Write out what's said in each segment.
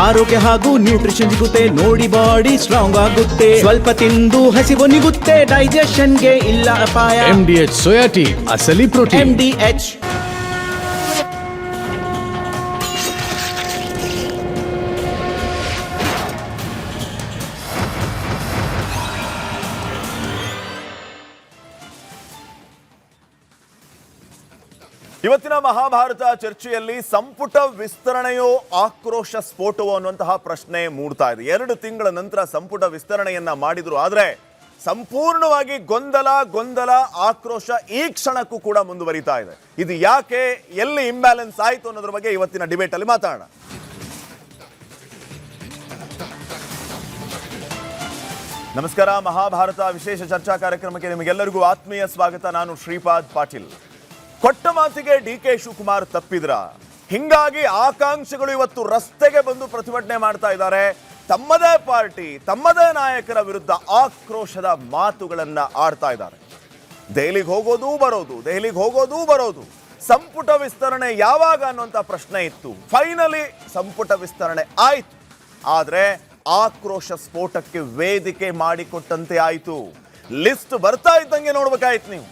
ಆರೋಗ್ಯ ಹಾಗೂ ನ್ಯೂಟ್ರಿಷನ್ ಸಿಗುತ್ತೆ ನೋಡಿ, ಬಾಡಿ ಸ್ಟ್ರಾಂಗ್ ಆಗುತ್ತೆ. ಸ್ವಲ್ಪ ತಿಂದು ಹಸಿವು ನಿಗುತ್ತೆ, ಡೈಜೆಷನ್ಗೆ ಇಲ್ಲ ಅಪಾಯ. MDH ಸೋಯಾ ಟೀ, ಅಸಲಿ ಪ್ರೋಟೀನ್. MDH. ಇವತ್ತಿನ ಮಹಾಭಾರತ ಚರ್ಚೆಯಲ್ಲಿ ಸಂಪುಟ ವಿಸ್ತರಣೆಯೋ ಆಕ್ರೋಶ ಸ್ಫೋಟವೋ ಅನ್ನುವಂತಹ ಪ್ರಶ್ನೆ ಮೂಡ್ತಾ ಇದೆ. 2 ತಿಂಗಳ ನಂತರ ಸಂಪುಟ ವಿಸ್ತರಣೆಯನ್ನ ಮಾಡಿದ್ರು, ಆದ್ರೆ ಸಂಪೂರ್ಣವಾಗಿ ಗೊಂದಲ ಆಕ್ರೋಶ ಈ ಕ್ಷಣಕ್ಕೂ ಕೂಡ ಮುಂದುವರಿತಾ ಇದೆ. ಇದು ಯಾಕೆ, ಎಲ್ಲಿ ಇಂಬ್ಯಾಲೆನ್ಸ್ ಆಯಿತು ಅನ್ನೋದ್ರ ಬಗ್ಗೆ ಇವತ್ತಿನ ಡಿಬೇಟ್ ಅಲ್ಲಿ ಮಾತಾಡೋಣ. ನಮಸ್ಕಾರ, ಮಹಾಭಾರತ ವಿಶೇಷ ಚರ್ಚಾ ಕಾರ್ಯಕ್ರಮಕ್ಕೆ ನಿಮಗೆಲ್ಲರಿಗೂ ಆತ್ಮೀಯ ಸ್ವಾಗತ. ನಾನು ಶ್ರೀಪಾದ್ ಪಾಟೀಲ್. ಕೊಟ್ಟ ಮಾತಿಗೆ DK ಶಿವಕುಮಾರ್ ತಪ್ಪಿದ್ರ, ಹಿಂಗಾಗಿ ಆಕಾಂಕ್ಷಿಗಳು ಇವತ್ತು ರಸ್ತೆಗೆ ಬಂದು ಪ್ರತಿಭಟನೆ ಮಾಡ್ತಾ ಇದ್ದಾರೆ. ತಮ್ಮದೇ ಪಾರ್ಟಿ, ತಮ್ಮದೇ ನಾಯಕರ ವಿರುದ್ಧ ಆಕ್ರೋಶದ ಮಾತುಗಳನ್ನ ಆಡ್ತಾ ಇದ್ದಾರೆ. ದೆಹಲಿಗೆ ಹೋಗೋದು ಬರೋದು, ಸಂಪುಟ ವಿಸ್ತರಣೆ ಯಾವಾಗ ಅನ್ನುವಂಥ ಪ್ರಶ್ನೆ ಇತ್ತು. ಫೈನಲಿ ಸಂಪುಟ ವಿಸ್ತರಣೆ ಆಯ್ತು, ಆದ್ರೆ ಆಕ್ರೋಶ ಸ್ಫೋಟಕ್ಕೆ ವೇದಿಕೆ ಮಾಡಿಕೊಟ್ಟಂತೆ ಆಯಿತು. ಲಿಸ್ಟ್ ಬರ್ತಾ ಇದ್ದಂಗೆ ನೋಡ್ಬೇಕಾಯ್ತು ನೀವು.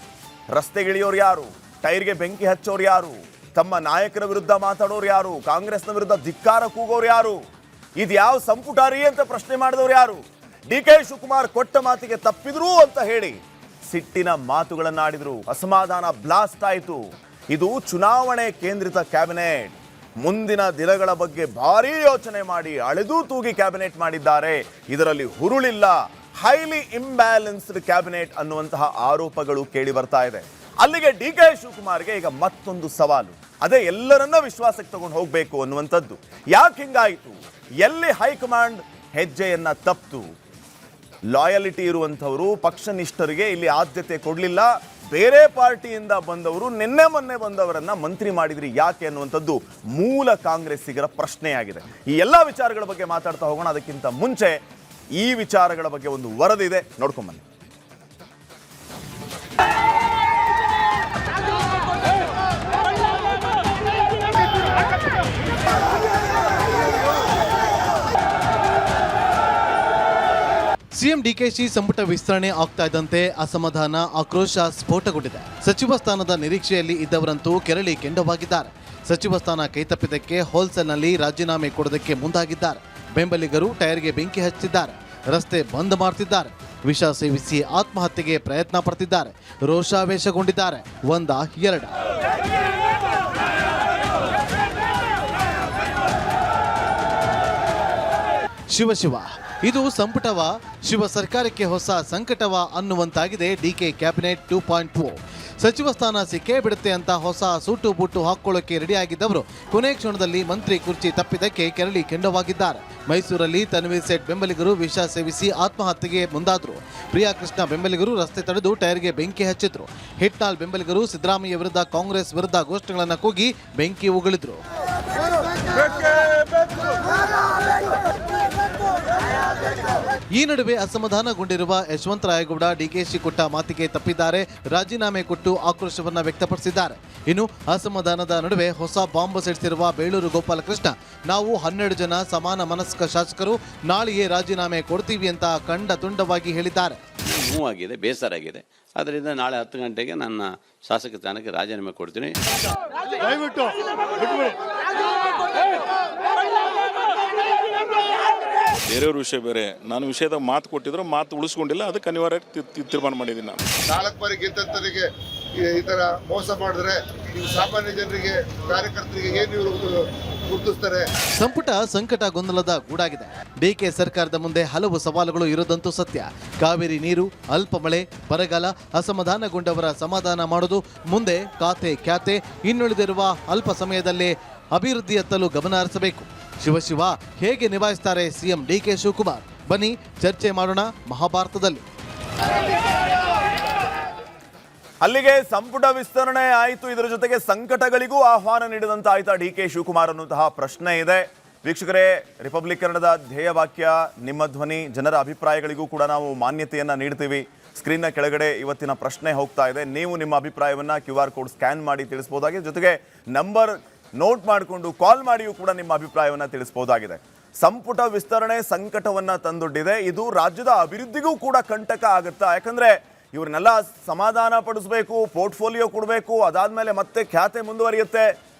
ರಸ್ತೆಗಿಳಿಯೋರು ಯಾರು, ಟೈರ್ಗೆ ಬೆಂಕಿ ಹಚ್ಚೋರು ಯಾರು, ತಮ್ಮ ನಾಯಕರ ವಿರುದ್ಧ ಮಾತಾಡೋರು ಯಾರು, ಕಾಂಗ್ರೆಸ್ನ ವಿರುದ್ಧ ಧಿಕ್ಕಾರ ಕೂಗೋರು ಯಾರು, ಇದು ಯಾವ ಸಂಪುಟ ರೀ ಅಂತ ಪ್ರಶ್ನೆ ಮಾಡಿದವರು ಯಾರು. DK ಶಿವಕುಮಾರ್ ಕೊಟ್ಟ ಮಾತಿಗೆ ತಪ್ಪಿದ್ರು ಅಂತ ಹೇಳಿ ಸಿಟ್ಟಿನ ಮಾತುಗಳನ್ನಾಡಿದ್ರು. ಅಸಮಾಧಾನ ಬ್ಲಾಸ್ಟ್ ಆಯಿತು. ಇದು ಚುನಾವಣೆ ಕೇಂದ್ರಿತ ಕ್ಯಾಬಿನೆಟ್. ಮುಂದಿನ ದಿನಗಳ ಬಗ್ಗೆ ಭಾರೀ ಯೋಚನೆ ಮಾಡಿ ಅಳೆದು ತೂಗಿ ಕ್ಯಾಬಿನೆಟ್ ಮಾಡಿದ್ದಾರೆ. ಇದರಲ್ಲಿ ಹುರುಳಿಲ್ಲ, ಹೈಲಿ ಇಂಬ್ಯಾಲೆನ್ಸ್ಡ್ ಕ್ಯಾಬಿನೆಟ್ ಅನ್ನುವಂತಹ ಆರೋಪಗಳು ಕೇಳಿ ಬರ್ತಾ ಇದೆ. ಅಲ್ಲಿಗೆ DK ಶಿವಕುಮಾರ್ಗೆ ಈಗ ಮತ್ತೊಂದು ಸವಾಲು, ಅದೇ ಎಲ್ಲರನ್ನ ವಿಶ್ವಾಸಕ್ಕೆ ತಗೊಂಡು ಹೋಗಬೇಕು ಅನ್ನುವಂಥದ್ದು. ಯಾಕೆ ಹಿಂಗಾಯಿತು, ಎಲ್ಲಿ ಹೈಕಮಾಂಡ್ ಹೆಜ್ಜೆಯನ್ನ ತಪ್ಪಿತು, ಲಾಯಲಿಟಿ ಇರುವಂಥವರು ಪಕ್ಷನಿಷ್ಠರಿಗೆ ಇಲ್ಲಿ ಆದ್ಯತೆ ಕೊಡಲಿಲ್ಲ, ಬೇರೆ ಪಾರ್ಟಿಯಿಂದ ಬಂದವರು ನಿನ್ನೆ ಮೊನ್ನೆ ಬಂದವರನ್ನ ಮಂತ್ರಿ ಮಾಡಿದ್ರಿ ಯಾಕೆ ಅನ್ನುವಂಥದ್ದು ಮೂಲ ಕಾಂಗ್ರೆಸ್ಸಿಗರ ಪ್ರಶ್ನೆಯಾಗಿದೆ. ಈ ಎಲ್ಲ ವಿಚಾರಗಳ ಬಗ್ಗೆ ಮಾತಾಡ್ತಾ ಹೋಗೋಣ. ಅದಕ್ಕಿಂತ ಮುಂಚೆ ಈ ವಿಚಾರಗಳ ಬಗ್ಗೆ ಒಂದು ವರದಿ ಇದೆ, ನೋಡ್ಕೊಂಬನ್ನಿ. ಸಿಎಂ DKಶಿ ಸಂಪುಟ ವಿಸ್ತರಣೆ ಆಗ್ತಾ ಇದ್ದಂತೆ ಅಸಮಾಧಾನ, ಆಕ್ರೋಶ ಸ್ಫೋಟಗೊಂಡಿದೆ. ಸಚಿವ ಸ್ಥಾನದ ನಿರೀಕ್ಷೆಯಲ್ಲಿ ಇದ್ದವರಂತೂ ಕೆರಳಿ ಕೆಂಡವಾಗಿದ್ದಾರೆ. ಸಚಿವ ಸ್ಥಾನ ಕೈತಪ್ಪಿದ್ದಕ್ಕೆ ಹೋಲ್ಸೇಲ್ನಲ್ಲಿ ರಾಜೀನಾಮೆ ಕೊಡೋದಕ್ಕೆ ಮುಂದಾಗಿದ್ದಾರೆ. ಬೆಂಬಲಿಗರು ಟೈರ್ಗೆ ಬೆಂಕಿ ಹಚ್ಚಿದ್ದಾರೆ, ರಸ್ತೆ ಬಂದ್ ಮಾಡ್ತಿದ್ದಾರೆ, ವಿಷ ಸೇವಿಸಿ ಆತ್ಮಹತ್ಯೆಗೆ ಪ್ರಯತ್ನ ಪಡ್ತಿದ್ದಾರೆ, ರೋಷಾವೇಶಗೊಂಡಿದ್ದಾರೆ. ಎರಡು ಶಿವ ಇದು ಸಂಪುಟವ, ಶಿವ ಸರ್ಕಾರಕ್ಕೆ ಹೊಸ ಸಂಕಟವ ಅನ್ನುವಂತಾಗಿದೆ DK ಕ್ಯಾಬಿನೆಟ್ 2.0. ಸಚಿವ ಸ್ಥಾನ ಸಿಕ್ಕೇ ಬಿಡುತ್ತೆ ಅಂತ ಹೊಸ ಸೂಟು ಬೂಟು ಹಾಕೊಳ್ಳೋಕೆ ರೆಡಿಯಾಗಿದ್ದವರು ಕೊನೆ ಕ್ಷಣದಲ್ಲಿ ಮಂತ್ರಿ ಕುರ್ಚಿ ತಪ್ಪಿದ್ದಕ್ಕೆ ಕೆರಳಿ ಕೆಂಡವಾಗಿದ್ದಾರೆ. ಮೈಸೂರಲ್ಲಿ ತನ್ವೀರ್ ಸೇಠ್ ಬೆಂಬಲಿಗರು ವಿಷ ಸೇವಿಸಿ ಆತ್ಮಹತ್ಯೆಗೆ ಮುಂದಾದ್ರು. ಪ್ರಿಯಾ ಕೃಷ್ಣ ಬೆಂಬಲಿಗರು ರಸ್ತೆ ತಡೆದು ಟೈರ್ಗೆ ಬೆಂಕಿ ಹಚ್ಚಿದ್ರು. ಹಿಟ್ನಾಳ್ ಬೆಂಬಲಿಗರು ಸಿದ್ದರಾಮಯ್ಯ ವಿರುದ್ಧ, ಕಾಂಗ್ರೆಸ್ ವಿರುದ್ಧ ಘೋಷಣೆಗಳನ್ನು ಕೂಗಿ ಬೆಂಕಿ ಉಗುಳಿದ್ರು. ಈ ನಡುವೆ ಅಸಮಾಧಾನಗೊಂಡಿರುವ ಯಶವಂತರಾಯಗೌಡ DKಶಿ ಕೊಟ್ಟ ಮಾತಿಗೆ ತಪ್ಪಿದ್ದಾರೆ, ರಾಜೀನಾಮೆ ಕೊಟ್ಟು ಆಕ್ರೋಶವನ್ನ ವ್ಯಕ್ತಪಡಿಸಿದ್ದಾರೆ. ಇನ್ನು ಅಸಮಾಧಾನದ ನಡುವೆ ಹೊಸ ಬಾಂಬ್ ಸಿಡಿಸಿರುವ ಬೇಳೂರು ಗೋಪಾಲಕೃಷ್ಣ, ನಾವು 12 ಜನ ಸಮಾನ ಮನಸ್ಕ ಶಾಸಕರು ನಾಳೆಯೇ ರಾಜೀನಾಮೆ ಕೊಡ್ತೀವಿ ಅಂತ ಕಂಡ ತುಂಡವಾಗಿ ಹೇಳಿದ್ದಾರೆ. ನೋವಾಗಿದೆ, ಬೇಸರ ಆಗಿದೆ. ಅದರಿಂದ ನಾಳೆ 10 ಗಂಟೆಗೆ ನನ್ನ ಶಾಸಕ ಸ್ಥಾನಕ್ಕೆ ರಾಜೀನಾಮೆ ಕೊಡ್ತೀನಿ. ಬೇರೆಯವ್ರ ವಿಷಯ ಬೇರೆ, ನಾನು ವಿಷಯದ ಮಾತು ಕೊಟ್ಟಿದ್ರು, ಮಾತು ಉಳಿಸ್ಕೊಂಡಿಲ್ಲ, ಅದಕ್ಕೆ ಅನಿವಾರ್ಯ ತೀರ್ಮಾನ ಮಾಡಿದ್ದೀನಿ. ನಾನು 4 ಬಾರಿ ಗೆದ್ದವರಿಗೆ ಈ ಥರ ಮೋಸ ಮಾಡಿದ್ರೆ ನೀವು ಸಾಮಾನ್ಯ ಜನರಿಗೆ, ಕಾರ್ಯಕರ್ತರಿಗೆ ಏನು ಗುರುತಿಸ್ತಾರೆ? ಸಂಪುಟ ಸಂಕಟ ಗೊಂದಲದ ಗೂಡಾಗಿದೆ. DK ಸರ್ಕಾರದ ಮುಂದೆ ಹಲವು ಸವಾಲುಗಳು ಇರೋದಂತೂ ಸತ್ಯ. ಕಾವೇರಿ ನೀರು, ಅಲ್ಪ ಮಳೆ, ಬರಗಾಲ, ಅಸಮಾಧಾನಗೊಂಡವರ ಸಮಾಧಾನ ಮಾಡೋದು, ಮುಂದೆ ಖಾತೆ ಖ್ಯಾತೆ, ಇನ್ನುಳಿದಿರುವ ಅಲ್ಪ ಸಮಯದಲ್ಲೇ ಅಭಿವೃದ್ಧಿಯತ್ತಲೂ ಗಮನ ಹರಿಸಬೇಕು. ಶಿವ ಹೇಗೆ ನಿಭಾಯಿಸ್ತಾರೆ ಸಿಎಂ DK ಶಿವಕುಮಾರ್? ಬನ್ನಿ ಚರ್ಚೆ ಮಾಡೋಣ ಮಹಾಭಾರತದಲ್ಲಿ. ಅಲ್ಲಿಗೆ ಸಂಪುಟ ವಿಸ್ತರಣೆ ಆಯಿತು, ಇದರ ಜೊತೆಗೆ ಸಂಕಟಗಳಿಗೂ ಆಹ್ವಾನ ನೀಡಿದಂತ ಆಯ್ತಾ DK ಶಿವಕುಮಾರ್ ಅನ್ನುವಂತಹ ಪ್ರಶ್ನೆ ಇದೆ. ವೀಕ್ಷಕರೇ, ರಿಪಬ್ಲಿಕ್ ಕನ್ನಡದ ಧ್ಯೇಯ ವಾಕ್ಯ ನಿಮ್ಮ ಧ್ವನಿ, ಜನರ ಅಭಿಪ್ರಾಯಗಳಿಗೂ ಕೂಡ ನಾವು ಮಾನ್ಯತೆಯನ್ನ ನೀಡ್ತೀವಿ. ಸ್ಕ್ರೀನ್ನ ಕೆಳಗಡೆ ಇವತ್ತಿನ ಪ್ರಶ್ನೆ ಹೋಗ್ತಾ ಇದೆ. ನೀವು ನಿಮ್ಮ ಅಭಿಪ್ರಾಯವನ್ನ QR ಕೋಡ್ ಸ್ಕ್ಯಾನ್ ಮಾಡಿ ತಿಳಿಸಬಹುದಾಗಿದೆ. ಜೊತೆಗೆ ನಂಬರ್ ನೋಟ್ ಮಾಡಿಕೊಂಡು ಕಾಲ್ ಮಾಡಿಯೂ ಕೂಡ ನಿಮ್ಮ ಅಭಿಪ್ರಾಯವನ್ನು ತಿಳಿಸಬಹುದಾಗಿದೆ. ಸಂಪುಟ ವಿಸ್ತರಣೆ ಸಂಕಟವನ್ನ ತಂದೊಡ್ಡಿದೆ. ಇದು ರಾಜ್ಯದ ಅಭಿವೃದ್ಧಿಗೂ ಕೂಡ ಕಂಟಕ ಆಗುತ್ತಾ? ಯಾಕಂದ್ರೆ ಇವ್ರನ್ನೆಲ್ಲ ಸಮಾಧಾನ ಪಡಿಸಬೇಕು, ಪೋರ್ಟ್ಫೋಲಿಯೋ ಕೊಡಬೇಕು, ಅದಾದ್ಮೇಲೆ ಮತ್ತೆ ಖ್ಯಾತೆ ಮುಂದುವರಿಯುತ್ತೆ.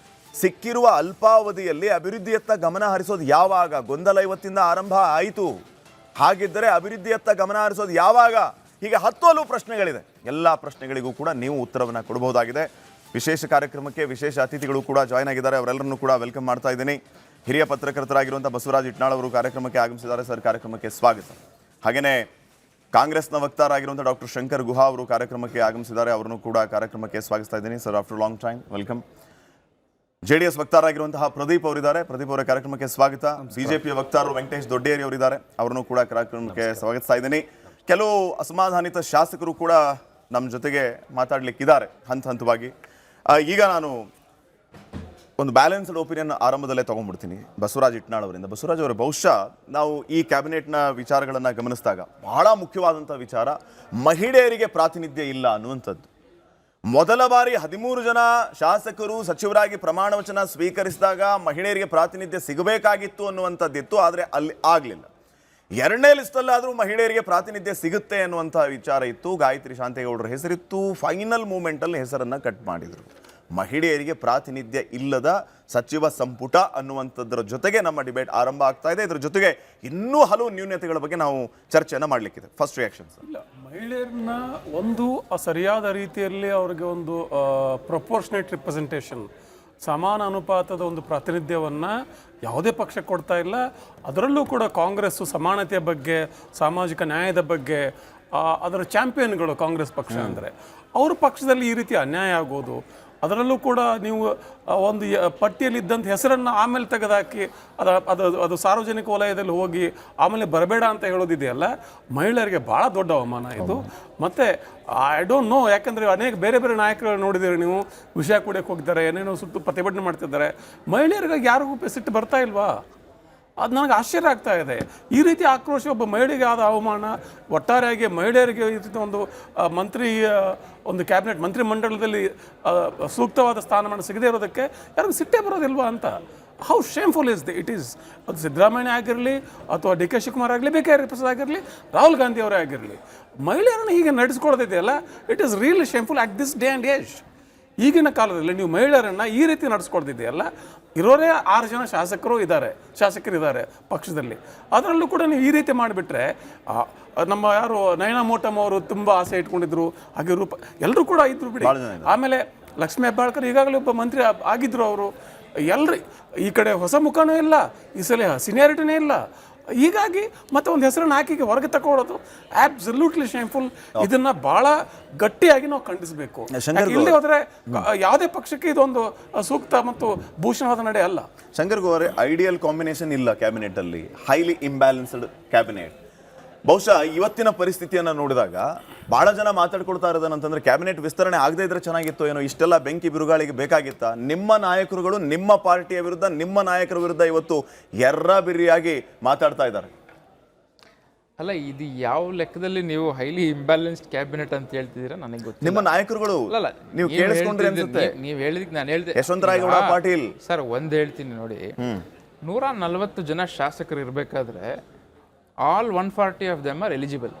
ಸಿಕ್ಕಿರುವ ಅಲ್ಪಾವಧಿಯಲ್ಲಿ ಅಭಿವೃದ್ಧಿಯತ್ತ ಗಮನ ಹರಿಸೋದು ಯಾವಾಗ? ಗೊಂದಲ ಇವತ್ತಿಂದ ಆರಂಭ ಆಯಿತು. ಹಾಗಿದ್ದರೆ ಅಭಿವೃದ್ಧಿಯತ್ತ ಗಮನ ಹರಿಸೋದು ಯಾವಾಗ? ಹೀಗೆ 10 ಹಲವು ಪ್ರಶ್ನೆಗಳಿದೆ. ಎಲ್ಲ ಪ್ರಶ್ನೆಗಳಿಗೂ ಕೂಡ ನೀವು ಉತ್ತರವನ್ನು ಕೊಡಬಹುದಾಗಿದೆ. ವಿಶೇಷ ಕಾರ್ಯಕ್ರಮಕ್ಕೆ ವಿಶೇಷ ಅತಿಥಿಗಳು ಕೂಡ ಜಾಯ್ನ್ ಆಗಿದ್ದಾರೆ. ಅವರೆಲ್ಲರನ್ನೂ ಕೂಡ ವೆಲ್ಕಮ್ ಮಾಡ್ತಾ ಇದ್ದೀನಿ. ಹಿರಿಯ ಪತ್ರಕರ್ತರಾಗಿರುವಂಥ ಬಸವರಾಜ್ ಇಟ್ನಾಳ್ ಅವರು ಕಾರ್ಯಕ್ರಮಕ್ಕೆ ಆಗಮಿಸಿದ್ದಾರೆ. ಸರ್, ಕಾರ್ಯಕ್ರಮಕ್ಕೆ ಸ್ವಾಗತ. ಹಾಗೆಯೇ ಕಾಂಗ್ರೆಸ್ನ ವಕ್ತಾರಾಗಿರುವಂಥ ಡಾಕ್ಟರ್ ಶಂಕರ್ ಗುಹಾ ಅವರು ಕಾರ್ಯಕ್ರಮಕ್ಕೆ ಆಗಮಿಸಿದ್ದಾರೆ. ಅವರನ್ನು ಕೂಡ ಕಾರ್ಯಕ್ರಮಕ್ಕೆ ಸ್ವಾಗತಿಸ್ತಾ ಇದ್ದೀನಿ. Sir, after long time welcome. JDS ವಕ್ತಾರರಾಗಿರುವಂತಹ ಪ್ರದೀಪ್ ಅವರಿದ್ದಾರೆ. ಪ್ರದೀಪ್ ಅವರ ಕಾರ್ಯಕ್ರಮಕ್ಕೆ ಸ್ವಾಗತ. ಬಿಜೆಪಿಯ ವಕ್ತಾರರು ವೆಂಕಟೇಶ್ ದೊಡ್ಡೇರಿ ಅವರಿದ್ದಾರೆ. ಅವರನ್ನು ಕೂಡ ಕಾರ್ಯಕ್ರಮಕ್ಕೆ ಸ್ವಾಗತಿಸ್ತಾ ಇದ್ದೀನಿ. ಕೆಲವು ಅಸಮಾಧಾನಿತ ಶಾಸಕರು ಕೂಡ ನಮ್ಮ ಜೊತೆಗೆ ಮಾತಾಡಲಿಕ್ಕಿದ್ದಾರೆ ಹಂತವಾಗಿ. ಈಗ ನಾನು ಒಂದು ಬ್ಯಾಲೆನ್ಸ್ಡ್ ಒಪಿನಿಯನ್ ಆರಂಭದಲ್ಲೇ ತೊಗೊಂಡ್ಬಿಡ್ತೀನಿ ಬಸವರಾಜ್ ಇಟ್ನಾಳ್ ಅವರಿಂದ. ಬಸವರಾಜ್ ಅವರೇ, ಬಹುಶಃ ನಾವು ಈ ಕ್ಯಾಬಿನೆಟ್ನ ವಿಚಾರಗಳನ್ನು ಗಮನಿಸಿದಾಗ ಬಹಳ ಮುಖ್ಯವಾದಂಥ ವಿಚಾರ ಮಹಿಳೆಯರಿಗೆ ಪ್ರಾತಿನಿಧ್ಯ ಇಲ್ಲ ಅನ್ನುವಂಥದ್ದು. ಮೊದಲ ಬಾರಿ 13 ಜನ ಶಾಸಕರು ಸಚಿವರಾಗಿ ಪ್ರಮಾಣ ವಚನ ಸ್ವೀಕರಿಸಿದಾಗ ಮಹಿಳೆಯರಿಗೆ ಪ್ರಾತಿನಿಧ್ಯ ಸಿಗಬೇಕಾಗಿತ್ತು ಅನ್ನುವಂಥದ್ದಿತ್ತು. ಆದರೆ ಅಲ್ಲಿ ಆಗಲಿಲ್ಲ. 2ನೇ ಲಿಸ್ಟಲ್ಲಾದರೂ ಮಹಿಳೆಯರಿಗೆ ಪ್ರಾತಿನಿಧ್ಯ ಸಿಗುತ್ತೆ ಅನ್ನುವಂಥ ವಿಚಾರ ಇತ್ತು. ಗಾಯತ್ರಿ ಶಾಂತೇಗೌಡರ ಹೆಸರಿತ್ತು. ಫೈನಲ್ ಮೂಮೆಂಟಲ್ಲಿ ಹೆಸರನ್ನು ಕಟ್ ಮಾಡಿದರು. ಮಹಿಳೆಯರಿಗೆ ಪ್ರಾತಿನಿಧ್ಯ ಇಲ್ಲದ ಸಚಿವ ಸಂಪುಟ ಅನ್ನುವಂಥದ್ರ ಜೊತೆಗೆ ನಮ್ಮ ಡಿಬೇಟ್ ಆರಂಭ ಆಗ್ತಾ ಇದೆ. ಇದರ ಜೊತೆಗೆ ಇನ್ನೂ ಹಲವು ನ್ಯೂನತೆಗಳ ಬಗ್ಗೆ ನಾವು ಚರ್ಚೆಯನ್ನು ಮಾಡಲಿಕ್ಕಿದೆ. First reaction sir. ಇಲ್ಲ, ಮಹಿಳೆಯರನ್ನ ಒಂದು ಸರಿಯಾದ ರೀತಿಯಲ್ಲಿ ಅವರಿಗೆ ಒಂದು ಪ್ರಪೋರ್ಷನೇಟ್ ರಿಪ್ರೆಸೆಂಟೇಷನ್, ಸಮಾನ ಅನುಪಾತದ ಒಂದು ಪ್ರಾತಿನಿಧ್ಯವನ್ನು ಯಾವುದೇ ಪಕ್ಷ ಕೊಡ್ತಾ ಇಲ್ಲ. ಅದರಲ್ಲೂ ಕೂಡ ಕಾಂಗ್ರೆಸ್ಸು ಸಮಾನತೆಯ ಬಗ್ಗೆ, ಸಾಮಾಜಿಕ ನ್ಯಾಯದ ಬಗ್ಗೆ ಅದರ ಚಾಂಪಿಯನ್ಗಳು ಕಾಂಗ್ರೆಸ್ ಪಕ್ಷ ಅಂದರೆ. ಅವ್ರ ಪಕ್ಷದಲ್ಲಿ ಈ ರೀತಿ ಅನ್ಯಾಯ ಆಗೋದು, ಅದರಲ್ಲೂ ಕೂಡ ನೀವು ಒಂದು ಪಟ್ಟಿಯಲ್ಲಿದ್ದಂಥ ಹೆಸರನ್ನು ಆಮೇಲೆ ತೆಗೆದುಹಾಕಿ ಅದು ಸಾರ್ವಜನಿಕ ವಲಯದಲ್ಲಿ ಹೋಗಿ ಆಮೇಲೆ ಬರಬೇಡ ಅಂತ ಹೇಳೋದಿದೆಯಲ್ಲ, ಮಹಿಳೆಯರಿಗೆ ಭಾಳ ದೊಡ್ಡ ಅವಮಾನ ಇದು. ಮತ್ತು ಐ ಡೋಂಟ್ ನೋ, ಯಾಕಂದರೆ ಅನೇಕ ಬೇರೆ ಬೇರೆ ನಾಯಕರು ನೋಡಿದ್ದೀರಿ ನೀವು, ವಿಷಯ ಕುಡಿಯೋಕ್ಕೆ ಹೋಗಿದ್ದಾರೆ, ಏನೇನೋ ಸುತ್ತು ಪ್ರತಿಭಟನೆ ಮಾಡ್ತಿದ್ದಾರೆ. ಮಹಿಳೆಯರಿಗೆ ಯಾರಿಗೂ ಸಿಟ್ಟು ಬರ್ತಾ ಇಲ್ವಾ? ಅದು ನನಗೆ ಆಶ್ಚರ್ಯ ಆಗ್ತಾ ಇದೆ. ಈ ರೀತಿ ಆಕ್ರೋಶ ಒಬ್ಬ ಮಹಿಳೆಗೆ ಆದ ಅವಮಾನ, ಒಟ್ಟಾರೆಯಾಗಿ ಮಹಿಳೆಯರಿಗೆ ಈ ರೀತಿ ಒಂದು ಕ್ಯಾಬಿನೆಟ್ ಮಂತ್ರಿಮಂಡಲದಲ್ಲಿ ಸೂಕ್ತವಾದ ಸ್ಥಾನಮಾನ ಸಿಗದೇ ಇರೋದಕ್ಕೆ ಯಾರಿಗೂ ಸಿಟ್ಟೇ ಬರೋದಿಲ್ವಾ ಅಂತ. How shameful it is. ಅದು ಸಿದ್ದರಾಮಯ್ಯ ಆಗಿರಲಿ ಅಥವಾ DK ಶಿವಕುಮಾರ್ ಆಗಲಿ, BK ಪ್ರಸಾದ್ ಆಗಿರಲಿ, ರಾಹುಲ್ ಗಾಂಧಿ ಅವರೇ ಆಗಿರಲಿ, ಮಹಿಳೆಯರನ್ನು ಹೀಗೆ ನಡೆಸ್ಕೊಳ್ಳೋದಿದೆಯಲ್ಲ, it is really shameful at this day and age. ಈಗಿನ ಕಾಲದಲ್ಲಿ ನೀವು ಮಹಿಳೆಯರನ್ನು ಈ ರೀತಿ ನಡೆಸ್ಕೊಳ್ತಿದೆಯಲ್ಲ, ಇರೋರೇ 6 ಜನ ಶಾಸಕರಿದ್ದಾರೆ ಪಕ್ಷದಲ್ಲಿ. ಅದರಲ್ಲೂ ಕೂಡ ನೀವು ಈ ರೀತಿ ಮಾಡಿಬಿಟ್ರೆ, ನಮ್ಮ ಯಾರು ನಯನಾ ಮೋಟಮ್ ಅವರು ತುಂಬ ಆಸೆ ಇಟ್ಕೊಂಡಿದ್ರು, ಹಾಗೆ ಎಲ್ಲರೂ ಕೂಡ ಇದ್ರು ಬಿಡಿ. ಆಮೇಲೆ ಲಕ್ಷ್ಮೀ ಹೆಬ್ಬಾಳ್ಕರ್ ಈಗಾಗಲೇ ಒಬ್ಬ ಮಂತ್ರಿ ಆಗಿದ್ರು. ಅವರು ಎಲ್ಲರೂ ಈ ಕಡೆ ಹೊಸ ಮುಖನೂ ಇಲ್ಲ, ಈ ಸಲ ಸೀನಿಯಾರಿಟಿನೇ ಇಲ್ಲ. ಹೀಗಾಗಿ ಮತ್ತೆ ಒಂದು ಹೆಸರನ್ನು ಹಾಕಿ ಹೊರಗೆ ತಗೊಳ್ಳೋದು ಆಬ್ಸಲ್ಯೂಟ್ಲಿ ಶೇಮ್ಫುಲ್. ಇದನ್ನ ಬಹಳ ಗಟ್ಟಿಯಾಗಿ ನಾವು ಖಂಡಿಸಬೇಕು. ಇಲ್ಲಿ ಹೋದ್ರೆ ಯಾವುದೇ ಪಕ್ಷಕ್ಕೆ ಇದೊಂದು ಸೂಕ್ತ ಮತ್ತು ಭೂಷಣವಾದ ನಡೆ ಅಲ್ಲ. ಶಂಕರ್ ಗೌರಿ, ಐಡಿಯಲ್ ಕಾಂಬಿನೇಷನ್ ಇಲ್ಲ ಕ್ಯಾಬಿನೆಟ್ ಅಲ್ಲಿ, ಹೈಲಿ ಇಂಬ್ಯಾಲೆನ್ಸ್ಡ್ ಕ್ಯಾಬಿನೆಟ್. ಬಹುಶಃ ಇವತ್ತಿನ ಪರಿಸ್ಥಿತಿಯನ್ನು ನೋಡಿದಾಗ ಬಹಳ ಜನ ಮಾತಾಡ್ಕೊಳ್ತಾ ಇರೋದೇನಂತಂದ್ರೆ, ಕ್ಯಾಬಿನೆಟ್ ವಿಸ್ತರಣೆ ಆಗದೇ ಇದ್ರೆ ಚೆನ್ನಾಗಿತ್ತು ಏನೋ, ಇಷ್ಟೆಲ್ಲ ಬೆಂಕಿ ಬಿರುಗಾಳಿಗೆ ಬೇಕಾಗಿತ್ತ? ನಿಮ್ಮ ನಾಯಕರುಗಳು ನಿಮ್ಮ ಪಾರ್ಟಿಯ ವಿರುದ್ಧ, ನಿಮ್ಮ ನಾಯಕರ ವಿರುದ್ಧ ಇವತ್ತು ಎರ್ರಬಿರಿಯಾಗಿ ಮಾತಾಡ್ತಾ ಇದ್ದಾರೆ. ಅಲ್ಲ, ಇದು ಯಾವ ಲೆಕ್ಕದಲ್ಲಿ ನೀವು ಹೈಲಿ ಇಂಬ್ಯಾಲೆನ್ಸ್ಡ್ ಕ್ಯಾಬಿನೆಟ್ ಅಂತ ಹೇಳ್ತಿದ್ದೀರಾ ನನಗೆ ಗೊತ್ತಿಲ್ಲ. ನಿಮ್ಮ ನಾಯಕರುಗಳು ನೀವು ಕೇಳಿಸ್ಕೊಂಡ್ರೆ ಅನ್ಸುತ್ತೆ. ನೀವು ಹೇಳಿದಕ್ಕೆ ನಾನು ಹೇಳಿದೆ ಯಶವಂತರಾಯಗೌಡ ಪಾಟೀಲ್ ಸರ್, ಒಂದು ಹೇಳ್ತೀನಿ ನೋಡಿ, 140 ಜನ ಶಾಸಕರು ಇರಬೇಕಾದ್ರೆ all 140 of them are eligible.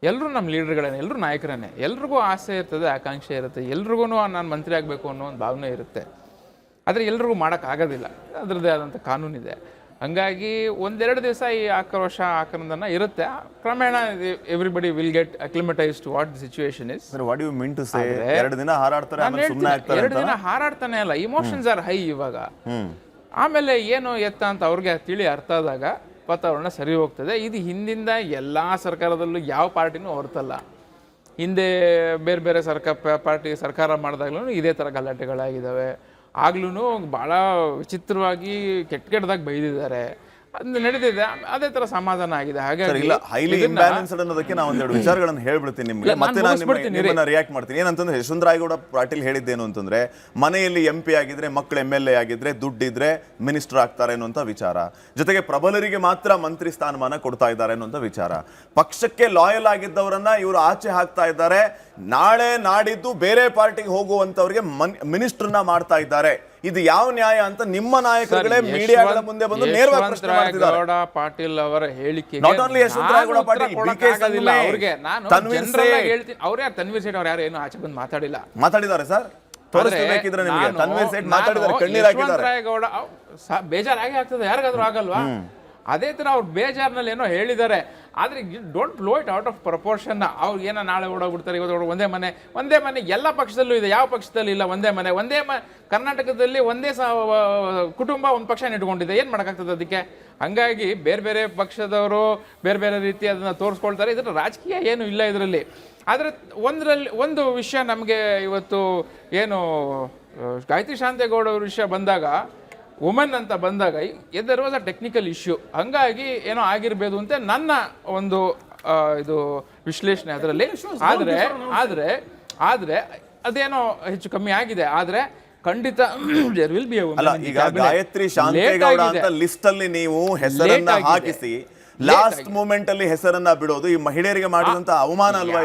ಎಲ್ಲರೂ ನಮ್ಮ ಲೀಡರ್ಗಳೇ, ಎಲ್ಲರೂ ನಾಯಕರೇ. ಎಲ್ರಿಗೂ ಆಸೆ ಇರ್ತದೆ, ಆಕಾಂಕ್ಷೆ ಇರುತ್ತೆ, ಎಲ್ರಿಗೂ ನಾನು ಮಂತ್ರಿ ಆಗಬೇಕು ಅನ್ನೋ ಒಂದು ಭಾವನೆ ಇರುತ್ತೆ. ಆದರೆ ಎಲ್ರಿಗೂ ಮಾಡೋಕ್ಕಾಗೋದಿಲ್ಲ, ಅದರದ್ದೇ ಆದಂಥ ಕಾನೂನಿದೆ. ಹಂಗಾಗಿ 1-2 ದಿವಸ ಈ ಆಕ್ರೋಶ ಆಕ್ರಂದನ ಇರುತ್ತೆ. ಕ್ರಮೇಣ everybody will get acclimatize to what the situation is. What you mean to say? 2 ದಿನ ಹಾರಾಡ್ತಾರೆ, ಆಮೇಲೆ ಸುಮ್ಮನೆ ಆಗ್ತಾರೆ. 2 ದಿನ ಹಾರಾಡ್ತಾನೆ ಅಲ್ಲ, ಇಮೋಷನ್ಸ್ ಆರ್ ಹೈ ಇವಾಗ. ಆಮೇಲೆ ಏನು ಎತ್ತ ಅಂತ ಅವ್ರಿಗೆ ತಿಳಿ ಅರ್ಥ ಆದಾಗ ವಾತಾವರಣ ಸರಿ ಹೋಗ್ತದೆ. ಇದು ಹಿಂದಿಂದ ಎಲ್ಲ ಸರ್ಕಾರದಲ್ಲೂ ಯಾವ ಪಾರ್ಟಿನೂ ಹೊರತಲ್ಲ. ಹಿಂದೆ ಬೇರೆ ಬೇರೆ ಪಾರ್ಟಿ ಸರ್ಕಾರ ಮಾಡಿದಾಗ್ಲೂ ಇದೇ ಥರ ಗಲಾಟೆಗಳಾಗಿದ್ದಾವೆ. ಆಗ್ಲೂ ಭಾಳ ವಿಚಿತ್ರವಾಗಿ ಕೆಟ್ಟದಾಗಿ ಬೈದಿದ್ದಾರೆ. ಅದು ನಡೆದಿದೆ, ಅದೇ ತರ ಸಮಾಧಾನ ಆಗಿದೆ. ಹಾಗಾಗಿ ಹೈಲಿ ಇಂಬ್ಯಾಲೆನ್ಸ್ಡ್ ಅನ್ನೋದಕ್ಕೆ ನಾವು ಒಂದೆರಡು ವಿಚಾರಗಳನ್ನು ಹೇಳ್ಬಿಡ್ತೀನಿ ನಿಮಗೆ, ಮತ್ತೆ ನಾನು ರಿಯಾಕ್ಟ್ ಮಾಡ್ತೀನಿ. ಏನಂತಂದ್ರೆ ಯಶವಂತರಾಯಗೌಡ ಪಾಟೀಲ್ ಹೇಳಿದ್ದೇನು ಅಂತಂದ್ರೆ, ಮನೆಯಲ್ಲಿ MP ಆಗಿದ್ರೆ, ಮಕ್ಕಳು MLA ಆಗಿದ್ರೆ, ದುಡ್ಡಿದ್ರೆ ಮಿನಿಸ್ಟರ್ ಆಗ್ತಾರೆ ಅನ್ನುವಂಥ ವಿಚಾರ, ಜೊತೆಗೆ ಪ್ರಬಲರಿಗೆ ಮಾತ್ರ ಮಂತ್ರಿ ಸ್ಥಾನಮಾನ ಕೊಡ್ತಾ ಇದ್ದಾರೆ ಅನ್ನುವಂಥ ವಿಚಾರ. ಪಕ್ಷಕ್ಕೆ ಲಾಯಲ್ ಆಗಿದ್ದವರನ್ನ ಇವರು ಆಚೆ ಹಾಕ್ತಾ ಇದ್ದಾರೆ, ನಾಳೆ ನಾಡಿದ್ದು ಬೇರೆ ಪಾರ್ಟಿಗೆ ಹೋಗುವಂತವ್ರಿಗೆ ಮಿನಿಸ್ಟರ್ನ ಮಾಡ್ತಾ ಇದ್ದಾರೆ. ಇದು ಯಾವ ನ್ಯಾಯ ಅಂತ ನಿಮ್ಮ ನಾಯಕರುಗಳೇ ಮೀಡಿಯಾಗಳ ಮುಂದೆ ಬಂದು ನೇರವಾಗಿ ಪ್ರಶ್ನೆ ಮಾಡ್ತಿದ್ದಾರೆ. ಗೌಡ ಪಾಟೀಲ್ ಅವರ ಹೇಳಿಕೆ Not only Yashwantrayagouda Patil, BK ಸಂಘ್ಮೆ, ಅವ್ರಿಗೆ ನಾನು ತನ್ವೀರ್ ಜನರಲ್ ಸೇಠ್. ಹೇಳ್ತೀನಿ. ಅವ್ರೇ ತನ್ವೀರ್ ಸೇಠ್ ಅವ್ರು ಯಾರು ಏನು ಆಚೆ ಬಂದು ಮಾತಾಡಿಲ್ಲ. ಮಾತಾಡಿದ್ದಾರೆ ಸರ್, ತೋರಿಸ್ಬೇಕಿದ್ರೆ ನಿಮಗೆ. ತನ್ವೀರ್ ಸೇಠ್ ಮಾತಾಡಿದ್ದಾರೆ, ಕಣ್ಣೀರ್ ಹಾಕಿದ್ದಾರೆ. ಯಶವಂತರಾಯಗೌಡ ಬೇಜಾರಾಗಿ ಆಗ್ತದೆ, ಯಾರಿಗಾದ್ರೂ ಆಗಲ್ವಾ? ಅದೇ ತರ ಅವ್ರು ಬೇಜಾರ್ನಲ್ಲಿ ಏನೋ ಹೇಳಿದ್ದಾರೆ, ಆದ್ರೆ don't blow it out of proportion. ಅವ್ರು ಏನೋ ನಾಳೆ ಓಡೋಗ್ಬಿಡ್ತಾರೆ, ಇವತ್ತು ಒಂದೇ ಮನೆ ಎಲ್ಲ ಪಕ್ಷದಲ್ಲೂ ಇದೆ, ಯಾವ ಪಕ್ಷದಲ್ಲಿ ಇಲ್ಲ ಒಂದೇ ಮನೆ ಕರ್ನಾಟಕದಲ್ಲಿ ಒಂದೇ ಕುಟುಂಬ ಒಂದು ಪಕ್ಷ ಇಟ್ಕೊಂಡಿದೆ, ಏನು ಮಾಡೋಕ್ಕಾಗ್ತದೆ ಅದಕ್ಕೆ? ಹಂಗಾಗಿ ಬೇರೆ ಬೇರೆ ಪಕ್ಷದವರು ಬೇರೆ ಬೇರೆ ರೀತಿ ಅದನ್ನು ತೋರಿಸ್ಕೊಳ್ತಾರೆ. ಇದರ ರಾಜಕೀಯ ಏನು ಇಲ್ಲ ಇದರಲ್ಲಿ. ಆದರೆ ಒಂದು ವಿಷಯ ನಮಗೆ ಇವತ್ತು ಏನು ಗಾಯತ್ರಿ ಶಾಂತೇಗೌಡ ಅವ್ರ ವಿಷಯ ಬಂದಾಗ, ವುಮೆನ್ ಅಂತ ಬಂದಾಗ there was a technical issue, ಹಂಗಾಗಿ ಏನೋ ಆಗಿರ್ಬೋದು ಅಂತ ನನ್ನ ಒಂದು ಇದು ವಿಶ್ಲೇಷಣೆ ಅದರಲ್ಲಿ. ಆದರೆ ಅದೇನೋ ಹೆಚ್ಚು ಕಮ್ಮಿ ಆಗಿದೆ. ಆದರೆ ಖಂಡಿತ there will be a women. ಅಲ್ಲ, ಈಗ ಗಾಯತ್ರಿ ಶಾಂತೇಗೌಡ ಅಂತ ಲಿಸ್ಟ್ ಅಲ್ಲಿ ನೀವು ಹೆಸರನ್ನ ಹಾಕಿಸಿ ಲಾಸ್ಟ್ ಮೂಮೆಂಟ್ ಅಲ್ಲಿ ಹೆಸರನ್ನ ಬಿಡೋದು ಈ ಮಹಿಳೆಯರಿಗೆ ಮಾಡಿದಂತ ಅವಮಾನ ಅಲ್ವಾ?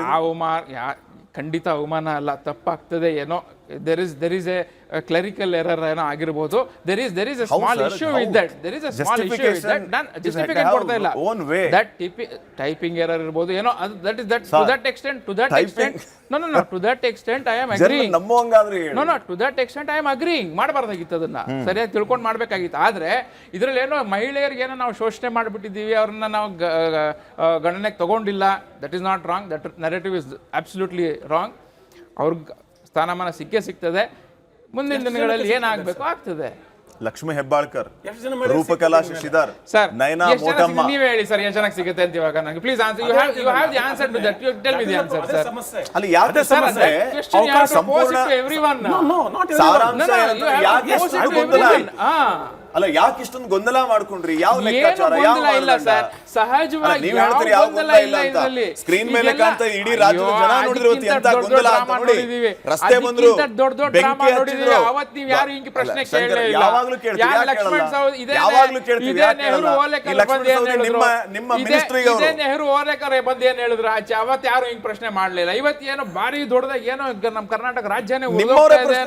ಖಂಡಿತ ಅವಮಾನ ಅಲ್ಲ, ತಪ್ಪಾಗ್ತದೆ. ಏನೋ there is a clerical error ಏನೋ ಆಗಿರಬಹುದು. there is a small issue with that. ನಾನು justification ಕೊಡ್ತಾ ಇಲ್ಲ. that typing error ಇರಬಹುದು ಏನೋ, to that extent no to that extent I am agreeing. no to that extent I am agreeing. ಮಾಡಬಾರ್ದಾಗಿತ್ತು, ಅದನ್ನ ಸರಿಯಾಗಿ ತಿಳ್ಕೊಂಡು ಮಾಡ್ಬೇಕಾಗಿತ್ತು. ಆದ್ರೆ ಇದರಲ್ಲಿ ಏನೋ ಮಹಿಳೆಯರಿಗೆ ಏನೋ ನಾವು ಶೋಷಣೆ ಮಾಡಿಬಿಟ್ಟಿದ್ದೀವಿ, ಅವ್ರನ್ನ ನಾವು ಗಣನೆಗೆ ತಗೊಂಡಿಲ್ಲ. That is not wrong. That narrative is absolutely wrong. ಅವ್ರಿಗೆ ಸ್ಥಾನಮಾನ ಸಿಗ್ತದೆ. ಮುಂದಿನ ದಿನಗಳಲ್ಲಿ ಏನಾಗಬೇಕು ಆಗ್ತದೆ. ಲಕ್ಷ್ಮೀ ಹೆಬ್ಬಾಳ್ಕರ್, ರೂಪಕಲಾ ಶಶಿಧರ್, ನಯನಾ ಮೋಟಮ್ಮ, ನೀವೇ ಹೇಳಿ ಸರ್, ಎಷ್ಟು ಜನಕ್ಕೆ ಸಿಗುತ್ತೆ ಅಂತ ಇವಾಗ ನನಗೆ please answer. You have the answer to that. You tell me the answer sir. ಅಲ್ಲಿ ಯಾಕೆ ಸಮಸ್ಯೆ? ಸಂಪೂರ್ಣ ಸಾರಾಂಶ ಯಾಕೆ ಇಷ್ಟೊಂದು ಗೊಂದಲ? ಅಲ್ಲ, ಯಾಕೆ ಇಷ್ಟೊಂದು ಗೊಂದಲ ಮಾಡ್ಕೊಂಡ್ರಿ? ಯಾವ ಲೆಕ್ಕಾಚಾರ? ಇಲ್ಲ ಸರ್, ಸಹಜವಾಗಿ ನೀವು ಹೇಳ್ತೀರಿ ಯಾವ ಗೊಂದಲ ಇಲ್ಲ ಅಂತ. ಸ್ಕ್ರೀನ್ ಮೇಲೆ ಕಾಣ್ತಾ ಇಡೀ ರಾಜ್ಯದ ಜನ ನೋಡಿದ್ರು ಎಂತ ಗೊಂದಲ ಅಂತ. ನೋಡಿ, ರಸ್ತೆ ಬಂದ್ರು, ಬೆಂಕಿ ಹಚ್ಚಿದ್ರು. ಅವತ್ತು ನೀವು ಯಾರು ಹಿಂಗೆ ಪ್ರಶ್ನೆ ಕೇಳಲೇ ಇಲ್ಲ. ಯಾವಾಗ್ಲೂ ಕೇಳ್ತೀವಿ, ಯಾವಾಗ್ಲೂ ಕೇಳ್ತೀವಿ. ಇದೇ ನೆಹರು ಓಲೇಕರ್ ಬಂದು ಏನ್ ಹೇಳಿದ್ರು? ನಿಮ್ಮ ಮಿನಿಸ್ಟ್ರಿಗೆ ಇದೇ ನೆಹರು ಓಲೇಕರ್ ಬಂದು ಏನ್ ಹೇಳಿದ್ರು ಆಚೆ? ಅವತ್ತು ಯಾರು ಹಿಂಗ್ ಪ್ರಶ್ನೆ ಮಾಡ್ಲಿಲ್ಲ. ಇವತ್ತು ಏನೋ ಬಾರಿ ದೊಡ್ಡದಾಗ ಏನೋ ನಮ್ಮ ಕರ್ನಾಟಕ ರಾಜ್ಯನೇ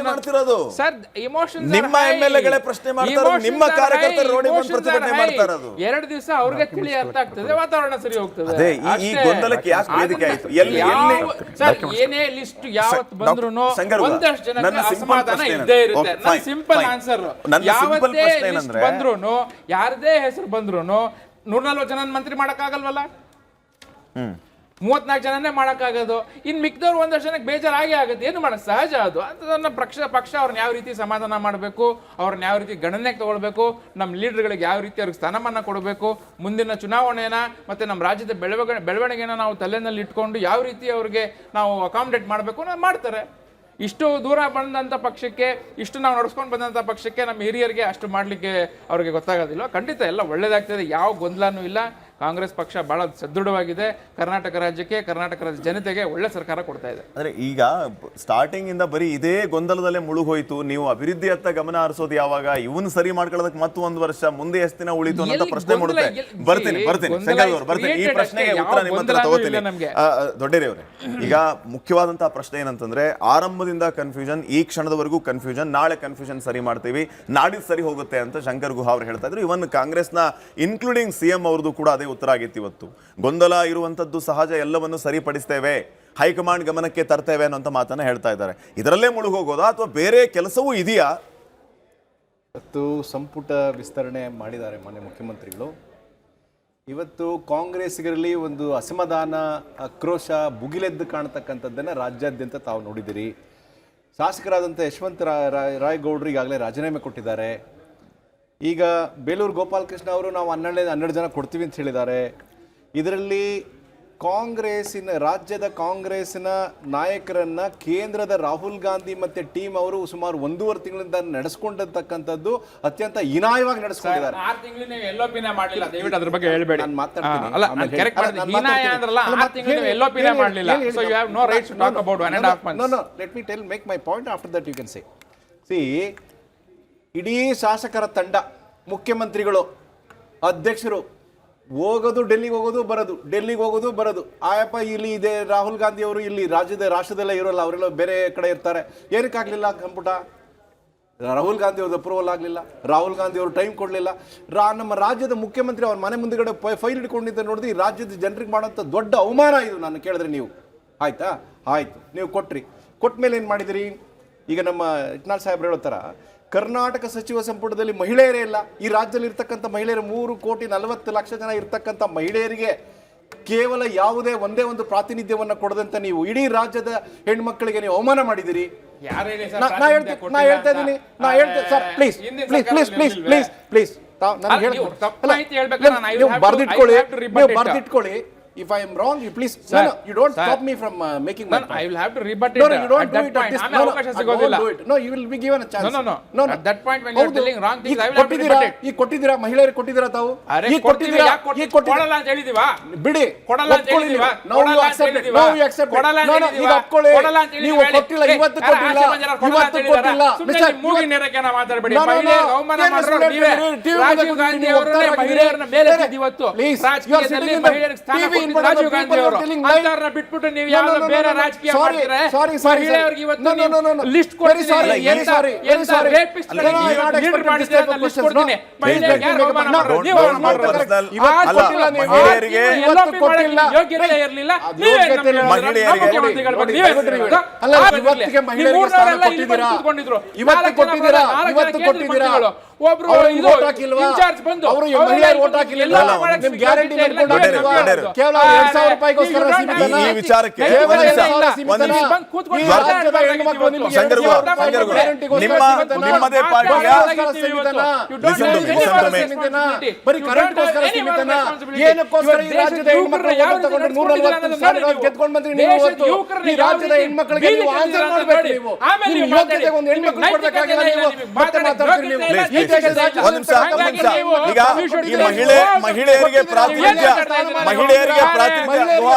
ಮಾಡ್ತಿರೋದು ಸರ್. ಇಮೋಷನ್ ನಿಮ್ಮ MLA ಪ್ರಶ್ನೆ ಮಾಡ್ತಾರೆ, ನಿಮ್ಮ ಕಾರ್ಯಕರ್ತರು ನೋಡಿ ಬಂದು ಪ್ರತಿಭಟನೆ ಮಾಡ್ತಾರೆ. ಅದು 2 ದಿವಸ ಅವ್ರಿಗೆ ತಿಳಿ ಅರ್ಥ ಆಗ್ತದೆ, ವಾತಾವರಣ ಸರಿ ಹೋಗ್ತದೆ. ಅದೇ ಈ ಗೊಂದಲಕ್ಕೆ ಯಾಕೆ ವೇದಿಕೆ ಆಯ್ತು? ಎಲ್ಲಿ ಸರ್ ಏನೇ ಲಿಸ್ಟ್ ಯಾವತ್ತು ಬಂದ್ರೂ ಒಂದಷ್ಟು ಜನಕ್ಕೆ ಅಸಮಾಧಾನ ಇದ್ದೇ ಇರುತ್ತೆ. ನನ್ನ ಸಿಂಪಲ್ ಆನ್ಸರ್, ಯಾವತ್ತೇ ಲಿಸ್ಟ್ ಬಂದ್ರು ಯಾರದೇ ಹೆಸರು ಬಂದ್ರು 140 ಜನ ಮಂತ್ರಿ ಮಾಡಕ್ಕಾಗಲ್ವಲ್ಲ? 34 ಜನನೇ ಮಾಡೋಕ್ಕಾಗೋದು. ಇನ್ನು ಮಿಕ್ದವ್ರು ಒಂದಷ್ಟು ಜನಕ್ಕೆ ಬೇಜಾರಾಗಿ ಆಗುತ್ತೆ. ಏನು ಮಾಡೋದು, ಸಹಜ ಅದು. ಅದನ್ನ ಪಕ್ಷ ಅವ್ರನ್ನ ಯಾವ ರೀತಿ ಸಮಾಧಾನ ಮಾಡಬೇಕು, ಅವ್ರನ್ನ ಯಾವ ರೀತಿ ಗಣನೆಗೆ ತಗೊಳ್ಬೇಕು, ನಮ್ಮ ಲೀಡರ್ಗಳಿಗೆ ಯಾವ ರೀತಿ ಅವ್ರಿಗೆ ಸ್ಥಾನಮಾನ ಕೊಡಬೇಕು, ಮುಂದಿನ ಚುನಾವಣೆನ ಮತ್ತೆ ನಮ್ಮ ರಾಜ್ಯದ ಬೆಳವಣಿಗೆನ ನಾವು ತಲೆನಲ್ಲಿ ಇಟ್ಕೊಂಡು ಯಾವ ರೀತಿ ಅವ್ರಿಗೆ ನಾವು ಅಕಾಮಿಡೇಟ್ ಮಾಡಬೇಕು ಅನ್ನೋದು ಮಾಡ್ತಾರೆ. ಇಷ್ಟು ದೂರ ಬಂದಂಥ ಪಕ್ಷಕ್ಕೆ, ಇಷ್ಟು ನಾವು ನಡ್ಸ್ಕೊಂಡು ಬಂದಂಥ ಪಕ್ಷಕ್ಕೆ ನಮ್ಮ ಹಿರಿಯರಿಗೆ ಅಷ್ಟು ಮಾಡಲಿಕ್ಕೆ ಅವ್ರಿಗೆ ಗೊತ್ತಾಗೋದಿಲ್ಲ. ಖಂಡಿತ ಎಲ್ಲ ಒಳ್ಳೇದಾಗ್ತದೆ, ಯಾವ ಗೊಂದಲನೂ ಇಲ್ಲ. ಕಾಂಗ್ರೆಸ್ ಪಕ್ಷ ಬಹಳ ಸದೃಢವಾಗಿದೆ. ಕರ್ನಾಟಕ ರಾಜ್ಯಕ್ಕೆ, ಕರ್ನಾಟಕ ರಾಜ್ಯ ಜನತೆಗೆ ಒಳ್ಳೆ ಸರ್ಕಾರ ಕೊಡ್ತಾ ಇದೆ. ಅಂದ್ರೆ ಈಗ ಸ್ಟಾರ್ಟಿಂಗ್ ಇಂದ ಬರೀ ಇದೇ ಗೊಂದಲದಲ್ಲೇ ಮುಳುಗೋಯ್ತು. ನೀವು ಅಭಿವೃದ್ಧಿ ಹತ್ತ ಗಮನ ಹರಿಸೋದು ಯಾವಾಗ? ಇವನ್ ಸರಿ ಮಾಡ್ಕೊಳ್ಳೋದಕ್ಕೆ ಮತ್ತು 1 ವರ್ಷ ಮುಂದೆ ಎಷ್ಟು ದಿನ ಉಳಿತು ಅಂತ ಪ್ರಶ್ನೆ ಮೂಡುತ್ತೆ. ಬರ್ತೀನಿ ಈ ಪ್ರಶ್ನೆಗೆ ಉತ್ತರ ನಿಮ್ಮ ಹತ್ರ ತಗೋತೀನಿ. ದೊಡ್ಡೇರಿಯವರೇ, ಈಗ ಮುಖ್ಯವಾದಂತಹ ಪ್ರಶ್ನೆ ಏನಂತಂದ್ರೆ, ಆರಂಭದಿಂದ ಕನ್ಫ್ಯೂಷನ್, ಈ ಕ್ಷಣದವರೆಗೂ ಕನ್ಫ್ಯೂಷನ್, ನಾಳೆ ಕನ್ಫ್ಯೂಷನ್ ಸರಿ ಮಾಡ್ತೀವಿ, ನಾಡಿದ್ದು ಸರಿ ಹೋಗುತ್ತೆ ಅಂತ ಶಂಕರ್ ಗುಹಾ ಅವರು ಹೇಳ್ತಾ ಇದ್ರು. ಇವನ್ ಕಾಂಗ್ರೆಸ್ನ ಇನ್ಕ್ಲೂಡಿಂಗ್ CM ಅವ್ರದ್ದು ಕೂಡ ಅದೇ ಉತ್ತರ ಆಗಿತ್ತು. ಇವತ್ತು ಗೊಂದಲ ಇರುವಂತದ್ದು ಸಹಜ, ಎಲ್ಲವನ್ನು ಸರಿಪಡಿಸ್ತೇವೆ, ಹೈಕಮಾಂಡ್ ಗಮನಕ್ಕೆ ತರ್ತೇವೆ ಅನ್ನೋಂಥ ಮಾತನ್ನ ಹೇಳ್ತಾ ಇದ್ದಾರೆ. ಇದರಲ್ಲೇ ಮುಳುಗೋಗೋದಾ ಅಥವಾ ಬೇರೆ ಕೆಲಸವೂ ಇದೆಯಾ? ಇವತ್ತು ಸಂಪುಟ ವಿಸ್ತರಣೆ ಮಾಡಿದ್ದಾರೆ ಮಾನ್ಯ ಮುಖ್ಯಮಂತ್ರಿಗಳು. ಇವತ್ತು ಕಾಂಗ್ರೆಸ್ಸಿಗರಲ್ಲಿ ಒಂದು ಅಸಮಾಧಾನ, ಆಕ್ರೋಶ ಭುಗಿಲೆದ್ದು ಕಾಣತಕ್ಕಂಥದ್ದನ್ನು ರಾಜ್ಯಾದ್ಯಂತ ತಾವು ನೋಡಿದಿರಿ. ಶಾಸಕರಾದಂಥ ಯಶವಂತ ರಾಯಗೌಡರು ಈಗಾಗಲೇ ರಾಜೀನಾಮೆ ಕೊಟ್ಟಿದ್ದಾರೆ. ಈಗ ಬೇಲೂರು ಗೋಪಾಲಕೃಷ್ಣ ಅವರು ನಾವು 12 ಜನ ಕೊಡ್ತೀವಿ ಅಂತ ಹೇಳಿದ್ದಾರೆ. ಇದರಲ್ಲಿ ರಾಜ್ಯದ ಕಾಂಗ್ರೆಸ್ಸಿನ ನಾಯಕರನ್ನ ಕೇಂದ್ರದ ರಾಹುಲ್ ಗಾಂಧಿ ಮತ್ತೆ ಟೀಮ್ ಅವರು ಸುಮಾರು 1.5 ತಿಂಗಳಿಂದ ನಡೆಸ್ಕೊಂಡಿರ್ತಕ್ಕಂಥದ್ದು ಅತ್ಯಂತ ಹೀನಾಯವಾಗಿ ನಡೆಸ್ಕೊಂಡಿದ್ದಾರೆ. Make my point after that you can say. See, ಇಡೀ ಶಾಸಕರ ತಂಡ, ಮುಖ್ಯಮಂತ್ರಿಗಳು, ಅಧ್ಯಕ್ಷರು ಹೋಗೋದು ಡೆಲ್ಲಿಗೆ ಹೋಗೋದು ಬರೋದು. ಆಯಪ್ಪ ಇಲ್ಲಿ ಇದೆ ರಾಹುಲ್ ಗಾಂಧಿ ಅವರು ಇಲ್ಲಿ ರಾಷ್ಟ್ರದಲ್ಲೇ ಇರೋಲ್ಲ, ಅವರೆಲ್ಲ ಬೇರೆ ಕಡೆ ಇರ್ತಾರೆ. ಏನಕ್ಕಾಗಲಿಲ್ಲ ಸಂಪುಟ? ರಾಹುಲ್ ಗಾಂಧಿ ಅವ್ರದ್ದು ಅಪ್ರೂವಲ್ ಆಗಲಿಲ್ಲ, ರಾಹುಲ್ ಗಾಂಧಿ ಅವರು ಟೈಮ್ ಕೊಡಲಿಲ್ಲ. ನಮ್ಮ ರಾಜ್ಯದ ಮುಖ್ಯಮಂತ್ರಿ ಅವ್ರ ಮನೆ ಮುಂದೆಗಡೆ ಫೈಲ್ ಹಿಡ್ಕೊಂಡಿದ್ದ ನೋಡಿದ್ರೆ ಈ ರಾಜ್ಯದ ಜನರಿಗೆ ಮಾಡೋಂಥ ದೊಡ್ಡ ಅವಮಾನ ಇದು. ನಾನು ಕೇಳಿದ್ರೆ ನೀವು ಆಯ್ತಾ, ಆಯ್ತು ನೀವು ಕೊಟ್ಟ ಮೇಲೆ ಏನು ಮಾಡಿದಿರಿ? ಈಗ ನಮ್ಮ ಇಟ್ನಾಳ್ ಸಾಹೇಬ್ರು ಹೇಳೋ ಥರ ಕರ್ನಾಟಕ ಸಚಿವ ಸಂಪುಟದಲ್ಲಿ ಮಹಿಳೆಯರೇ ಇಲ್ಲ. ಈ ರಾಜ್ಯದಲ್ಲಿ ಇರ್ತಕ್ಕಂಥ ಮಹಿಳೆಯರು 3,40,00,000 ಜನ ಇರ್ತಕ್ಕಂಥ ಮಹಿಳೆಯರಿಗೆ ಕೇವಲ ಯಾವುದೇ ಒಂದೇ ಒಂದು ಪ್ರಾತಿನಿಧ್ಯವನ್ನು ಕೊಡದಂತ ನೀವು ಇಡೀ ರಾಜ್ಯದ ಹೆಣ್ಮಕ್ಳಿಗೆ ನೀವು ಅವಮಾನ ಮಾಡಿದಿರಿ. ನಾ ಹೇಳ್ತಾ ಇದ್ದೀನಿ, sir please please please please please ಬರ್ದಿಟ್ಕೊಳ್ಳಿ. If I am wrong, you please. Sir, no, you don't sir, stop me from making my point. I will have to rebut it. No, you don't at do that it at point. this. I don't do it. No, you will be given a chance. No. At that point when you are telling wrong things, I will have to rebut it. ಈ ಕೊಟ್ಟಿದ್ದೀರಾ ಮಹಿಳೆಯರಿಗೆ ಕೊಟ್ಟಿದ್ದೀರಾ ತಾವು? ಈ ಕೊಟ್ಟಿದ್ದೀರಾ ಕೊಡಲ್ಲ ಅಂತ ಹೇಳಿದೀವಾ? ಬಿಡಿ, ಕೊಡಲ್ಲ ಅಂತ ಹೇಳಿದೀವಾ? ನಾವು accept it. ನಾವು accept it. No, ಈಗ ಒಪ್ಕೊಳ್ಳಿ. ನೀವು ಕೊಟ್ಟಿಲ್ಲ, ಇವತ್ತು ಕೊಟ್ಟಿಲ್ಲ. ಮಿಸ್ಟರ್ ಮೂಗಿ ನೇರಕ್ಕೆ ಮಾತಾಡಬೇಡಿ. ಮಹಿಳೆಯರಿಗೆ ಅವಮಾನ ಮಾಡಿರೋ ನೀವೇ. ರಾಜೀವ್ ಗಾಂಧಿ ಅವರೇ ಮಹಿಳೆಯರನ್ನ ಮೇಲೆ ಇವತ್ತು ರಾಜಕೀಯದಲ್ಲಿ ಮಹಿಳೆಯರಿಗೆ ಸ್ಥಾನ ಕೊಟ್ಟಿದ್ದು ರಾಜೀವ್ ಗಾಂಧಿ ಅವರು. ಅಂತರನ್ನ ಬಿಟ್ಬಿಟ್ಟು ನೀವು ಯಾವ ಬೇರೆ ರಾಜಕೀಯ ಮಾಡ್ತೀರಾ? ಮಹಿಳೆಯರಿಗೆ ಇವತ್ತು ಲಿಸ್ಟ್ ಕೊಡ್ತೀನಿ. ಎಂತ ರೇಪಿಸ್ಟ್ ಲೀಡರ್ ಮಾಡಿದ್ರೆ ಅಂತ ಲಿಸ್ಟ್ ಕೊಡ್ತೀನಿ. ಮಹಿಳೆಯರಿಗೆ ಯಾರು ಅವಮಾನ ಮಾಡಿದ್ರು? ನೀವು ಅವಮಾನ ಮಾಡಿದ್ರು. ಮಹಿಳೆಯರಿಗೆ ಯೋಗ್ಯತೆ ಇರಲಿಲ್ಲ. ನೀವೇ ಮುಖ್ಯಮಂತ್ರಿಗಳ ಬಗ್ಗೆ ನೀವೇ ಒಬ್ರು ಇನ್ಚಾರ್ಜ್ ಬಂದು ಈ ವಿಚಾರಕ್ಕೆ ನಿಮ್ಮದೇ ಪಾರ್ಟಿಯ ಈಗ ಈ ಮಹಿಳೆಯರಿಗೆ ಪ್ರಾತಿನಿಧ್ಯ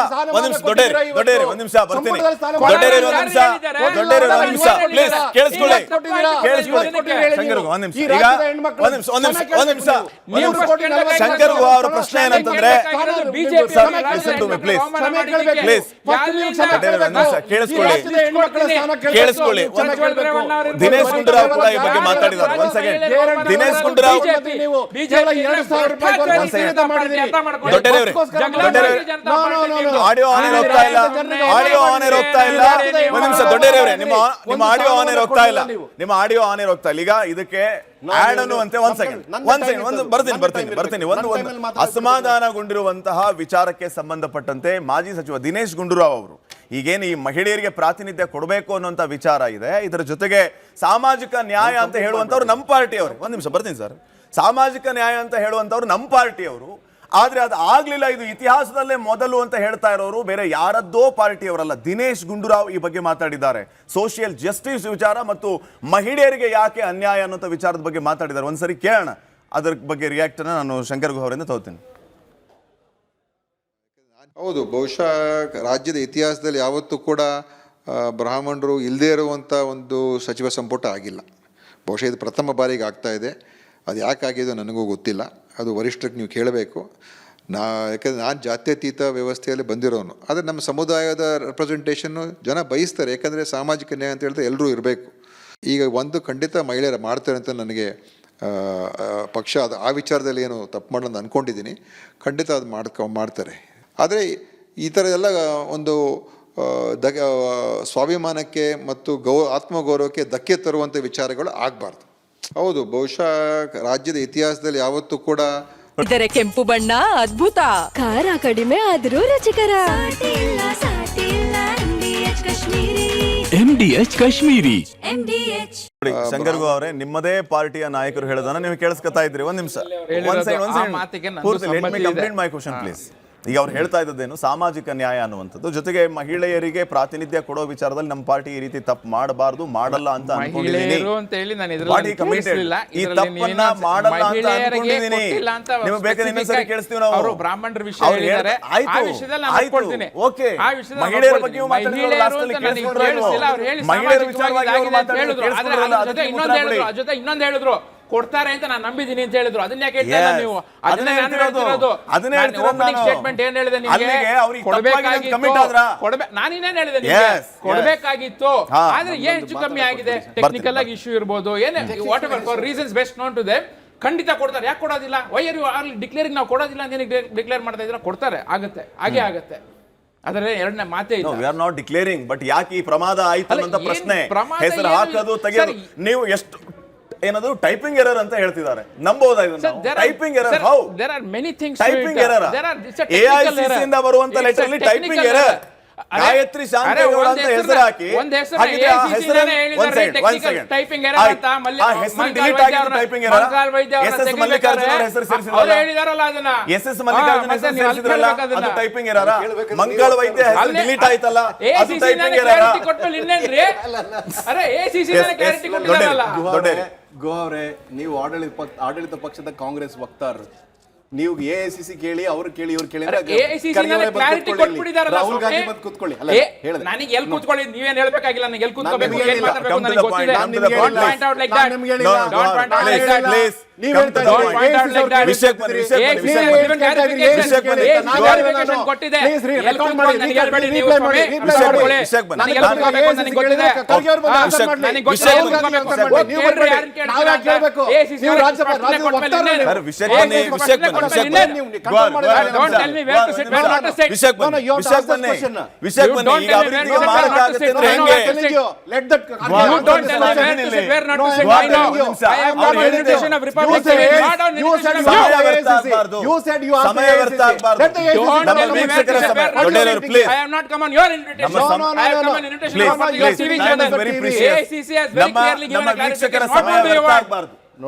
ಒಂದ್ ನಿಮಿಷ ಬರ್ತೀನಿ. ದೊಡ್ಡೇರಿ ಒಂದ್ ನಿಮಿಷ ಪ್ಲೀಸ್ ಕೇಳಿಸ್ಕೊಳ್ಳಿ. ಶಂಕರ್ ಗುಹಾ ಅವರ ಪ್ರಶ್ನೆ ಏನಂತಂದ್ರೆ ಕೇಳಿಸ್ಕೊಳ್ಳಿ. ದಿನೇಶ್ ಗುಂಡೂರಾವ್ ಕೂಡ ಈ ಬಗ್ಗೆ ಮಾತಾಡಿದ್ದಾರೆ. ಒಂದ್ second. Dinesh Gundurao audio on ಹೋಗ್ತಾ ಇಲ್ಲ. ಒಂದ್ ನಿಮಿಷ ದೊಡ್ಡೇರವ್ರೆ, ನಿಮ್ಮ ಆಡಿಯೋ ಆನ್ ಹೋಗ್ತಾ ಇಲ್ಲ. ಈಗ ಇದಕ್ಕೆ ಆಡ್ ಅನ್ನುವಂತೆ ಒಂದ್ ಸೆಕೆಂಡ್ ಬರ್ತೀನಿ. ಒಂದು ಅಸಮಾಧಾನಗೊಂಡಿರುವಂತಹ ವಿಚಾರಕ್ಕೆ ಸಂಬಂಧಪಟ್ಟಂತೆ ಮಾಜಿ ಸಚಿವ ದಿನೇಶ್ ಗುಂಡೂರಾವ್ ಅವರು ಈಗೇನು ಈ ಮಹಿಳೆಯರಿಗೆ ಪ್ರಾತಿನಿಧ್ಯ ಕೊಡಬೇಕು ಅನ್ನುವಂತ ವಿಚಾರ ಇದೆ, ಇದರ ಜೊತೆಗೆ ಸಾಮಾಜಿಕ ನ್ಯಾಯ ಅಂತ ಹೇಳುವಂತವ್ರು ನಮ್ಮ ಪಾರ್ಟಿಯವರು. ಒಂದ್ ನಿಮಿಷ ಬರ್ತೀನಿ ಸರ್. ಸಾಮಾಜಿಕ ನ್ಯಾಯ ಅಂತ ಹೇಳುವಂತವ್ರು ನಮ್ಮ ಪಾರ್ಟಿಯವರು. ಆದ್ರೆ ಅದು ಆಗ್ಲಿಲ್ಲ, ಇದು ಇತಿಹಾಸದಲ್ಲೇ ಮೊದಲು ಅಂತ ಹೇಳ್ತಾ ಇರೋರು ಬೇರೆ ಯಾರದ್ದೋ ಪಾರ್ಟಿಯವರಲ್ಲ. ದಿನೇಶ್ ಗುಂಡೂರಾವ್ ಈ ಬಗ್ಗೆ ಮಾತಾಡಿದ್ದಾರೆ. ಸೋಷಿಯಲ್ ಜಸ್ಟಿಸ್ ವಿಚಾರ ಮತ್ತು ಮಹಿಳೆಯರಿಗೆ ಯಾಕೆ ಅನ್ಯಾಯ ಅನ್ನೋ ವಿಚಾರದ ಬಗ್ಗೆ ಮಾತಾಡಿದ್ದಾರೆ. ಒಂದ್ಸರಿ ಕೇಳೋಣ, ಅದರ ಬಗ್ಗೆ ರಿಯಾಕ್ಟ್ ಅನ್ನ ನಾನು ಶಂಕರ್ ಗುಹಾ ಅವರಿಂದ ತಗೋತೀನಿ. ಹೌದು, ಬಹುಶಃ ರಾಜ್ಯದ ಇತಿಹಾಸದಲ್ಲಿ ಯಾವತ್ತೂ ಕೂಡ ಬ್ರಾಹ್ಮಣರು ಇಲ್ಲದೇ ಇರುವಂಥ ಒಂದು ಸಚಿವ ಸಂಪುಟ ಆಗಿಲ್ಲ. ಬಹುಶಃ ಇದು ಪ್ರಥಮ ಬಾರಿಗೆ ಆಗ್ತಾ ಇದೆ. ಅದು ಯಾಕಾಗಿದೆಯೋ ನನಗೂ ಗೊತ್ತಿಲ್ಲ, ಅದು ವರಿಷ್ಠರಿಗೆ ನೀವು ಕೇಳಬೇಕು. ಯಾಕಂದರೆ ನಾನು ಜಾತ್ಯತೀತ ವ್ಯವಸ್ಥೆಯಲ್ಲಿ ಬಂದಿರೋನು. ಆದರೆ ನಮ್ಮ ಸಮುದಾಯದ ರೆಪ್ರೆಸೆಂಟೇಷನ್ನು ಜನ ಬಯಸ್ತಾರೆ. ಯಾಕಂದರೆ ಸಾಮಾಜಿಕ ನ್ಯಾಯ ಅಂತ ಹೇಳಿದ್ರೆ ಎಲ್ಲರೂ ಇರಬೇಕು. ಈಗ ಒಂದು ಖಂಡಿತ ಮಹಿಳೆಯರು ಮಾಡ್ತಾರೆ ಅಂತ ನನಗೆ ಪಕ್ಷ ಅದು ಆ ವಿಚಾರದಲ್ಲಿ ಏನು ತಪ್ಪು ಮಾಡೋದು ಅಂದ್ಕೊಂಡಿದ್ದೀನಿ. ಖಂಡಿತ ಅದು ಮಾಡ್ತಾರೆ. ಆದರೆ ಈ ಥರ ಎಲ್ಲ ಒಂದು ಸ್ವಾಭಿಮಾನಕ್ಕೆ ಮತ್ತು ಆತ್ಮಗೌರವಕ್ಕೆ ಧಕ್ಕೆ ತರುವಂಥ ವಿಚಾರಗಳು ಆಗಬಾರ್ದು. ಹೌದು, ಬಹುಶಃ ರಾಜ್ಯದ ಇತಿಹಾಸದಲ್ಲಿ ಯಾವತ್ತೂ ಕೂಡ ಇದರ ಕೆಂಪು ಬಣ್ಣ ಅದ್ಭುತ, ಖಾರ ಕಡಿಮೆ ಆದರೂ ರುಚಿಕರ. MDH ಕಾಶ್ಮೀರಿ. ಶಂಕರ್ ಗುಹಾ ಅವರೇ, ನಿಮ್ಮದೇ ಪಾರ್ಟಿಯ ನಾಯಕರು ಹೇಳೋದನ್ನ ನೀವು ಕೇಳಿಸ್ಕೊತಾ ಇದ್ರಿ. ಒಂದ್ ನಿಮಿಷ ಕಂಪ್ಲೀಟ್ ಮೈ ಕ್ವಶನ್ ಪ್ಲೀಸ್. ಈಗ ಅವ್ರು ಹೇಳ್ತಾ ಇದ್ದದ್ದೇನು ಸಾಮಾಜಿಕ ನ್ಯಾಯ ಅನ್ನುವಂಥದ್ದು, ಜೊತೆಗೆ ಮಹಿಳೆಯರಿಗೆ ಪ್ರಾತಿನಿಧ್ಯ ಕೊಡೋ ವಿಚಾರದಲ್ಲಿ ನಮ್ಮ ಪಾರ್ಟಿ ಈ ರೀತಿ ತಪ್ಪು ಮಾಡಬಾರದು, ಮಾಡಲ್ಲ ಅಂತ ಅನ್ಕೊಂಡಿದ್ದೀನಿ. ಈ ತಪ್ಪನ್ನ ಮಾಡಲ್ಲ ಅಂತ ಅನ್ಕೊಂಡಿದ್ದೀನಿ. ನಿಮಗೆ ಬೇಕಾದ್ರೆ ಇನ್ನೊಂದ್ಸರಿ ಕೇಳಿಸ್ತೀವಿ ನಾವು. ಬ್ರಾಹ್ಮಣರ ವಿಷಯ ಹೇಳಿದ್ದಾರೆ, ಓಕೆ, ಮಹಿಳೆಯರ ಬಗ್ಗೆ ಇನ್ನೊಂದು ಹೇಳಿದ್ರು ಕೊಡ್ತಾರೆ ಅಂತ ನಾನು ನಂಬಿದ್ದೀನಿ ಅಂತ ಹೇಳಿದ್ರು. ಅದನ್ನ ಯಾಕೆ ಹೇಳ್ತಾ ಇಲ್ಲ ನೀವು? ಅದನ್ನೇ ಹೇಳ್ತಿರೋದು. ಸ್ಟೇಟ್ಮೆಂಟ್ ಏನ್ ಹೇಳಿದೆ ನಿಮಗೆ? ನಾನು ಇನ್ನೇನ್ ಹೇಳಿದೆ ನಿಮಗೆ? ಕೊಡಬೇಕಾಗಿತ್ತು, ಆದ್ರೆ ಏನ್ ಹೆಚ್ಚು ಕಮ್ಮಿ ಆಗಿದೆ, ಟೆಕ್ನಿಕಲ್ ಆಗಿ ಇಶ್ಯೂ ಇರ್ಬೋದು, ಏನೇ whatever for reasons best known to them, ಖಂಡಿತ ಕೊಡ್ತಾರೆ. ಯಾಕೆ ಕೊಡೋದಿಲ್ಲ? Why are you are declaring? ನಾವು ಕೊಡೋದಿಲ್ಲ ಅಂತ ಡಿಕ್ಲೇರ್ ಮಾಡ್ತಾ ಇದ್ರೆ ಕೊಡ್ತಾರೆ, ಆಗುತ್ತೆ, ಹಾಗೆ ಆಗುತ್ತೆ. ಅದರ ಎರಡನೇ ಮಾತೇ ಇಲ್ಲ. We are not declaring, but ಯಾಕೆ ಈ ಪ್ರಮಾದ ಆಯ್ತು ಅಂತ ಪ್ರಶ್ನೆ. ಹೆಸರು ಹಾಕೋದು ತೆಗೆಯೋದು, ನೀವು ಎಷ್ಟು ಏನದು ಟೈಪಿಂಗ್ ಎರರ್ ಅಂತ ಹೇಳ್ತಿದ್ದಾರೆ, ನಂಬೋದಾ ಇದನ್ನ? Typing error, how? There are many things. Typing error, AICC ಇಂದ ಬರುವಂತ ಲೆಟರ್ ಅಲ್ಲಿ ಟೈಪಿಂಗ್ ಎರರ್. ಗಾಯತ್ರಿ ಶಾಂತೇಗೌಡ ಅಂತ ಹೆಸರು ಹಾಕಿ ಟೈಪಿಂಗ್ ಎರರ್ ಅಂತ ಮಲ್ಲಿಕಾರ್ಜುನ ಅವರ ಹೆಸರು ಸೇರಿಸಿದ್ರಲ್ಲ, ಹೇಳಿದಾರಲ್ಲ ಅದನ್ನ. SS ಮಲ್ಲಿಕಾರ್ಜುನ ಹೆಸರು ಸೇರಿಸಿದ್ರಲ್ಲ, ಅದು ಟೈಪಿಂಗ್ ಎರರ್. ಮಂಗಳ ವೈದ್ಯ ಹೆಸರು ಡಿಲೀಟ್ ಆಯ್ತಲ್ಲ, ಅದು ಟೈಪಿಂಗ್ ಎರರ್. ಕೊಟ್ಟಲ್ಲಿ ಇನ್ನೇನ್ರಿ? ಅರೆ ಎಸಿಸಿ ಕ್ಲಾರಿಟಿ ಕೊಟ್ಟಿದಾರಲ್ಲ. ಗೋ ಅವರೇ, ನೀವು ಆಡಳಿತ ಪಕ್ಷದ ಕಾಂಗ್ರೆಸ್ ವಕ್ತಾರರು, ನೀವು AICC ಕೇಳಿ, ಅವ್ರು ಕೇಳಿ, ಇವ್ರು ಕೇಳಿ, ರಾಹುಲ್ ಗಾಂಧಿ ಬಂದು ಕೂತ್ಕೊಳ್ಳಿ. ನನಗೆ ಎಲ್ಲಿ ಕೂತ್ಕೊಳ್ಳಿ, ನೀವೇನ್ ಹೇಳ್ಬೇಕಾಗಿಲ್ಲ, ನನಗೆ ಎಲ್ಲಿ ಕೂತ್ಕೋಬೇಕು, ಏನ್ ಮಾತಾಡಬೇಕು ನನಗೆ ಗೊತ್ತಿದೆ.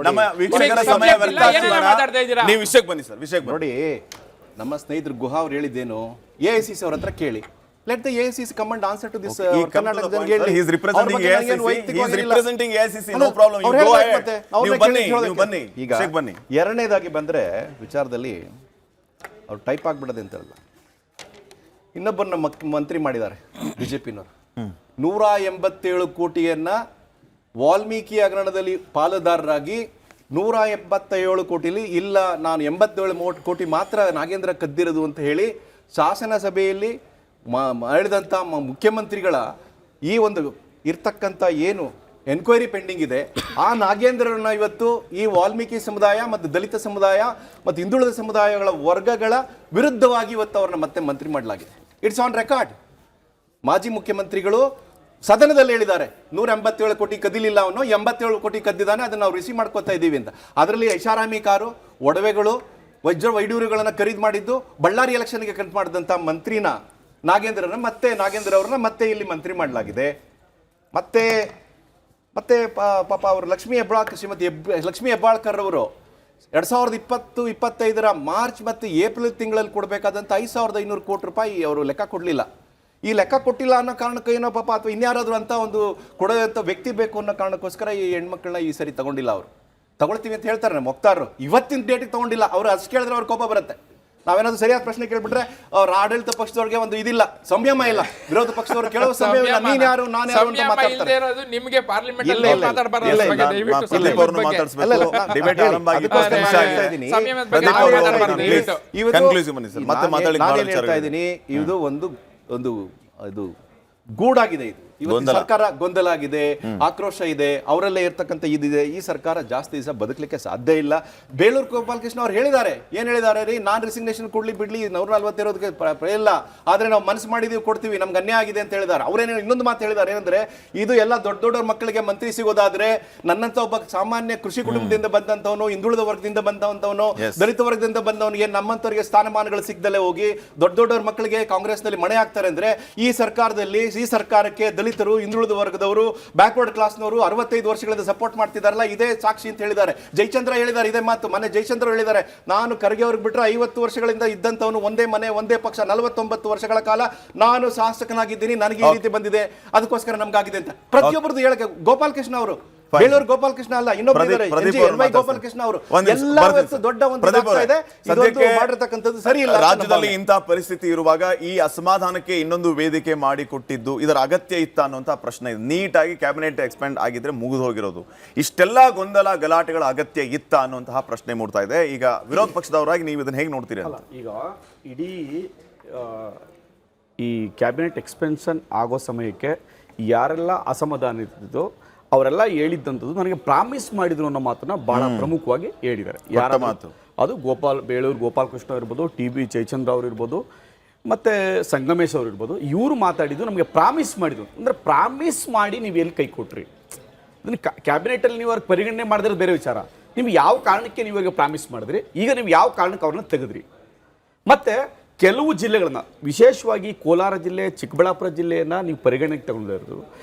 ನಮ್ಮ ವೀಕ್ಷಕರ ಸಮಯ ವ್ಯರ್ಥ ಆಗ್ತಿದೆ. ನೀವು ವಿಷಯಕ್ಕೆ ಬನ್ನಿ ಸರ್, ವಿಷಯಕ್ಕೆ ನೋಡಿ. ನಮ್ಮ ಸ್ನೇಹಿತರು ಗುಹಾ ಅವ್ರು ಹೇಳಿದ್ದೇನು, AICC ಅವ್ರ ಹತ್ರ ಕೇಳಿ. Let the AICC come and answer to this. Karnataka ಜನರಿಗೆ he is representing AICC, no problem, you go ahead. ನೀವು ಬನ್ನಿ ಈಗ ಬನ್ನಿ. ಎರಡನೇದಾಗಿ ಬಂದ್ರೆ ವಿಚಾರದಲ್ಲಿ ಅವ್ರು ಟೈಪ್ ಆಗ್ಬಿಡೋದು ಅಂತಲ್ಲ, ಇನ್ನೊಬ್ಬರನ್ನ ಮಂತ್ರಿ ಮಾಡಿದ್ದಾರೆ ಬಿಜೆಪಿನವರು. 187 ಕೋಟಿಯನ್ನ ವಾಲ್ಮೀಕಿ ಹಗರಣದಲ್ಲಿ ಪಾಲುದಾರರಾಗಿ 177 ಕೋಟಿಲಿ ಇಲ್ಲ, ನಾನು 87 ಕೋಟಿ ಮಾತ್ರ ನಾಗೇಂದ್ರ ಕದ್ದಿರೋದು ಅಂತ ಹೇಳಿ ಶಾಸನ ಸಭೆಯಲ್ಲಿ ಹೇಳಿದಂಥ ಮುಖ್ಯಮಂತ್ರಿಗಳ ಈ ಒಂದು ಇರ್ತಕ್ಕಂಥ ಏನು ಎನ್ಕ್ವೈರಿ ಪೆಂಡಿಂಗ್ ಇದೆ, ಆ ನಾಗೇಂದ್ರರನ್ನ ಇವತ್ತು ಈ ವಾಲ್ಮೀಕಿ ಸಮುದಾಯ ಮತ್ತು ದಲಿತ ಸಮುದಾಯ ಮತ್ತು ಹಿಂದುಳಿದ ಸಮುದಾಯಗಳ ವರ್ಗಗಳ ವಿರುದ್ಧವಾಗಿ ಇವತ್ತು ಅವ್ರನ್ನ ಮತ್ತೆ ಮಂತ್ರಿ ಮಾಡಲಾಗಿದೆ. It's on record. ಮಾಜಿ ಮುಖ್ಯಮಂತ್ರಿಗಳು ಸದನದಲ್ಲಿ ಹೇಳಿದ್ದಾರೆ 187 ಕೋಟಿ ಕದಿಲಿಲ್ಲ, ಅವನು 87 ಕೋಟಿ ಕದ್ದಿದ್ದಾನೆ, ಅದನ್ನು ನಾವು ರಿಸೀವ್ ಮಾಡ್ಕೋತಾ ಇದ್ದೀವಿ ಅಂತ. ಅದರಲ್ಲಿ ಐಷಾರಾಮಿ ಕಾರು, ಒಡವೆಗಳು, ವೈಡೂರ್ಯಗಳನ್ನು ಖರೀದಿ ಮಾಡಿದ್ದು, ಬಳ್ಳಾರಿ ಎಲೆಕ್ಷನ್ಗೆ ಖರ್ಚು ಮಾಡಿದಂಥ ಮಂತ್ರಿನ ನಾಗೇಂದ್ರ ಅವ್ರನ್ನ ಮತ್ತೆ ಇಲ್ಲಿ ಮಂತ್ರಿ ಮಾಡಲಾಗಿದೆ. ಮತ್ತೆ ಮತ್ತೆ ಪಾಪ ಅವರು ಶ್ರೀಮತಿ ಲಕ್ಷ್ಮೀ ಹೆಬ್ಬಾಳ್ಕರ್ ಅವರು 2020-25 ಮಾರ್ಚ್ ಮತ್ತು ಏಪ್ರಿಲ್ ತಿಂಗಳಲ್ಲಿ ಕೊಡಬೇಕಾದಂಥ 5,500 ಕೋಟಿ ರೂಪಾಯಿ ಅವರು ಲೆಕ್ಕ ಕೊಡಲಿಲ್ಲ. ಈ ಲೆಕ್ಕ ಕೊಟ್ಟಿಲ್ಲ ಅನ್ನೋ ಕಾರಣಕ್ಕೆ ಏನೋ ಪಾಪ, ಅಥವಾ ಇನ್ಯಾರಾದ್ರೂ ಅಂತ ಒಂದು ಕೊಡೋಂಥ ವ್ಯಕ್ತಿ ಬೇಕು ಅನ್ನೋ ಕಾರಣಕ್ಕೋಸ್ಕರ ಈ ಹೆಣ್ಮಕ್ಳನ್ನ ಈ ಸರಿ ತಗೊಂಡಿಲ್ಲ. ಅವರು ತಗೊಳ್ತೀವಿ ಅಂತ ಹೇಳ್ತಾರೆ ನಮ್ಮ ವಕ್ತಾರರು, ಇವತ್ತಿನ ಡೇಟಿಗೆ ತಗೊಂಡಿಲ್ಲ. ಅವರು ಅಷ್ಟು ಕೇಳಿದ್ರೆ ಅವ್ರ ಕೋಪ ಬರುತ್ತೆ. ನಾವೇನಾದ್ರು ಸರಿಯಾದ ಪ್ರಶ್ನೆ ಕೇಳ್ಬಿಟ್ರೆ ಅವ್ರ ಆಡಳಿತ ಪಕ್ಷದವ್ರಿಗೆ ಒಂದು ಇದಿಲ್ಲ, ಸಂಯಮ ಇಲ್ಲ. ವಿರೋಧ ಪಕ್ಷದವ್ರು ಕೇಳೋ ಸಂಯಮ ಇಲ್ಲ. ನೀನ್ ಯಾರು, ನಾನು ಯಾರು ಅಂತ ಮಾತಾಡ್ತಾರೆ. ನಿಮಗೆ ಪಾರ್ಲಿಮೆಂಟ್ ಇದು ಒಂದು ಗೂಡಾಗಿದೆ. ಇದು ಇವತ್ತು ಸರ್ಕಾರ ಗೊಂದಲ ಆಗಿದೆ, ಆಕ್ರೋಶ ಇದೆ, ಅವರಲ್ಲೇ ಇರ್ತಕ್ಕಂಥ ಇದಿದೆ. ಈ ಸರ್ಕಾರ ಜಾಸ್ತಿ ದಿವಸ ಬದುಕಲಿಕ್ಕೆ ಸಾಧ್ಯ ಇಲ್ಲ. ಬೇಳೂರು ಗೋಪಾಲಕೃಷ್ಣ ಅವ್ರು ಹೇಳಿದ್ದಾರೆ, ಏನ್ ಹೇಳಿದ್ದಾರೆ ರೀ, ನಾನ್ ರೆಸಿಗ್ನೇಷನ್ ಕೊಡ್ಲಿ ಬಿಡ್ಲಿ 140 ಇರೋದಕ್ಕೆ ಇಲ್ಲ, ಆದ್ರೆ ನಾವು ಮನಸ್ಸು ಮಾಡಿದೀವಿ ಕೊಡ್ತೀವಿ, ನಮ್ಗೆ ಅನ್ಯಾಯ ಆಗಿದೆ ಅಂತ ಹೇಳಿದ್ದಾರೆ. ಅವ್ರೇನೋ ಇನ್ನೊಂದು ಮಾತು ಹೇಳಿದ್ದಾರೆ, ಏನಂದ್ರೆ ಇದು ಎಲ್ಲ ದೊಡ್ಡ ಮಕ್ಕಳಿಗೆ ಮಂತ್ರಿ ಸಿಗೋದಾದ್ರೆ ನನ್ನಂತ ಒಬ್ಬ ಸಾಮಾನ್ಯ ಕೃಷಿ ಕುಟುಂಬದಿಂದ ಬಂದಂತವನು, ಹಿಂದುಳಿದ ವರ್ಗದಿಂದ ಬಂದವಂತವನು, ದಲಿತ ವರ್ಗದಿಂದ ಬಂದವನಿಗೆ ನಮ್ಮಂತವರಿಗೆ ಸ್ಥಾನಮಾನಗಳು ಸಿಗದಲ್ಲೇ ಹೋಗಿ ದೊಡ್ಡವ್ರ ಮಕ್ಕಳಿಗೆ ಕಾಂಗ್ರೆಸ್ನಲ್ಲಿ ಮಣೆ ಆಗ್ತಾರೆ. ಅಂದ್ರೆ ಈ ಸರ್ಕಾರಕ್ಕೆ ದಲಿತರು, ಹಿಂದುಳಿದ ವರ್ಗದವರು, ಬ್ಯಾಕ್ವರ್ಡ್ ಕ್ಲಾಸ್ನವರು 65 ವರ್ಷಗಳಿಂದ ಸಪೋರ್ಟ್ ಮಾಡ್ತಿದಾರಲ್ಲ, ಇದೇ ಸಾಕ್ಷಿ ಅಂತ ಹೇಳಿದ್ದಾರೆ. ಜಯಚಂದ್ರ ಹೇಳಿದ್ದಾರೆ ಇದೇ ಮಾತು. ಮನೆ ಜಯಚಂದ್ರ ಹೇಳಿದ್ದಾರೆ, ನಾನು ಖರ್ಗೆ ಅವ್ರಿಗೆ ಬಿಟ್ಟರೆ 50 ವರ್ಷಗಳಿಂದ ಇದ್ದಂಥವನು, ಒಂದೇ ಮನೆ ಒಂದೇ ಪಕ್ಷ, 49 ವರ್ಷಗಳ ಕಾಲ ನಾನು ಶಾಸಕನಾಗಿದ್ದೀನಿ, ನನಗೆ ಈ ರೀತಿ ಬಂದಿದೆ, ಅದಕ್ಕೋಸ್ಕರ ನಮ್ಗಾಗಿದೆ ಅಂತ ಪ್ರತಿಯೊಬ್ಬರದ್ದು ಹೇಳಕ್ಕೆ. ಗೋಪಾಲಕೃಷ್ಣ ಅವರು ಬೇಳೂರು ಗೋಪಾಲಕೃಷ್ಣ ಅಲ್ಲ, ಇನ್ನೊಬ್ಬ ಗೋಪಾಲಕೃಷ್ಣ ಅವರು ಎಲ್ಲ ದೊಡ್ಡ ಒಂದು ಇದೆ. ಮಾಡಿರ್ತಕ್ಕಂಥದ್ದು ಸರಿ ಇಲ್ಲ. ರಾಜ್ಯದಲ್ಲಿ ಇಂತಹ ಪರಿಸ್ಥಿತಿ ಇರುವಾಗ ಈ ಅಸಮಾಧಾನಕ್ಕೆ ಇನ್ನೊಂದು ವೇದಿಕೆ ಮಾಡಿ ಕೊಟ್ಟಿದ್ದು ಇದರ ಅಗತ್ಯ ಇತ್ತ ಅನ್ನುವಂತಹ ಪ್ರಶ್ನೆ ಇದೆ. ನೀಟಾಗಿ ಕ್ಯಾಬಿನೆಟ್ ಎಕ್ಸ್ಪೆಂಡ್ ಆಗಿದ್ರೆ ಮುಗಿದು ಹೋಗಿರೋದು. ಇಷ್ಟೆಲ್ಲ ಗೊಂದಲ ಗಲಾಟೆಗಳ ಅಗತ್ಯ ಇತ್ತ ಅನ್ನುವಂತಹ ಪ್ರಶ್ನೆ ಮೂಡ್ತಾ ಇದೆ. ಈಗ ವಿರೋಧ ಪಕ್ಷದವರಾಗಿ ನೀವು ಇದನ್ನ ಹೇಗೆ ನೋಡ್ತೀರಿ ಅಂತ? ಈಗ ಇಡೀ ಈ ಕ್ಯಾಬಿನೆಟ್ ಎಕ್ಸ್ಪೆನ್ಷನ್ ಆಗೋ ಸಮಯಕ್ಕೆ ಯಾರೆಲ್ಲ ಅಸಮಾಧಾನ ಇರ್ತಿದ್ದೋ ಅವರೆಲ್ಲ ಹೇಳಿದ್ದಂಥದ್ದು ನನಗೆ ಪ್ರಾಮಿಸ್ ಮಾಡಿದ್ರು ಅನ್ನೋ ಮಾತನ್ನ ಬಹಳ ಪ್ರಮುಖವಾಗಿ ಹೇಳಿದ್ದಾರೆ. ಯಾರ ಮಾತು ಅದು? ಬೇಳೂರು ಗೋಪಾಲಕೃಷ್ಣ ಇರ್ಬೋದು, TB ಜಯಚಂದ್ರ ಅವರು ಇರ್ಬೋದು, ಮತ್ತು ಸಂಗಮೇಶ್ ಅವರು ಇರ್ಬೋದು. ಇವರು ಮಾತಾಡಿದ್ದು ನಮಗೆ ಪ್ರಾಮಿಸ್ ಮಾಡಿದ್ರು. ಅಂದರೆ ಪ್ರಾಮಿಸ್ ಮಾಡಿ ನೀವು ಎಲ್ಲಿ ಕೈ ಕೊಟ್ರಿ? ಅದನ್ನು ಕ್ಯಾಬಿನೆಟಲ್ಲಿ ನೀವು ಅವ್ರಿಗೆ ಪರಿಗಣನೆ ಮಾಡಿದ್ರೆ ಬೇರೆ ವಿಚಾರ. ನೀವು ಯಾವ ಕಾರಣಕ್ಕೆ ನೀವು ಅವ್ರಿಗೆ ಪ್ರಾಮಿಸ್ ಮಾಡಿದ್ರಿ, ಈಗ ನೀವು ಯಾವ ಕಾರಣಕ್ಕೆ ಅವ್ರನ್ನ ತೆಗೆದ್ರಿ? ಮತ್ತು ಕೆಲವು ಜಿಲ್ಲೆಗಳನ್ನ, ವಿಶೇಷವಾಗಿ ಕೋಲಾರ ಜಿಲ್ಲೆ, ಚಿಕ್ಕಬಳ್ಳಾಪುರ ಜಿಲ್ಲೆಯನ್ನು ನೀವು ಪರಿಗಣನೆಗೆ ತಗೊಳ್ಳದೇ ಇರೋದು,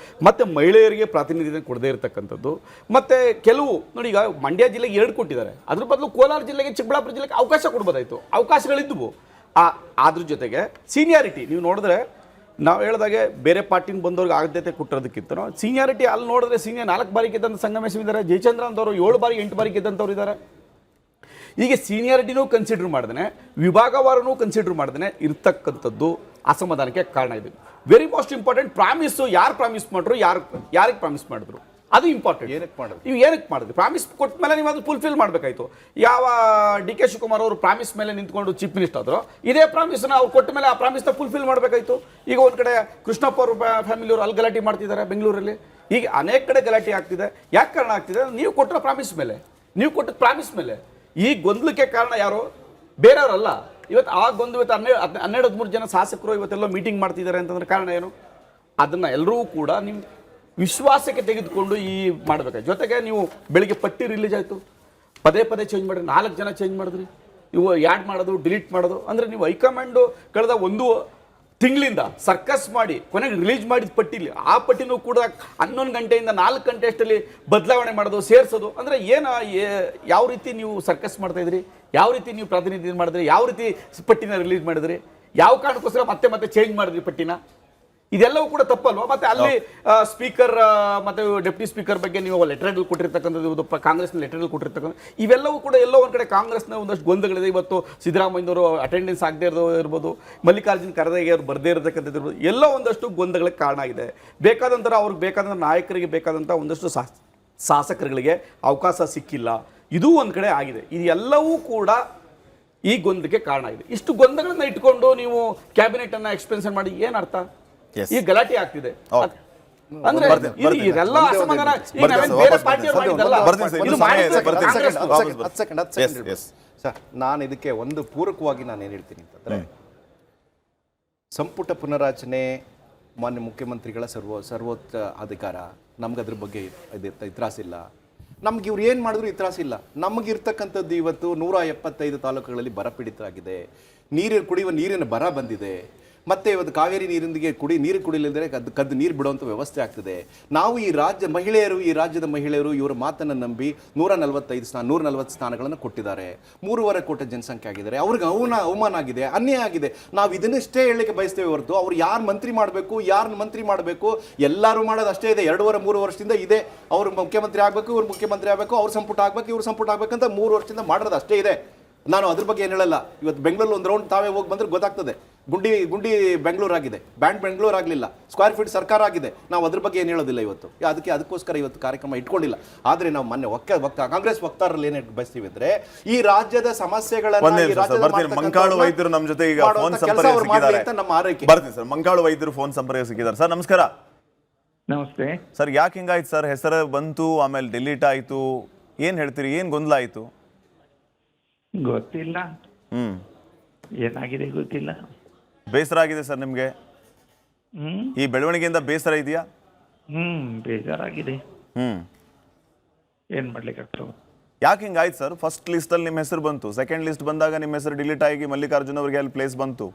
ಮತ್ತು ಮಹಿಳೆಯರಿಗೆ ಪ್ರಾತಿನಿಧ್ಯ ಕೊಡದೇ ಇರತಕ್ಕಂಥದ್ದು, ಮತ್ತು ಕೆಲವು ನೋಡಿ, ಈಗ ಮಂಡ್ಯ ಜಿಲ್ಲೆಗೆ 2 ಕೊಟ್ಟಿದ್ದಾರೆ, ಅದ್ರ ಬದಲು ಕೋಲಾರ ಜಿಲ್ಲೆಗೆ, ಚಿಕ್ಕಬಳ್ಳಾಪುರ ಜಿಲ್ಲೆಗೆ ಅವಕಾಶ ಕೊಡ್ಬೋದಾಯಿತು. ಅವಕಾಶಗಳಿದ್ದವು. ಅದ್ರ ಜೊತೆಗೆ ಸೀನಿಯಾರಿಟಿ ನೀವು ನೋಡಿದ್ರೆ, ನಾವು ಹೇಳಿದಾಗೆ ಬೇರೆ ಪಾರ್ಟಿನ ಬಂದವ್ರಿಗೆ ಆದ್ಯತೆ ಕೊಟ್ಟಿರೋದಕ್ಕಿಂತ ಸೀನಿಯಾರಿಟಿ ಅಲ್ಲಿ ನೋಡಿದ್ರೆ ಸೀನಿಯರ್ 4 ಬಾರಿ ಗೆದ್ದಂಥ ಸಂಗಮೇಶ್ ಇದ್ದಾರೆ, ಜಯಚಂದ್ರ ಅಂತವರು 7 ಬಾರಿ 8 ಬಾರಿ ಗೆದ್ದಂಥವ್ರು ಇದ್ದಾರೆ. ಈಗ ಸೀನಿಯಾರಿಟಿನೂ ಕನ್ಸಿಡರ್ ಮಾಡ್ದೇ, ವಿಭಾಗವಾರನೂ ಕನ್ಸಿಡರ್ ಮಾಡ್ದೇ ಇರ್ತಕ್ಕಂಥದ್ದು ಅಸಮಾಧಾನಕ್ಕೆ ಕಾರಣ ಇದೆ. ವೆರಿ ಮೋಸ್ಟ್ ಇಂಪಾರ್ಟೆಂಟ್, ಪ್ರಾಮಿಸು ಯಾರು ಪ್ರಾಮಿಸ್ ಮಾಡಿದ್ರು, ಯಾರಿಗೆ ಪ್ರಾಮಿಸ್ ಮಾಡಿದ್ರು, ಅದು ಇಂಪಾರ್ಟೆಂಟ್. ನೀವು ಏನಕ್ಕೆ ಮಾಡಿದ್ರಿ? ಪ್ರಾಮಿಸ್ ಕೊಟ್ಟ ಮೇಲೆ ನೀವು ಅದು ಫುಲ್ಫಿಲ್ ಮಾಡಬೇಕಾಯ್ತು. ಯಾವ DK ಶಿವಕುಮಾರ್ ಅವರು ಪ್ರಾಮಿಸ್ ಮೇಲೆ ನಿಂತ್ಕೊಂಡು ಚೀಫ್ ಮಿನಿಸ್ಟರ್ ಆದರು, ಇದೇ ಪ್ರಾಮಿಸ್ನ ಅವ್ರು ಕೊಟ್ಟ ಮೇಲೆ ಆ ಪ್ರಾಮಿಸ್ನ ಫುಲ್ಫಿಲ್ ಮಾಡಬೇಕಾಯ್ತು. ಈಗ ಒಂದು ಕಡೆ ಕೃಷ್ಣಪ್ಪ ಅವರು ಫ್ಯಾಮಿಲಿಯವರು ಅಲ್ಲಿ ಗಲಾಟೆ ಮಾಡ್ತಿದ್ದಾರೆ ಬೆಂಗಳೂರಲ್ಲಿ, ಈಗ ಅನೇಕ ಕಡೆ ಗಲಾಟೆ ಆಗ್ತಿದೆ. ಯಾಕೆ ಕಾರಣ ಆಗ್ತಿದೆ? ನೀವು ಕೊಟ್ಟರ ಪ್ರಾಮಿಸ್ ಮೇಲೆ, ನೀವು ಕೊಟ್ಟ ಪ್ರಾಮಿಸ್ ಮೇಲೆ. ಈ ಗೊಂದಲಕ್ಕೆ ಕಾರಣ ಯಾರು? ಬೇರೆಯವರಲ್ಲ. ಇವತ್ತು ಆ ಗೊಂದಲ 12-13 ಜನ ಶಾಸಕರು ಇವತ್ತೆಲ್ಲ ಮೀಟಿಂಗ್ ಮಾಡ್ತಿದ್ದಾರೆ ಅಂತಂದ್ರೆ ಕಾರಣ ಏನು? ಅದನ್ನು ಎಲ್ಲರೂ ಕೂಡ ನಿಮ್ಮ ವಿಶ್ವಾಸಕ್ಕೆ ತೆಗೆದುಕೊಂಡು ಈ ಮಾಡಬೇಕಾಯ್ತು. ಜೊತೆಗೆ ನೀವು ಬೆಳಿಗ್ಗೆ ಪಟ್ಟಿ ರಿಲೀಸ್ ಆಯಿತು, ಪದೇ ಚೇಂಜ್ ಮಾಡಿರಿ, 4 ಜನ ಚೇಂಜ್ ಮಾಡಿದ್ರಿ. ನೀವು ಆ್ಯಡ್ ಮಾಡೋದು, ಡಿಲೀಟ್ ಮಾಡೋದು, ಅಂದರೆ ನೀವು ಹೈಕಮಾಂಡು ಕಳೆದ 1 ತಿಂಗಳಿಂದ ಸರ್ಕಸ್ ಮಾಡಿ ಕೊನೆಗೆ ರಿಲೀಸ್ ಮಾಡಿದ ಪಟ್ಟಿಲಿ ಆ ಪಟ್ಟಿನೂ ಕೂಡ 11 ಗಂಟೆಯಿಂದ 4 ಗಂಟೆ ಅಷ್ಟರಲ್ಲಿ ಬದಲಾವಣೆ ಮಾಡೋದು, ಸೇರಿಸೋದು. ಅಂದರೆ ಯಾವ ರೀತಿ ನೀವು ಸರ್ಕಸ್ ಮಾಡ್ತಾಯಿದ್ರಿ, ಯಾವ ರೀತಿ ನೀವು ಪ್ರಾತಿನಿಧ್ಯ ಮಾಡಿದ್ರಿ, ಯಾವ ರೀತಿ ಪಟ್ಟಿನ ರಿಲೀಸ್ ಮಾಡಿದ್ರಿ, ಯಾವ ಕಾರಣಕ್ಕೋಸ್ಕರ ಮತ್ತೆ ಚೇಂಜ್ ಮಾಡಿದ್ರಿ ಪಟ್ಟಿನ? ಇದೆಲ್ಲವೂ ಕೂಡ ತಪ್ಪಲ್ವಾ? ಮತ್ತೆ ಅಲ್ಲಿ ಸ್ಪೀಕರ್ ಮತ್ತು ಡೆಪ್ಯೂಟಿ ಸ್ಪೀಕರ್ ಬಗ್ಗೆ ನೀವು ಲೆಟರ್ಗಳು ಕೊಟ್ಟಿರ್ತಕ್ಕಂಥದ್ದು, ಕಾಂಗ್ರೆಸ್ನ ಲೆಟರ್ಗಳು ಕೊಟ್ಟಿರ್ತಕ್ಕಂಥ ಇವೆಲ್ಲವೂ ಕೂಡ ಎಲ್ಲೋ ಒಂದು ಕಡೆ ಕಾಂಗ್ರೆಸ್ನ ಒಂದಷ್ಟು ಗೊಂದಲಗಳಿದೆ. ಇವತ್ತು ಸಿದ್ದರಾಮಯ್ಯನವರು ಅಟೆಂಡೆನ್ಸ್ ಆಗದೇ ಇರ್ಬೋದು, ಮಲ್ಲಿಕಾರ್ಜುನ್ ಖರ್ಗೆ ಅವರು ಬರದೇ ಇರತಕ್ಕಂಥದ್ದು ಇರ್ಬೋದು, ಎಲ್ಲೋ ಒಂದಷ್ಟು ಗೊಂದಲಗಳಿಗೆ ಕಾರಣ ಆಗಿದೆ. ಬೇಕಾದಂಥ ಅವ್ರಿಗೆ ಬೇಕಾದಂಥ ನಾಯಕರಿಗೆ ಬೇಕಾದಂಥ ಒಂದಷ್ಟು ಶಾಸಕರುಗಳಿಗೆ ಅವಕಾಶ ಸಿಕ್ಕಿಲ್ಲ, ಇದೂ ಒಂದು ಕಡೆ ಆಗಿದೆ. ಇದೆಲ್ಲವೂ ಕೂಡ ಈ ಗೊಂದಲಕ್ಕೆ ಕಾರಣ ಆಗಿದೆ. ಇಷ್ಟು ಗೊಂದಲಗಳನ್ನ ಇಟ್ಕೊಂಡು ನೀವು ಕ್ಯಾಬಿನೆಟನ್ನು ಎಕ್ಸ್ಪೆನ್ಷನ್ ಮಾಡಿ ಏನು ಅರ್ಥ? ಈ ಗಲಾಟೆ ಆಗ್ತಿದೆ ಅಂದ್ರೆ ಇದೆಲ್ಲ ಅಸಮಾಧಾನ. ಸರ್, ನಾನು ಇದಕ್ಕೆ ಒಂದು ಪೂರಕವಾಗಿ ನಾನು ಏನು ಹೇಳ್ತೀನಿ ಅಂತಂದ್ರೆ, ಸಂಪುಟ ಪುನರಾಚನೆ ಮಾನ್ಯ ಮುಖ್ಯಮಂತ್ರಿಗಳ ಸರ್ವೋಚ್ಚ ಅಧಿಕಾರ. ನಮ್ಗೆ ಅದ್ರ ಬಗ್ಗೆ ಇತ್ರಾಸಿಲ್ಲ. ನಮ್ಗೆ ಇವ್ರು ಏನು ಮಾಡಿದ್ರು ಇತ್ರಾಸಿಲ್ಲ. ನಮಗಿರ್ತಕ್ಕಂಥದ್ದು ಇವತ್ತು 175 ತಾಲೂಕುಗಳಲ್ಲಿ ಬರ ಪೀಡಿತರಾಗಿದೆ. ಕುಡಿಯುವ ನೀರಿನ ಬರ ಬಂದಿದೆ. ಮತ್ತೆ ಇವತ್ತು ಕಾವೇರಿ ನೀರೊಂದಿಗೆ ನೀರು ಕುಡಿಲಿಲ್ಲದೆ ಕದ್ದು ನೀರು ಬಿಡುವಂಥ ವ್ಯವಸ್ಥೆ ಆಗ್ತದೆ. ನಾವು ಈ ರಾಜ್ಯದ ಮಹಿಳೆಯರು ಇವರ ಮಾತನ್ನು ನಂಬಿ 140 ಸ್ಥಾನಗಳನ್ನು ಕೊಟ್ಟಿದ್ದಾರೆ. 3.5 ಕೋಟಿ ಜನಸಂಖ್ಯೆ ಆಗಿದ್ದಾರೆ. ಅವ್ರಿಗೆ ಅವಮಾನ ಆಗಿದೆ, ಅನ್ಯಾಯ ಆಗಿದೆ. ನಾವು ಇದನ್ನಷ್ಟೇ ಹೇಳಲಿಕ್ಕೆ ಬಯಸ್ತೇವೆ ಹೊರತು ಅವ್ರು ಯಾರು ಮಂತ್ರಿ ಮಾಡಬೇಕು ಎಲ್ಲರೂ ಮಾಡೋದು ಅಷ್ಟೇ ಇದೆ. 2.5-3 ವರ್ಷದಿಂದ ಇದೆ. ಅವ್ರು ಮುಖ್ಯಮಂತ್ರಿ ಆಗಬೇಕು, ಇವ್ರು ಮುಖ್ಯಮಂತ್ರಿ ಆಗಬೇಕು, ಅವ್ರು ಸಂಪುಟ ಆಗಬೇಕು, ಇವ್ರು ಸಂಪುಟ ಆಗಬೇಕಂತ 3 ವರ್ಷದಿಂದ ಮಾಡೋದು ಅಷ್ಟೇ ಇದೆ. ನಾನು ಅದ್ರ ಬಗ್ಗೆ ಏನು ಹೇಳಲ್ಲ. ಇವತ್ತು ಬೆಂಗಳೂರಲ್ಲಿ ಒಂದು ರೌಂಡ್ ತಾವೇ ಹೋಗಿ ಬಂದ್ರೆ ಗೊತ್ತಾಗ್ತದೆ. ಗುಂಡಿ ಬೆಂಗಳೂರು ಆಗಿದೆ, ಬ್ಯಾಂಡ್ ಬೆಂಗಳೂರು ಆಗಲಿಲ್ಲ, ಸ್ಕ್ವೇರ್ ಫೀಟ್ ಸರ್ಕಾರ ಆಗಿದೆ. ನಾವು ಅದ್ರ ಬಗ್ಗೆ ಏನು ಹೇಳೋದಿಲ್ಲ ಇವತ್ತು. ಅದಕ್ಕೋಸ್ಕರ ಇವತ್ತು ಕಾರ್ಯಕ್ರಮ ಇಟ್ಕೊಂಡಿಲ್ಲ. ಆದರೆ ನಾವು ಮೊನ್ನೆ ಕಾಂಗ್ರೆಸ್ ವಕ್ತಾರರಲ್ಲಿ ಏನು ಬಯಸ್ತೀವಿ ಅಂದ್ರೆ, ಈ ರಾಜ್ಯದ ಸಮಸ್ಯೆಗಳನ್ನು ಮಂಕಾಳು ವೈದ್ಯರು ನಮ್ಮ ಜೊತೆ ಈಗ ಫೋನ್ ಸಂಪರ್ಕ ಸಿಕ್ಕಿದ್ದಾರೆ. ನಮ್ಮ ಆರೈಕೆ ಬರ್ತೀನಿ ಸರ್. ಮಂಕಾಳು ವೈದ್ಯರು ಫೋನ್ ಸಂಪರ್ಕ ಸಿಕ್ಕಿದ್ದಾರೆ. ಸರ್ ನಮಸ್ಕಾರ. ನಮಸ್ತೆ ಸರ್. ಯಾಕೆ ಹಿಂಗಾಯ್ತು ಸರ್? ಹೆಸರು ಬಂತು, ಆಮೇಲೆ ಡಿಲೀಟ್ ಆಯ್ತು, ಏನ್ ಹೇಳ್ತೀರಿ? ಏನ್ ಗೊಂದಲ ಆಯ್ತು? ಗೊತ್ತಿಲ್ಲ, ಏನಾಗಿದೆ ಗೊತ್ತಿಲ್ಲ. ಬೇಸರ ಆಗಿದೆ ಸರ್ ನಿಮ್ಗೆ? ಈ ಬೆಳವಣಿಗೆಯಿಂದ ಬೇಸರ ಇದೆಯಾ? ಬೇಜಾರಾಗಿದೆ. ಏನ್ ಮಾಡ್ಲಿಕ್ಕೆ? ಯಾಕೆ ಹಿಂಗಾಯ್ತು ಸರ್? ಫಸ್ಟ್ ಲಿಸ್ಟ್ ಅಲ್ಲಿ ನಿಮ್ಮ ಹೆಸರು ಬಂತು, ಸೆಕೆಂಡ್ ಲಿಸ್ಟ್ ಬಂದಾಗ ನಿಮ್ಮ ಹೆಸರು ಡಿಲೀಟ್ ಆಗಿ ಮಲ್ಲಿಕಾರ್ಜುನ್ ಅವರಿಗೆ ಅಲ್ಲಿ ಪ್ಲೇಸ್ ಬಂತು.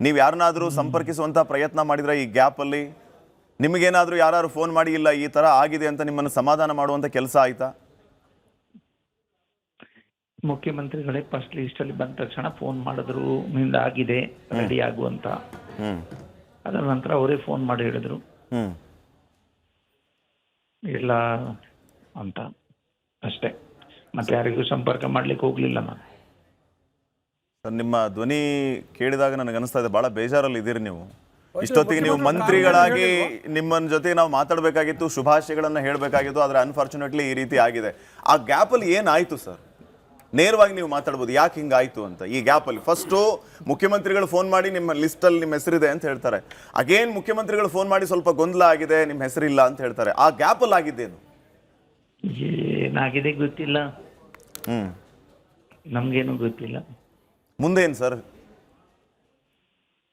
ನೀವು ಯಾರನ್ನಾದ್ರೂ ಸಂಪರ್ಕಿಸುವಂತ ಪ್ರಯತ್ನ ಮಾಡಿದ್ರೆ ಈ ಗ್ಯಾಪ್ ಅಲ್ಲಿ? ನಿಮಗೇನಾದ್ರೂ ಯಾರು ಫೋನ್ ಮಾಡಿ ಇಲ್ಲ ಈ ತರ ಆಗಿದೆ ಅಂತ ನಿಮ್ಮನ್ನು ಸಮಾಧಾನ ಮಾಡುವಂತ ಕೆಲಸ ಆಯ್ತಾ? ಮುಖ್ಯಮಂತ್ರಿಗಳೇ ಫಸ್ಟ್ ಲಿಸ್ಟ್ ಅಲ್ಲಿ ಬಂದ ತಕ್ಷಣ ಫೋನ್ ಮಾಡಿದ್ರು, ನಿಂದ ಆಗಿದೆ ರೆಡಿ ಆಗುವಂತ. ಅದರ ನಂತರ ಅವರೇ ಫೋನ್ ಮಾಡಿ ಹೇಳಿದ್ರು, ಎಲ್ಲ ಅಂತ ಅಷ್ಟೇ. ಮತ್ತೆ ಯಾರಿಗೂ ಸಂಪರ್ಕ ಮಾಡ್ಲಿಕ್ಕೆ ಹೋಗ್ಲಿಲ್ಲ ನಾನು. ಸರ್, ನಿಮ್ಮ ಧ್ವನಿ ಕೇಳಿದಾಗ ನನಗೆ ಅನಿಸ್ತಾ ಇದೆ ಬಹಳ ಬೇಜಾರಲ್ಲಿ ಇದ್ದೀರಿ ನೀವು. ಇಷ್ಟೊತ್ತಿಗೆ ನೀವು ಮಂತ್ರಿಗಳಾಗಿ ನಿಮ್ಮನ್ನ ಜೊತೆ ನಾವು ಮಾತಾಡಬೇಕಾಗಿತ್ತು, ಶುಭಾಶಯಗಳನ್ನ ಹೇಳಬೇಕಾಗಿತ್ತು, ಆದರೆ ಅನ್ಫಾರ್ಚುನೇಟ್ಲಿ ಈ ರೀತಿ ಆಗಿದೆ. ಆ ಗ್ಯಾಪಲ್ಲಿ ಏನಾಯ್ತು ಸರ್? ನೇರವಾಗಿ ನೀವು ಮಾತಾಡ್ಬೋದು ಯಾಕೆ ಹಿಂಗಾಯ್ತು ಅಂತ. ಈ ಗ್ಯಾಪಲ್ಲಿ ಫಸ್ಟು ಮುಖ್ಯಮಂತ್ರಿಗಳು ಫೋನ್ ಮಾಡಿ ನಿಮ್ಮ ಲಿಸ್ಟಲ್ಲಿ ನಿಮ್ಮ ಹೆಸರಿದೆ ಅಂತ ಹೇಳ್ತಾರೆ. ಅಗೇನ್ ಮುಖ್ಯಮಂತ್ರಿಗಳು ಫೋನ್ ಮಾಡಿ ಸ್ವಲ್ಪ ಗೊಂದಲ ಆಗಿದೆ, ನಿಮ್ಮ ಹೆಸರಿಲ್ಲ ಅಂತ ಹೇಳ್ತಾರೆ. ಆ ಗ್ಯಾಪಲ್ಲಿ ಆಗಿದ್ದೇನು? ಏನಾಗಿದೆ ಗೊತ್ತಿಲ್ಲ, ನಮ್ಗೇನು ಗೊತ್ತಿಲ್ಲ. ಮುಂದೆ ಏನು ಸರ್?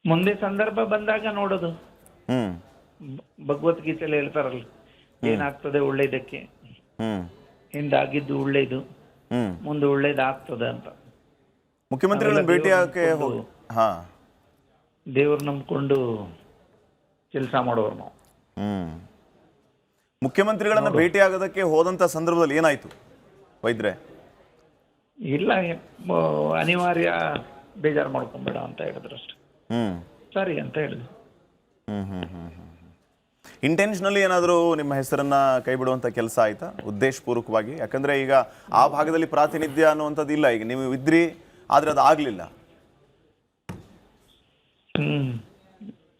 ಮುಂದೆ ಸಂದರ್ಭ ಬಂದಾಗ ನೋಡೋದು. ಭಗವದ್ಗೀತೆಯಲ್ಲಿ ಹೇಳ್ತಾರಲ್ಲ, ಏನಾಗ್ತದೆ ಒಳ್ಳೇದಕ್ಕೆ, ಹಿಂದಾಗಿದ್ದು ಒಳ್ಳೇದು, ಮುಂದೆ ಒಳ್ಳೇದಾಗ್ತದೆ ಅಂತ. ಮುಖ್ಯಮಂತ್ರಿಗಳನ್ನ ಭೇಟಿ ಆಗಕ್ಕೆ ದೇವ್ರು ನಂಬ್ಕೊಂಡು ಕೆಲಸ ಮಾಡೋರು ನಾವು. ಮುಖ್ಯಮಂತ್ರಿಗಳನ್ನ ಭೇಟಿ ಆಗೋದಕ್ಕೆ ಹೋದಂತ ಸಂದರ್ಭದಲ್ಲಿ ಏನಾಯ್ತು ವೈದ್ಯರೇ? ಇಲ್ಲ, ಅನಿವಾರ್ಯ, ಬೇಜಾರು ಮಾಡ್ಕೊಂಬೇಡ ಅಂತ ಹೇಳಿದ್ರು ಅಷ್ಟೇ. ಸರಿ ಅಂತ ಹೇಳಿದ್ರು. ಇಂಟೆನ್ಷನಲಿ ಏನಾದರೂ ನಿಮ್ಮ ಹೆಸರನ್ನ ಕೈ ಬಿಡುವಂತ ಕೆಲಸ ಆಯ್ತಾ ಉದ್ದೇಶಪೂರ್ವಕವಾಗಿ? ಯಾಕಂದ್ರೆ ಈಗ ಆ ಭಾಗದಲ್ಲಿ ಪ್ರಾತಿನಿಧ್ಯ ಅನ್ನುವಂಥದ್ದು ಇಲ್ಲ. ಈಗ ನೀವು ಇದ್ರಿ, ಆದ್ರೆ ಅದು ಆಗ್ಲಿಲ್ಲ.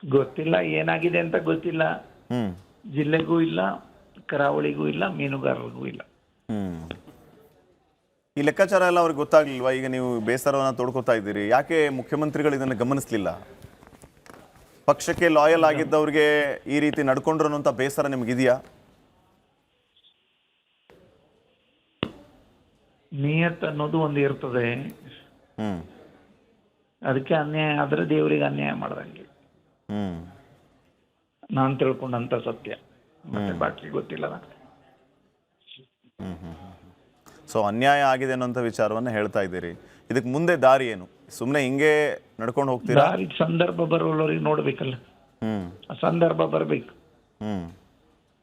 ಗೊತ್ತಿಲ್ಲ ಏನಾಗಿದೆ ಅಂತ ಗೊತ್ತಿಲ್ಲ. ಜಿಲ್ಲೆಗೂ ಇಲ್ಲ, ಕರಾವಳಿಗೂ ಇಲ್ಲ, ಮೀನುಗಾರರಿಗೂ ಇಲ್ಲ. ಈ ಲೆಕ್ಕಾಚಾರ ಎಲ್ಲ ಅವ್ರಿಗೆ ಗೊತ್ತಾಗ್ಲಿಲ್ವಾ? ಈಗ ನೀವು ಬೇಸರವನ್ನ ತೋಡ್ಕೋತಾ ಇದ್ದೀರಿ, ಯಾಕೆ ಮುಖ್ಯಮಂತ್ರಿಗಳು ಇದನ್ನು ಗಮನಿಸ್ಲಿಲ್ಲ? ಪಕ್ಷಕ್ಕೆ ಲಾಯಲ್ ಆಗಿದ್ದವ್ರಿಗೆ ಈ ರೀತಿ ನಡ್ಕೊಂಡ್ರು ಅನ್ನೋಂಥ ಬೇಸರ ನಿಮ್ಗಿದೆಯಾ? ನಿಯತ್ ಅನ್ನೋದು ಒಂದು ಇರ್ತದೆ. ಅದಕ್ಕೆ ಅನ್ಯಾಯ ಆದ್ರೆ ದೇವರಿಗೆ ಅನ್ಯಾಯ ಮಾಡ್ದಂಗೆ ನಾನು ತಿಳ್ಕೊಂಡಂತ ಸತ್ಯ. ಮತ್ತೆ ಬಾಕಿ ಗೊತ್ತಿಲ್ಲ. ಸೊ ಅನ್ಯಾಯ ಆಗಿದೆ ಅನ್ನೋಂಥ ವಿಚಾರವನ್ನ ಹೇಳ್ತಾ ಇದ್ದೀರಿ. ಇದಕ್ಕೆ ಮುಂದೆ ದಾರಿ ಏನು? ಸುಮ್ಮನೆ ಹಿಂಗೆ ನಡ್ಕೊಂಡು ಹೋಗ್ತೀರಾ? ದಾರಿ ಸಂದರ್ಭ ಬರೋರಿಗೆ ನೋಡ್ಬೇಕಲ್ಲ, ಆ ಸಂದರ್ಭ ಬರ್ಬೇಕು.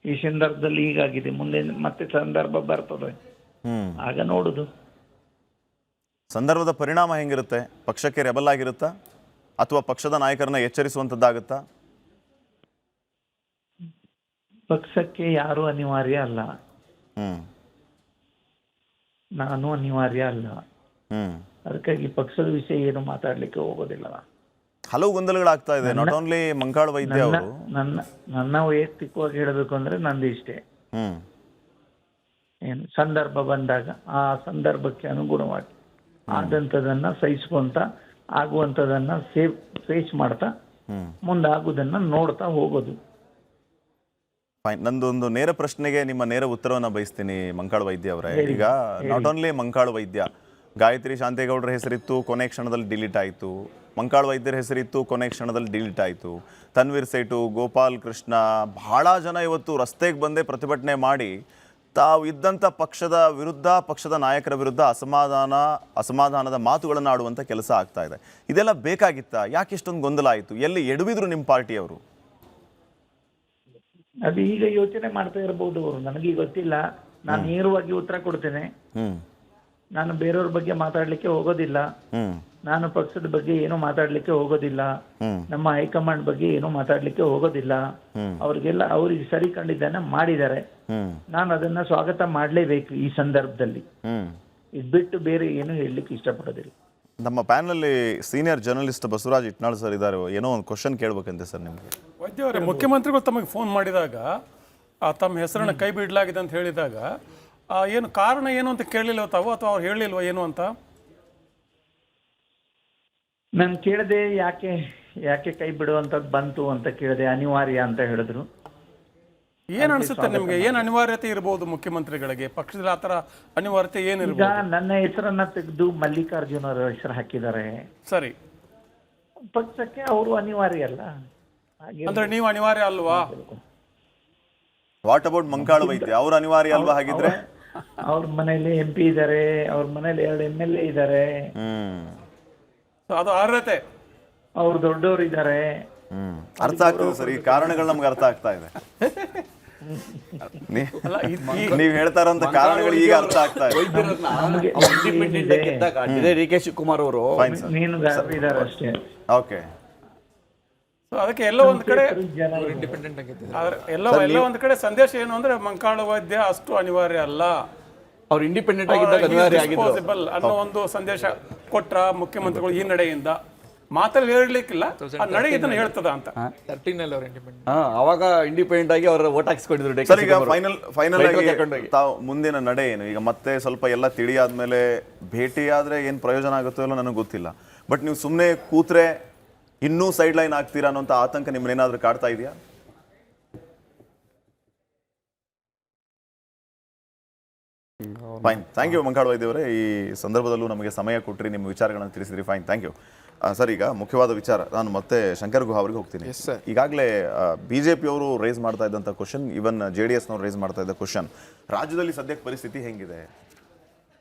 ಈ ಸಂದರ್ಭದಲ್ಲಿ ಹೀಗಾಗಿದೆ, ಮುಂದೆ ಮತ್ತೆ ಸಂದರ್ಭ ಬರ್ತದೆ, ಆಗ ನೋಡುದು. ಸಂದರ್ಭದ ಪರಿಣಾಮ ಹೆಂಗಿರುತ್ತೆ? ಪಕ್ಷಕ್ಕೆ ರೆಬಲ್ ಆಗಿರುತ್ತಾ ಅಥವಾ ಪಕ್ಷದ ನಾಯಕರನ್ನ ಎಚ್ಚರಿಸುವಂತದ್ದಾಗುತ್ತಾ? ಪಕ್ಷಕ್ಕೆ ಯಾರು ಅನಿವಾರ್ಯ ಅಲ್ಲ, ನಾನು ಅನಿವಾರ್ಯ ಅಲ್ಲ. ಅದಕ್ಕಾಗಿ ಪಕ್ಷದ ವಿಷಯ ಏನು ಮಾತಾಡ್ಲಿಕ್ಕೆ ಹೋಗೋದಿಲ್ಲ. ಹಲವು ಗೊಂದಲಗಳಾಗ್ತಾ ಇದೆ. ನಾಟ್ ಓನ್ಲಿ ಮಂಕಾಳ ವೈದ್ಯ ಅವರು. ನನ್ನ ವೈಯಕ್ತಿಕವಾಗಿ ಹೇಳಬೇಕು ಅಂದ್ರೆ ನಂದು ಇಷ್ಟೇ, ಏನು ಸಂದರ್ಭ ಬಂದಾಗ ಆ ಸಂದರ್ಭಕ್ಕೆ ಅನುಗುಣವಾಗಿ ಆದಂಥದನ್ನ ಸಹಿಸ್ಕೊಂತ ಆಗುವಂಥದನ್ನ ಫೇಸ್ ಮಾಡ್ತಾ ಮುಂದಾಗುವುದನ್ನ ನೋಡ್ತಾ ಹೋಗೋದು. ಫೈನ್. ನಂದೊಂದು ನೇರ ಪ್ರಶ್ನೆಗೆ ನಿಮ್ಮ ನೇರ ಉತ್ತರವನ್ನ ಬಯಸ್ತೀನಿ ಮಂಕಾಳ ವೈದ್ಯ ಅವರೇ. ಈಗ ನಾಟ್ ಓನ್ಲಿ ಮಂಕಾಳ ವೈದ್ಯ, ಗಾಯತ್ರಿ ಶಾಂತೇಗೌಡರ ಹೆಸರಿತ್ತು, ಕೊನೆ ಕ್ಷಣದಲ್ಲಿ ಡಿಲೀಟ್ ಆಯಿತು. ಮಂಕಾಳ ವೈದ್ಯರ ಹೆಸರಿತ್ತು, ಕೊನೆ ಕ್ಷಣದಲ್ಲಿ ಡಿಲೀಟ್ ಆಯಿತು. ತನ್ವೀರ್ ಸೇಠು, ಗೋಪಾಲ್ ಕೃಷ್ಣ, ಬಹಳ ಜನ ಇವತ್ತು ರಸ್ತೆಗೆ ಬಂದೇ ಪ್ರತಿಭಟನೆ ಮಾಡಿ ತಾವು ಇದ್ದಂಥ ಪಕ್ಷದ ವಿರುದ್ಧ, ಪಕ್ಷದ ನಾಯಕರ ವಿರುದ್ಧ ಅಸಮಾಧಾನದ ಮಾತುಗಳನ್ನು ಆಡುವಂಥ ಕೆಲಸ ಆಗ್ತಾ ಇದೆ. ಇದೆಲ್ಲ ಬೇಕಾಗಿತ್ತಾ? ಯಾಕೆ ಇಷ್ಟೊಂದು ಗೊಂದಲ ಆಯಿತು? ಎಲ್ಲಿ ಎಡವಿದ್ರು ನಿಮ್ಮ ಪಾರ್ಟಿಯವರು? ಅದು ಈಗ ಯೋಚನೆ ಮಾಡ್ತಾ ಇರಬಹುದು ಅವರು, ನನಗೆ ಗೊತ್ತಿಲ್ಲ. ನಾನು ನೇರವಾಗಿ ಉತ್ತರ ಕೊಡ್ತೇನೆ. ನಾನು ಬೇರೆಯವ್ರ ಬಗ್ಗೆ ಮಾತಾಡ್ಲಿಕ್ಕೆ ಹೋಗೋದಿಲ್ಲ. ನಾನು ಪಕ್ಷದ ಬಗ್ಗೆ ಏನೂ ಮಾತಾಡ್ಲಿಕ್ಕೆ ಹೋಗೋದಿಲ್ಲ. ನಮ್ಮ ಹೈಕಮಾಂಡ್ ಬಗ್ಗೆ ಏನೂ ಮಾತಾಡ್ಲಿಕ್ಕೆ ಹೋಗೋದಿಲ್ಲ. ಅವ್ರಿಗೆಲ್ಲ ಅವ್ರಿಗೆ ಸರಿ ಕಂಡಿದ್ದನ್ನ ಮಾಡಿದ್ದಾರೆ. ನಾನು ಅದನ್ನ ಸ್ವಾಗತ ಮಾಡಲೇಬೇಕು ಈ ಸಂದರ್ಭದಲ್ಲಿ. ಇದು ಬಿಟ್ಟು ಬೇರೆ ಏನು ಹೇಳಲಿಕ್ಕೆ ಇಷ್ಟಪಡೋದಿಲ್ಲ. ನಮ್ಮ panel senior journalist Basavaraj Itnal sir ಇದ್ದಾರೆ. ಏನೋ ಒಂದು ಕ್ವಶನ್ ಕೇಳಬೇಕಂತೆ ಸರ್ ನಿಮಗೆ. ವೈದ್ಯವರೇ, ಮುಖ್ಯಮಂತ್ರಿಗಳು ತಮಗೆ ಫೋನ್ ಮಾಡಿದಾಗ ತಮ್ಮ ಹೆಸರನ್ನು ಕೈ ಬಿಡಲಾಗಿದೆ ಅಂತ ಹೇಳಿದಾಗ ಏನು ಕಾರಣ ಏನು ಅಂತ ಕೇಳಲಿಲ್ಲ ತಾವು, ಅಥವಾ ಅವ್ರು ಹೇಳಲಿಲ್ವಾ ಏನು ಅಂತ? ನಾನು ಕೇಳಿದೆ, ಯಾಕೆ ಕೈ ಬಿಡುವಂಥದ್ದು ಬಂತು ಅಂತ ಕೇಳಿದೆ. ಅನಿವಾರ್ಯ ಅಂತ ಹೇಳಿದ್ರು. ಏನ್ ಅನ್ಸುತ್ತೆ ನಿಮ್ಗೆ? ಏನ್ ಅನಿವಾರ್ಯತೆ ಇರಬಹುದು ಮುಖ್ಯಮಂತ್ರಿಗಳಿಗೆ? ಪಕ್ಷದಲ್ಲಿ ಆತರ ಅನಿವಾರ್ಯತೆ ಏನಿರ್ಬೋದು? ಈಗ ನನ್ನ ಹೆಸರನ್ನ ತೆಗೆದು ಮಲ್ಲಿಕಾರ್ಜುನ ಅವರ ಹೆಸರು ಹಾಕಿದ್ದಾರೆ. ಸರಿ, ಪಕ್ಷಕ್ಕೆ ಅವರು ಅನಿವಾರ್ಯ ಅಲ್ಲ. ಅಂದ್ರೆ ನೀವು ಅನಿವಾರ್ಯ ಅಲ್ವಾ? ವಾಟ್ ಅಬೌಟ್ ಮಂಕಾಳ ವೈದ್ಯ, ಅವ್ರು ಅನಿವಾರ್ಯ ಅಲ್ವಾ? ಹಾಗಿದ್ರೆ ಅವ್ರ ಮನೇಲಿ MP ಇದ್ದಾರೆ, ಅವ್ರ ಮನೇಲಿ 2 MLA ಇದ್ದಾರೆ. ಅದು ಅರ್ಹತೆ. ಅವ್ರು ದೊಡ್ಡವರು ಇದ್ದಾರೆ. ಅರ್ಥ ಆಗ್ತದೆ ಸರ್, ಈ ಕಾರಣಗಳು ನಮ್ಗೆ ಅರ್ಥ ಆಗ್ತಾ ಇದೆ. ನೀವ್ ಹೇಳ್ತಾ ಇರೋಂಥ ಕಾರಣಗಳು ಈಗ ಅರ್ಥ ಆಗ್ತಾ ಇದೆ. DK ಶಿವಕುಮಾರ್ ಅವರು ಮೀನುಗಾರರು ಇದ್ದಾರೆ ಅಷ್ಟೇ. ಓಕೆ So ಅದಕ್ಕೆ ಎಲ್ಲೋ ಒಂದು ಕಡೆ ಇಂಡಿಪೆಂಡೆಂಟ್ ಆಗಿದ್ದಾರೆ. ಎಲ್ಲೋ ಒಂದು ಕಡೆ ಸಂದೇಶ ಏನು ಅಂದ್ರೆ ಮಂಕಾಳು ವೈದ್ಯ ಅಷ್ಟು ಅನಿವಾರ್ಯ ಅಲ್ಲ, ಅವ್ರು ಇಂಡಿಪೆಂಡೆಂಟ್ ಆಗಿದ್ದಾಗ ಅನಿವಾರ್ಯ ಆಗಿದ್ರು ಡಿಸ್ಪೋಸಿಬಲ್ ಅನ್ನೋ ಒಂದು ಸಂದೇಶ ಕೊಟ್ರ ಮುಖ್ಯಮಂತ್ರಿಗಳು ಈ ನಡೆಯಿಂದ. ಮಾತಲ್ಲಿ ಹೇಳಲಿಕ್ಕಿಲ್ಲ, ಆ ನಡೆ ಇದನ್ನ ಹೇಳ್ತದ ಅಂತ. 13 ಅವ್ರು ಇಂಡಿಪೆಂಡೆಂಟ್. ಅವಾಗ ಇಂಡಿಪೆಂಡೆಂಟ್ ಆಗಿ ಅವರ ವೋಟ್ ಹಾಕಿಸ್ಕೊಂಡಿದ್ರು. ಸರ್, ಈಗ ಫೈನಲ್ ಆಗಿ ತಾವು ಮುಂದಿನ ನಡೆ ಏನು? ಈಗ ಮತ್ತೆ ಸ್ವಲ್ಪ ಎಲ್ಲ ತಿಳಿಯಾದ್ಮೇಲೆ ಭೇಟಿ ಆದ್ರೆ ಏನ್ ಪ್ರಯೋಜನ ಆಗುತ್ತೋ ಇಲ್ಲೋ ನನಗೆ ಗೊತ್ತಿಲ್ಲ. ಬಟ್ ನೀವು ಸುಮ್ಮನೆ ಕೂತ್ರೆ ಇನ್ನೂ ಸೈಡ್ ಲೈನ್ ಆಗ್ತೀರಾ ಅನ್ನೋಂಥ ಆತಂಕ ನಿಮ್ಮನ್ನೇನಾದ್ರೂ ಕಾಡ್ತಾ ಇದೆಯಾ? ಫೈನ್, ಥ್ಯಾಂಕ್ ಯು ಮಂಕಾಳು ವೈದ್ಯವರೇ. ಈ ಸಂದರ್ಭದಲ್ಲೂ ನಮಗೆ ಸಮಯ ಕೊಟ್ಟರಿ, ನಿಮ್ಮ ವಿಚಾರಗಳನ್ನು ತಿಳಿಸಿದ್ರಿ. Fine, thank you. ಸರ್, ಈಗ ಮುಖ್ಯವಾದ ವಿಚಾರ, ನಾನು ಮತ್ತೆ ಶಂಕರ್ ಗುಹಾ ಅವರಿಗೆ ಹೋಗ್ತೀನಿ. ಈಗಾಗಲೇ BJP ಅವರು ರೇಸ್ ಮಾಡ್ತಾ ಇದ್ದಂಥ ಕ್ವಶನ್, ಇವನ್ JDS ನವರು ರೇಸ್ ಮಾಡ್ತಾ ಇದ್ದ ಕ್ವಶನ್, ರಾಜ್ಯದಲ್ಲಿ ಸದ್ಯಕ್ಕೆ ಪರಿಸ್ಥಿತಿ ಹೆಂಗಿದೆ?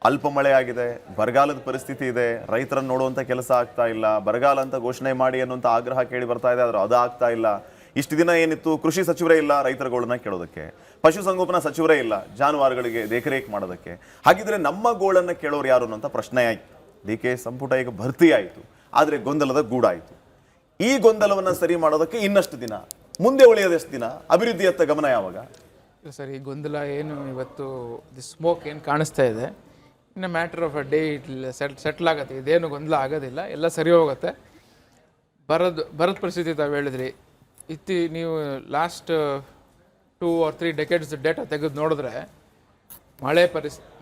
ಅಲ್ಪ ಮಳೆ ಆಗಿದೆ, ಬರಗಾಲದ ಪರಿಸ್ಥಿತಿ ಇದೆ, ರೈತರನ್ನು ನೋಡುವಂಥ ಕೆಲಸ ಆಗ್ತಾ ಇಲ್ಲ, ಬರಗಾಲ ಅಂತ ಘೋಷಣೆ ಮಾಡಿ ಅನ್ನುವಂಥ ಆಗ್ರಹ ಕೇಳಿ ಬರ್ತಾ ಇದೆ, ಆದ್ರೆ ಅದು ಆಗ್ತಾ ಇಲ್ಲ. ಇಷ್ಟು ದಿನ ಏನಿತ್ತು, ಕೃಷಿ ಸಚಿವರೇ ಇಲ್ಲ ರೈತರ ಕೇಳೋದಕ್ಕೆ, ಪಶುಸಂಗೋಪನಾ ಸಚಿವರೇ ಇಲ್ಲ ಜಾನುವಾರುಗಳಿಗೆ ದೇಖರೇಖ್ ಮಾಡೋದಕ್ಕೆ. ಹಾಗಿದ್ರೆ ನಮ್ಮ ಗೋಳನ್ನು ಕೇಳೋರು ಯಾರು ಅನ್ನೋಂಥ ಪ್ರಶ್ನೆ ಆಯ್ತು. DK ಸಂಪುಟ ಈಗ ಭರ್ತಿ ಆಯಿತು, ಆದರೆ ಗೊಂದಲದ ಗೂಡಾಯಿತು. ಈ ಗೊಂದಲವನ್ನು ಸರಿ ಮಾಡೋದಕ್ಕೆ ಇನ್ನಷ್ಟು ದಿನ, ಮುಂದೆ ಉಳಿಯೋದೆಷ್ಟು ದಿನ? ಅಭಿವೃದ್ಧಿಯತ್ತ ಗಮನ ಯಾವಾಗ? ಸರ್, ಈ ಗೊಂದಲ ಏನು ಇವತ್ತು ದಿ ಸ್ಮೋಕ್ ಏನು ಕಾಣಿಸ್ತಾ ಇದೆ, in a matter of a day it settle ಆಗುತ್ತೆ. ಇದೇನು ಗೊಂದಲ ಆಗೋದಿಲ್ಲ, ಎಲ್ಲ ಸರಿ ಹೋಗುತ್ತೆ. ಬರದ ಪರಿಸ್ಥಿತಿ ತಾವು ಹೇಳಿದ್ರಿ. ನೀವು ಲಾಸ್ಟ್ 2 or 3 ಡೆಕೆಡ್ಸ್ ಡೇಟಾ ತೆಗೆದು ನೋಡಿದ್ರೆ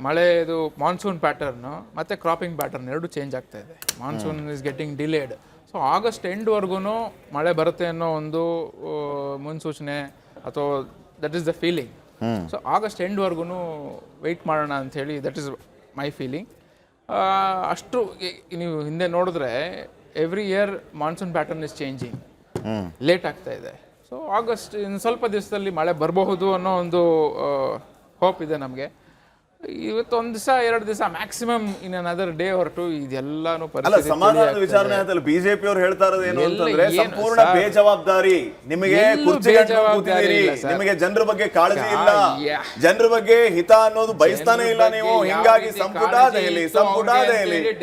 ಮಳೆದು ಮಾನ್ಸೂನ್ ಪ್ಯಾಟರ್ನು ಮತ್ತು ಕ್ರಾಪಿಂಗ್ ಪ್ಯಾಟರ್ನ್ ಎರಡು ಚೇಂಜ್ ಆಗ್ತಾ ಇದೆ. Monsoon is getting delayed. So August ಎಂಡ್ವರೆಗೂ ಮಳೆ ಬರುತ್ತೆ ಅನ್ನೋ ಒಂದು ಮುನ್ಸೂಚನೆ, ಅಥವಾ that is the feeling. So August ಎಂಡ್ವರೆಗೂ ವೆಯ್ಟ್ ಮಾಡೋಣ ಅಂಥೇಳಿ, ದಟ್ ಈಸ್ ಮೈ ಫೀಲಿಂಗ್. ಅಷ್ಟು ನೀವು ಹಿಂದೆ ನೋಡಿದ್ರೆ every year monsoon pattern is changing, late ಆಗ್ತಾ ಇದೆ. ಸೊ ಆಗಸ್ಟ್ ಇನ್ನು ಸ್ವಲ್ಪ ದಿವಸದಲ್ಲಿ ಮಳೆ ಬರಬಹುದು ಅನ್ನೋ ಒಂದು ಹೋಪ್ ಇದೆ ನಮಗೆ. ಇವತ್ತು ಒಂದು ದಿವಸ 2 ದಿವಸ maximum in another day or 2 ಇದೆಲ್ಲಾನು ಸಮಾಧಾನದ ವಿಚಾರಣೆ ಆಯ್ತಲ್ಲ. BJP ಅವರು ಹೇಳ್ತಾ ಇರೋದು ಏನು ಅಂತಂದ್ರೆ, ಸಂಪೂರ್ಣ ಬೇಜವಾಬ್ದಾರಿ, ನಿಮಗೆ ನಿಮಗೆ ಜನರ ಬಗ್ಗೆ ಕಾಳಜಿ ಇಲ್ಲ, ಜನರ ಬಗ್ಗೆ ಹಿತ ಅನ್ನೋದು ಬಯಸ್ತಾನೆ ಇಲ್ಲ ನೀವು. ಹಿಂಗಾಗಿ ಸಂಪುಟ ದೆಹಲಿ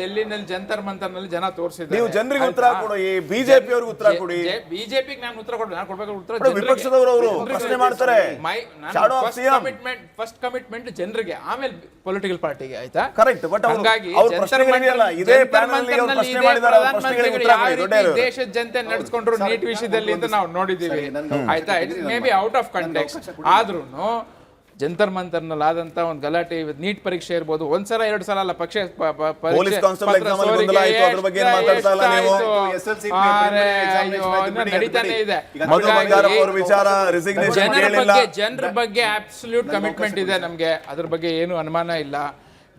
ಡೆಲ್ಲಿನಲ್ಲಿ ಜಂತರ್ ಮಂತರ್ನಲ್ಲಿ ಜನ ತೋರಿಸಿದ್ರು. ನೀವು ಜನರಿಗೆ ಉತ್ತರ ಕೊಡಿ, BJP ಅವ್ರಿಗೆ ಉತ್ತರ ಕೊಡಿ. ಬಿಜೆಪಿಗೆ ನಾನು ಉತ್ತರ ಕೊಡಿ, ನಾನು ಕೊಡ್ಬೇಕು ಉತ್ತರ ವಿಪಕ್ಷದವರು ಅವರು ಪ್ರಶ್ನೆ ಮಾಡ್ತಾರೆ. ಫಸ್ಟ್ ಕಮಿಟ್ಮೆಂಟ್ ಜನರಿಗೆ, ಆಮೇಲೆ ಪೊಲಿಟಿಕಲ್ ಪಾರ್ಟಿಗೆ, ಆಯ್ತಾ? ಕರೆಕ್ಟ್. ಬಟ್ ಹಾಗಾಗಿ ದೇಶದ ಜನತೆ ನಡೆಸ್ಕೊಂಡ್ರು ನೀಟ್ ವಿಷಯದಲ್ಲಿ ಅಂತ ನಾವು ನೋಡಿದ್ದೀವಿ, ಆಯ್ತಾ? It may be out of context, ಆದ್ರೂ ಜಂತರ್ ಮಂತರ್ನಲ್ಲಿ ಆದಂತ ಒಂದು ಗಲಾಟೆ, ನೀಟ್ ಪರೀಕ್ಷೆ ಇರ್ಬೋದು, ಒಂದ್ಸಲ 2 ಸಲ ಅಲ್ಲ, ಪಕ್ಷ ನಡೀತಾನೆ ಇದೆ. ಜನರ ಬಗ್ಗೆ ಅಬ್ಸಲ್ಯೂಟ್ ಕಮಿಟ್ಮೆಂಟ್ ಇದೆ ನಮ್ಗೆ, ಅದ್ರ ಬಗ್ಗೆ ಏನು ಅನುಮಾನ ಇಲ್ಲ.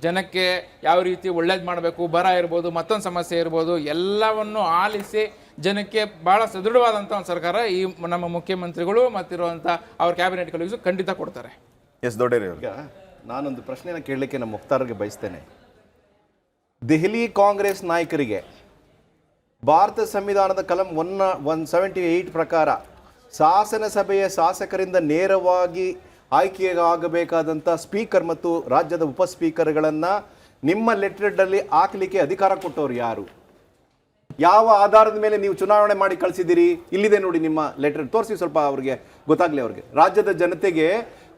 ಜನಕ್ಕೆ ಯಾವ ರೀತಿ ಒಳ್ಳೇದು ಮಾಡಬೇಕು, ಬರ ಇರ್ಬೋದು, ಮತ್ತೊಂದು ಸಮಸ್ಯೆ ಇರ್ಬೋದು, ಎಲ್ಲವನ್ನು ಆಲಿಸಿ ಜನಕ್ಕೆ ಬಹಳ ಸದೃಢವಾದಂಥ ಒಂದು ಸರ್ಕಾರ ಈ ನಮ್ಮ ಮುಖ್ಯಮಂತ್ರಿಗಳು ಮತ್ತಿರುವಂಥ ಅವ್ರ ಕ್ಯಾಬಿನೆಟ್ ಕಲೀಗ್ಸು ಖಂಡಿತ ಕೊಡ್ತಾರೆ. ಈಗ ನಾನೊಂದು ಪ್ರಶ್ನೆನ ಕೇಳಲಿಕ್ಕೆ ನಮ್ಮ ಮುಖ್ತಾರ್ಗೆ ಬಯಸ್ತೇನೆ. ದೆಹಲಿ ಕಾಂಗ್ರೆಸ್ ನಾಯಕರಿಗೆ ಭಾರತ ಸಂವಿಧಾನದ ಕಲಂ 178 ಪ್ರಕಾರ ಶಾಸನಸಭೆಯ ಶಾಸಕರಿಂದ ನೇರವಾಗಿ ಆಯ್ಕೆಯಾಗಬೇಕಾದಂಥ ಸ್ಪೀಕರ್ ಮತ್ತು ರಾಜ್ಯದ ಉಪ ಸ್ಪೀಕರ್ಗಳನ್ನು ನಿಮ್ಮ ಲೆಟರ್ನಲ್ಲಿ ಹಾಕಲಿಕ್ಕೆ ಅಧಿಕಾರ ಕೊಟ್ಟವರು ಯಾರು? ಯಾವ ಆಧಾರದ ಮೇಲೆ ನೀವು ಚುನಾವಣೆ ಮಾಡಿ ಕಳಿಸಿದ್ದೀರಿ? ಇಲ್ಲಿದೆ ನೋಡಿ ನಿಮ್ಮ ಲೆಟರ್, ತೋರಿಸಿ ಸ್ವಲ್ಪ ಅವ್ರಿಗೆ ಗೊತ್ತಾಗಲಿ. ಅವ್ರಿಗೆ ರಾಜ್ಯದ ಜನತೆಗೆ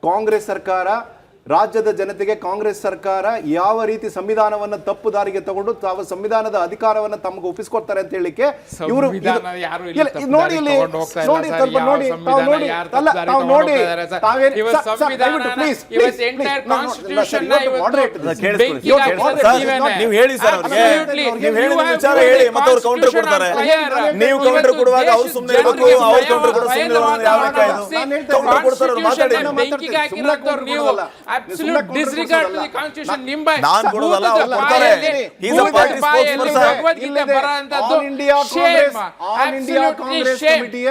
ಕಾಂಗ್ರೆಸ್ ಸರ್ಕಾರ ಯಾವ ರೀತಿ ಸಂವಿಧಾನವನ್ನು ತಪ್ಪು ದಾರಿಗೆ ತಗೊಂಡು ತಾವು ಸಂವಿಧಾನದ ಅಧಿಕಾರವನ್ನು ತಮಗೆ ಒಪ್ಪಿಸ್ಕೊಡ್ತಾರೆ ಅಂತ ಹೇಳಿಕ್ಕೆ ಇವರು ನೋಡಿ disregard to the constitution. ನಾನು ಕೊಡೋದಲ್ಲ, ಅವರು ಕೊಡ್ತಾರೆ. He is a party spokesperson. All India Congress ಕಮಿಟಿಯ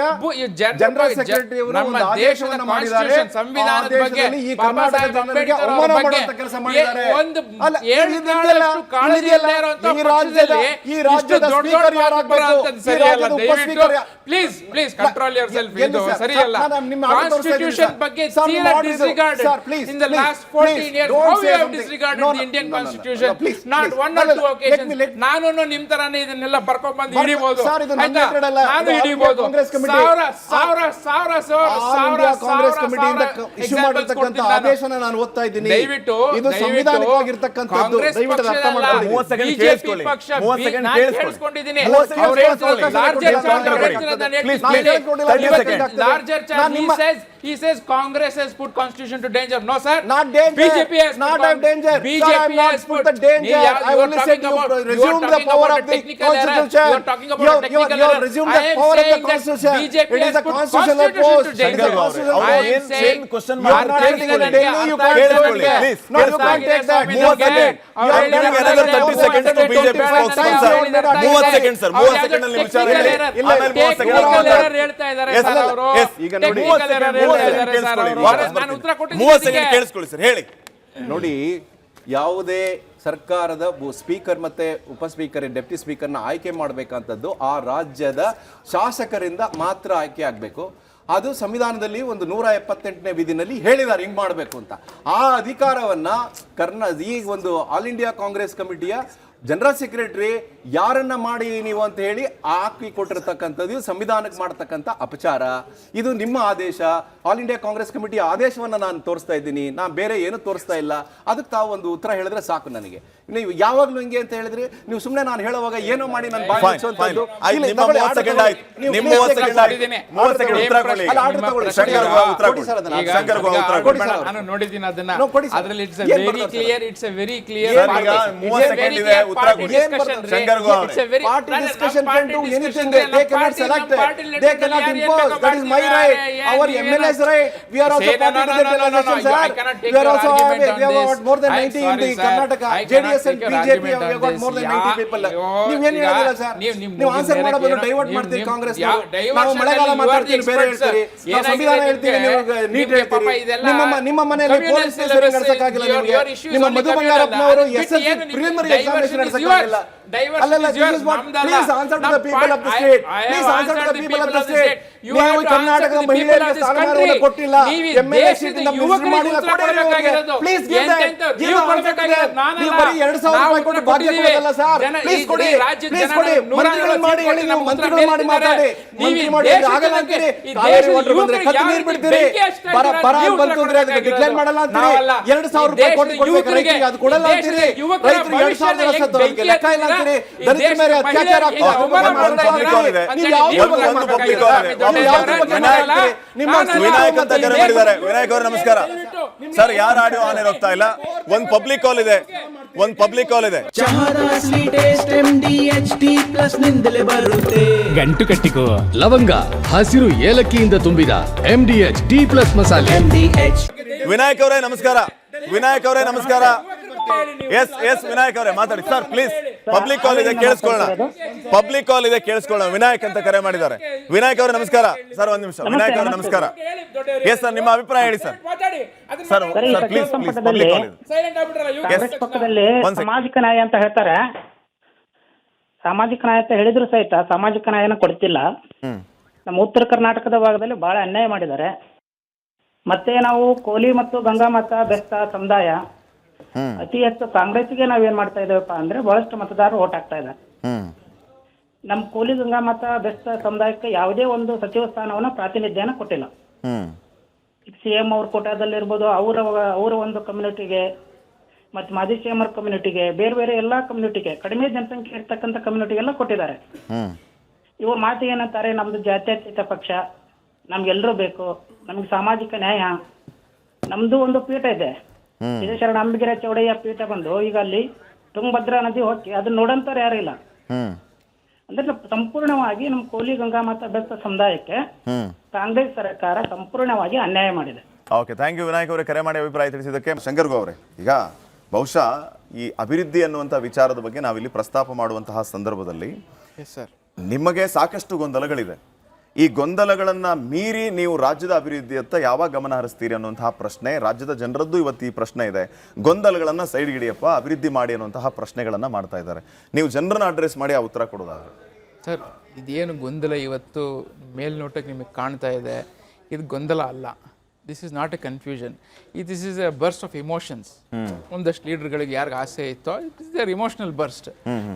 ಜನರಲ್ ಸೆಕ್ರೆಟರಿ ಅವರು ನಮ್ಮ ದೇಶವನ್ನು ಮಾಡಿದ್ದಾರೆ. ಸಂವಿಧಾನದ ಬಗ್ಗೆ ಈ ಕರ್ನಾಟಕ ಜನರಿಗೆ ಅವಮಾನ ಮಾಡುವಂತ ಕೆಲಸ ಮಾಡಿದ್ದಾರೆ. ಈ ರಾಜ್ಯದ ಸ್ಪೀಕರ್ ಯಾರಾಗಬೇಕು? Please control yourself. ಇದು ಸರಿಯಲ್ಲ. ಕಾನ್ಸ್ಟಿಟ್ಯೂಷನ್ ಬಗ್ಗೆ disregard in the last last 14 please, years, don't how say you have something. disregarded No, the no, Indian no, no, no, Constitution? no, please, Not please. one No, or no, two let occasions. me- let- ನಾನು ನಿಮ್ ತರಾನೇ ಇದನ್ನೆಲ್ಲ ಬರ್ಕೊಂಡ್ಬಂದು ಹಿಡಿಬಹುದು. Sir, ಇದು ನನ್ನ ಆಯ್ತಾ? ಹೆಸರು ಅಲ್ಲ. ನಾನು ಇದು ಹಿಡಿಬಹುದು. ಕಾಂಗ್ರೆಸ್ ಕಮಿಟಿ. ಕಾಂಗ್ರೆಸ್ ಕಮಿಟಿಯಿಂದ ಇಶ್ಯೂ ಮಾಡಿರ್ತಕ್ಕಂಥ ಆದೇಶನ ನಾನು ಓದ್ತಾ ಇದ್ದೀನಿ. ದಯವಿಟ್ಟು ಇದು ಸಂವಿಧಾನಿಕವಾಗಿರ್ತಕ್ಕಂಥದ್ದು. ದಯವಿಟ್ಟು ಅರ್ಥ ಮಾಡ್ಕೊಳ್ಳಿ. 30 ಸೆಕೆಂಡ್ ಬಿಜೆಪಿ ಕೇಳಿಸ್ಕೊಳ್ಳಿ. ಪಕ್ಷ 30 ಸೆಕೆಂಡ್ ನಾನು ಕೇಳಿಸ್ಕೊಳ್ಳಿ. ಕೇಳಿಸ್ಕೊಂಡಿದ್ದೀನಿ. 30 ಸೆಕೆಂಡ್ ಅವ್ರು ಹೇಳ್ತಿರೋದು ಕೇಳಿಸ್ಕೊಳ್ಳಿ. larger ನಾನು charge ಅವ್ರು ಕೇಳಿಸ್ಕೊಳ್ಳಿ. ಹೇಳ್ತಿರೋದನ್ನ Please, explain please. ಮಾಡಿ. 30 seconds. Larger charge, he says Congress has put constitution to danger. No, sir. Not danger. BJP has Not put a danger. BJP Sir, I have not has put the danger. I only said you resumed the power of the Constitution. You are talking about a technical You error. have resumed I the am power of the saying that Constitution. BJP It is has a put constitutional constitution post. to It is a danger. constitutional I post. am saying question You are not taking it. Then you can't take it. No, you can't take that. 30 seconds. You are giving another 30 seconds to BJP spokesman, sir. 30 seconds, sir. 30 seconds ನಲ್ಲಿ ವಿಚಾರ ಹೇಳಿ. ಆಮೇಲೆ 30 seconds Technical ಮಾತಾಡಿ. error ಹೇಳ್ತಾ ಇದ್ದಾರೆ Yes, sir ಅವರು. yes. ಈಗ ನೋಡಿ, 30 seconds ಹೇಳ್ತಾ ಇದ್ದಾರೆ ಸರ್ ಕೇಳಿಸ್ಕೊಳ್ಳಿ. ಅವರು. ವಾಪಸ್ ನಾನು ಉತ್ತರ ಬರ್ತೀನಿ. ಕೊಟ್ಟಿದ್ದೀನಿ. 30 ಸೆಕೆಂಡ್ ಕೇಳಿಸ್ಕೊಳ್ಳಿ ಸರ್, ಹೇಳಿ. ನೋಡಿ, ಯಾವುದೇ ಸರ್ಕಾರದ ಸ್ಪೀಕರ್ ಮತ್ತೆ ಉಪ ಸ್ಪೀಕರ್ ಡೆಪ್ಟಿ ಸ್ಪೀಕರ್ನ ಆಯ್ಕೆ ಮಾಡಬೇಕಂತದ್ದು ಆ ರಾಜ್ಯದ ಶಾಸಕರಿಂದ ಮಾತ್ರ ಆಯ್ಕೆ ಆಗಬೇಕು. ಅದು ಸಂವಿಧಾನದಲ್ಲಿ ಒಂದು 178ನೇ ವಿಧಿನಲ್ಲಿ ಹೇಳಿದ್ದಾರೆ ಹಿಂಗ್ ಮಾಡಬೇಕು ಅಂತ. ಆ ಅಧಿಕಾರವನ್ನ ಈ ಒಂದು ಆಲ್ ಇಂಡಿಯಾ ಕಾಂಗ್ರೆಸ್ ಕಮಿಟಿಯ ಜನರಲ್ ಸೆಕ್ರೆಟರಿ ಯಾರನ್ನ ಮಾಡಿ ನೀವು ಅಂತ ಹೇಳಿ ಹಾಕಿ ಕೊಟ್ಟಿರ್ತಕ್ಕಂಥದ್ದು ಸಂವಿಧಾನಕ್ಕೆ ಮಾಡತಕ್ಕಂಥ ಅಪಚಾರ. ಇದು ನಿಮ್ಮ ಆದೇಶ, ಆಲ್ ಇಂಡಿಯಾ ಕಾಂಗ್ರೆಸ್ ಕಮಿಟಿಯ ಆದೇಶವನ್ನ ನಾನು ತೋರಿಸ್ತಾ ಇದ್ದೀನಿ, ನಾನು ಬೇರೆ ಏನು ತೋರಿಸ್ತಾ ಇಲ್ಲ. ಅದಕ್ಕೆ ತಾವು ಒಂದು ಉತ್ತರ ಹೇಳಿದ್ರೆ ಸಾಕು ನನಗೆ. ನೀವು ಯಾವಾಗ್ಲೂ ಹಿಂಗೆ ಅಂತ ಹೇಳಿದ್ರೆ ನೀವು ಸುಮ್ಮನೆ ನಾನು ಹೇಳುವಾಗ ಏನೋ ಮಾಡಿ ನಾನು ಬಾಯಿ ಮುಚ್ಚುವಂತದ್ದು. ನಿಮ್ಮ 30 ಸೆಕೆಂಡ್ ಆಯ್ತು. ನಿಮ್ಮ 30 ಸೆಕೆಂಡ್ ಆಯ್ತು. 30 ಸೆಕೆಂಡ್ ಉತ್ತರ ಕೊಡಿ. ಶಂಕರ್ ಗೌಡ ಉತ್ತರ ಕೊಡಿ. ಶಂಕರ್ ಗೌಡ ಉತ್ತರ ಕೊಡಿ. ನಾನು ನೋಡಿದ್ದೀನಿ ಅದನ್ನ. ಅದರಲ್ಲಿ it's A very clear sir, ಈಗ 30 ಸೆಕೆಂಡ್ ಇದೆ, ಉತ್ತರ ಕೊಡಿ. Shankar Gowda Party discussion can do anything. They cannot select. They cannot impose. That is my right. Our MLA's right. We are also party to the elections, sir. We are also we have got more than 90 in the Karnataka. JDS and BJP we have got more than 90 people. ನೀವು ಏನು ಹೇಳಿದಿಲ್ಲ sir? ನೀವು answer ಮಾಡಬಹುದು, divert ಮಾಡ್ತೀರಿ ಕಾಂಗ್ರೆಸ್. ನಾವು ಮಳೆಗಾಲ ಮಾತಾಡ್ತೀವಿ, ಬೇರೆ ಹೇಳ್ತೀರಿ. ನಾವು ಸಂವಿಧಾನ ಹೇಳ್ತೀವಿ, ನೀವು ನೀಟ್ ಹೇಳ್ತೀರಿ. ನಿಮ್ಮ ಮನೆಯಲ್ಲಿ ಪೊಲೀಸ್ ಸ್ಟೇಷನ್ ನಡೆಸಕ್ಕಾಗಿಲ್ಲ ನಿಮಗೆ. ನಿಮ್ಮ ಮಧು ಬಂಗಾರಪ್ಪನವರು SSC ಪ್ರಿಲಿಮಿನರಿ ಎಕ್ಸಾಮಿನೇಷನ್ ನಡೆಸಕ್ಕಾಗಿಲ್ಲ. Please answer to the people of the state. Please answer to the people of the state. ನೀವು ಕರ್ನಾಟಕದ ಮಹಿಳೆಯರಿಗೆ ಸ್ಥಾನಮಾನವನ್ನು ಕೊಟ್ಟಿಲ್ಲ. MLA ಸೀಟ್ ಇಂದ ಮಿಸ್ ಮಾಡಿಲ್ಲ, ಕೊಡಬೇಕು. Please give that. ನೀವು ಬರೀ 2000 ರೂಪಾಯಿ ಕೊಟ್ಟು ಭಾಗ್ಯ ಕೊಡಲ್ಲ ಸರ್. ಪ್ಲೀಸ್ ಕೊಡಿ, ಪ್ಲೀಸ್ ಕೊಡಿ. ಮಂತ್ರಿಗಳು ಮಾಡಿ ಹೇಳಿ, ನೀವು ಮಂತ್ರಿಗಳು ಮಾಡಿ ಮಾತಾಡಿ. ಮಂತ್ರಿ ಮಾಡಿ ಆಗಲ್ಲ ಅಂತೀರಿ. ಕಾವೇರಿ ವಾಟರ್ ಬಂದ್ರೆ ಕತ್ತು ನೀರು ಬಿಡ್ತೀರಿ. ಬರ ಬಂತು ಅಂದ್ರೆ ಅದಕ್ಕೆ ಡಿಕ್ಲೇರ್ ಮಾಡಲ್ಲ ಅಂತೀರಿ. 2000 ರೂಪಾಯಿ ಕೊಟ್ಟು ಕೊಡ್ಬೇಕು ರೈತರಿಗೆ, ಅದು ಕೊಡಲ್ಲ ಅಂತೀರಿ. ರೈತರು 2000 ವರ್ಷದ ಲೆಕ್ಕ ಇಲ್ಲ ಅಂತೀರಿ. ದಲಿತರ ಮೇಲೆ ಅತ್ಯಾಚಾರ ವಿನಾಯಕ್ ಅಂತ ಕರೆ ಮಾಡಿದ್ದಾರೆ. ವಿನಾಯಕ್ ಅವರು ನಮಸ್ಕಾರ ಸರ್. ಯಾರು ಆಡಿಯೋ ಆನ್ ಹೋಗ್ತಾ ಇಲ್ಲ. ಒಂದು ಪಬ್ಲಿಕ್ ಕಾಲ್ ಇದೆ, ಒಂದು ಪಬ್ಲಿಕ್ ಕಾಲ್ ಇದೆ. ಚಹಾದ ಸ್ವೀಟ್ ಟೇಸ್ಟ್ MDHD+ ನಿಂದಲೇ ಬರುತ್ತೆ. ಗಂಟು ಕಟ್ಟಿಕೋ ಲವಂಗ ಹಸಿರು ಏಲಕ್ಕಿಯಿಂದ ತುಂಬಿದ MDHD+ ಮಸಾಲೆ. ವಿನಾಯಕ್ ಅವರೇ ನಮಸ್ಕಾರ. ವಿನಾಯಕ್ ಅವರೇ ನಮಸ್ಕಾರ. ಎಸ್ ವಿನಾಯಕ್ ಅವರೇ ಮಾತಾಡಿ ಸರ್ ಪ್ಲೀಸ್. ಪಬ್ಲಿಕ್ ಕಾಲ್ ಇದೆ, ಕೇಳಿಸ್ಕೊಳ್ಳೋಣ. ಪಬ್ಲಿಕ್ ಕಾಲ್ ಇದೆ, ಕೇಳಿಸ್ಕೊಳ್ಳೋಣ. ವಿನಾಯಕ್ ಅಂತ ಕರೆ ಮಾಡಿದ್ದಾರೆ. ವಿನಾಯಕ್ ಅವರೇ ನಮಸ್ಕಾರ ಸರ್. ಒಂದು ನಿಮಿಷ. ವಿನಾಯಕ್ ಅವರೇ ನಮಸ್ಕಾರ. ಎಸ್ ಸರ್, ನಿಮ್ಮ ಅಭಿಪ್ರಾಯ ಹೇಳಿ ಸರ್. ಸರ್ ಪ್ಲೀಸ್ ಪಬ್ಲಿಕ್ ಕಾಲ್ ಇದೆ. ಪಕ್ಕದಲ್ಲಿ ಸಾಮಾಜಿಕ ನ್ಯಾಯ ಅಂತ ಹೇಳ್ತಾರೆ. ಸಾಮಾಜಿಕ ನ್ಯಾಯ ಅಂತ ಹೇಳಿದ್ರು ಸಹಿತ ಸಾಮಾಜಿಕ ನ್ಯಾಯನ ಕೊಡ್ತಿಲ್ಲ. ನಮ್ಮ ಉತ್ತರ ಕರ್ನಾಟಕದ ಭಾಗದಲ್ಲಿ ಬಹಳ ಅನ್ಯಾಯ ಮಾಡಿದ್ದಾರೆ. ಮತ್ತೆ ನಾವು ಕೋಲಿ ಮತ್ತು ಗಂಗಾಮತ ಬೆಸ್ತ ಸಮುದಾಯ ಅತಿ ಹೆಚ್ಚು ಕಾಂಗ್ರೆಸ್ಗೆ ನಾವೇನ್ ಮಾಡ್ತಾ ಇದ್ದೇವಪ್ಪ ಅಂದ್ರೆ ಬಹಳಷ್ಟು ಮತದಾರರು ಓಟ್ ಹಾಕ್ತಾ ಇದ್ದಾರೆ. ನಮ್ಮ ಕೋಲಿ ಗಂಗಾಮತ ಬೆಸ್ತ ಸಮುದಾಯಕ್ಕೆ ಯಾವುದೇ ಒಂದು ಸಚಿವ ಸ್ಥಾನವನ್ನ ಪ್ರಾತಿನಿಧ್ಯನ ಕೊಟ್ಟಿಲ್ಲ. CM ಅವ್ರ ಕೋಟಾದಲ್ಲಿರ್ಬೋದು, ಅವರ ಒಂದು ಕಮ್ಯುನಿಟಿಗೆ ಮತ್ತೆ ಮಾಜಿ CM ಕಮ್ಯುನಿಟಿಗೆ, ಬೇರೆ ಬೇರೆ ಎಲ್ಲಾ ಕಮ್ಯುನಿಟಿಗೆ, ಕಡಿಮೆ ಜನಸಂಖ್ಯೆ ಇರ್ತಕ್ಕಂಥ ಕಮ್ಯುನಿಟಿಗೆಲ್ಲ ಕೊಟ್ಟಿದ್ದಾರೆ. ಇವ್ರ ಮಾತು ಏನಂತಾರೆ, ನಮ್ದು ಜಾತ್ಯತೀತ ಪಕ್ಷ, ನಮ್ಗೆಲ್ಲರೂ ಬೇಕು, ನಮ್ಗೆ ಸಾಮಾಜಿಕ ನ್ಯಾಯ. ನಮ್ದು ಒಂದು ಪೀಠ ಇದೆ, ಶರಣ ಅಂಬಿಗರ ಚೌಡಯ್ಯ ಪೀಠ ಬಂದು ಈಗ ಅಲ್ಲಿ ತುಂಗಭದ್ರಾ ನದಿ ಹೋಗಿ ಅದನ್ನ ನೋಡಂತಾರೆ ಯಾರು ಇಲ್ಲ. ಅಂದ್ರೆ ಸಂಪೂರ್ಣವಾಗಿ ನಮ್ಮ ಕೋಲಿ ಗಂಗಾಮತ ಬೆಸ್ತ ಸಮುದಾಯಕ್ಕೆ ಕಾಂಗ್ರೆಸ್ ಸರ್ಕಾರ ಸಂಪೂರ್ಣವಾಗಿ ಅನ್ಯಾಯ ಮಾಡಿದೆ. ಓಕೆ, ಥ್ಯಾಂಕ್ ಯು ವಿನಾಯಕ್ ಅವರೇ ಕರೆ ಮಾಡಿ ಅಭಿಪ್ರಾಯ ತಿಳಿಸಿದ್ದಕ್ಕೆ. ಶಂಕರ್ ಗೌ ಅವರೇ, ಈಗ ಬಹುಶಃ ಈ ಅಭಿವೃದ್ಧಿ ಅನ್ನುವಂಥ ವಿಚಾರದ ಬಗ್ಗೆ ನಾವಿಲ್ಲಿ ಪ್ರಸ್ತಾಪ ಮಾಡುವಂತಹ ಸಂದರ್ಭದಲ್ಲಿ ನಿಮಗೆ ಸಾಕಷ್ಟು ಗೊಂದಲಗಳಿದೆ. ಈ ಗೊಂದಲಗಳನ್ನು ಮೀರಿ ನೀವು ರಾಜ್ಯದ ಅಭಿವೃದ್ಧಿಯತ್ತ ಯಾವಾಗ ಗಮನ ಹರಿಸ್ತೀರಿ ಅನ್ನುವಂತಹ ಪ್ರಶ್ನೆ ರಾಜ್ಯದ ಜನರದ್ದು ಇವತ್ತು ಈ ಪ್ರಶ್ನೆ ಇದೆ. ಗೊಂದಲಗಳನ್ನು ಸೈಡ್ ಹಿಡಿಯಪ್ಪ, ಅಭಿವೃದ್ಧಿ ಮಾಡಿ ಅನ್ನುವಂತಹ ಪ್ರಶ್ನೆಗಳನ್ನು ಮಾಡ್ತಾ ಇದ್ದಾರೆ. ನೀವು ಜನರನ್ನ ಅಡ್ರೆಸ್ ಮಾಡಿ ಆ ಉತ್ತರ ಕೊಡೋದಾದ್ರೆ. ಸರ್, ಇದೇನು ಗೊಂದಲ ಇವತ್ತು ಮೇಲ್ನೋಟಕ್ಕೆ ನಿಮಗೆ ಕಾಣ್ತಾ ಇದೆ, ಇದು ಗೊಂದಲ ಅಲ್ಲ. This is not a confusion. This is a burst of emotions. ಒಂದಷ್ಟು ಲೀಡರ್ಗಳಿಗೆ ಯಾರಿಗೆ ಆಸೆ ಇತ್ತೋ it is their emotional burst.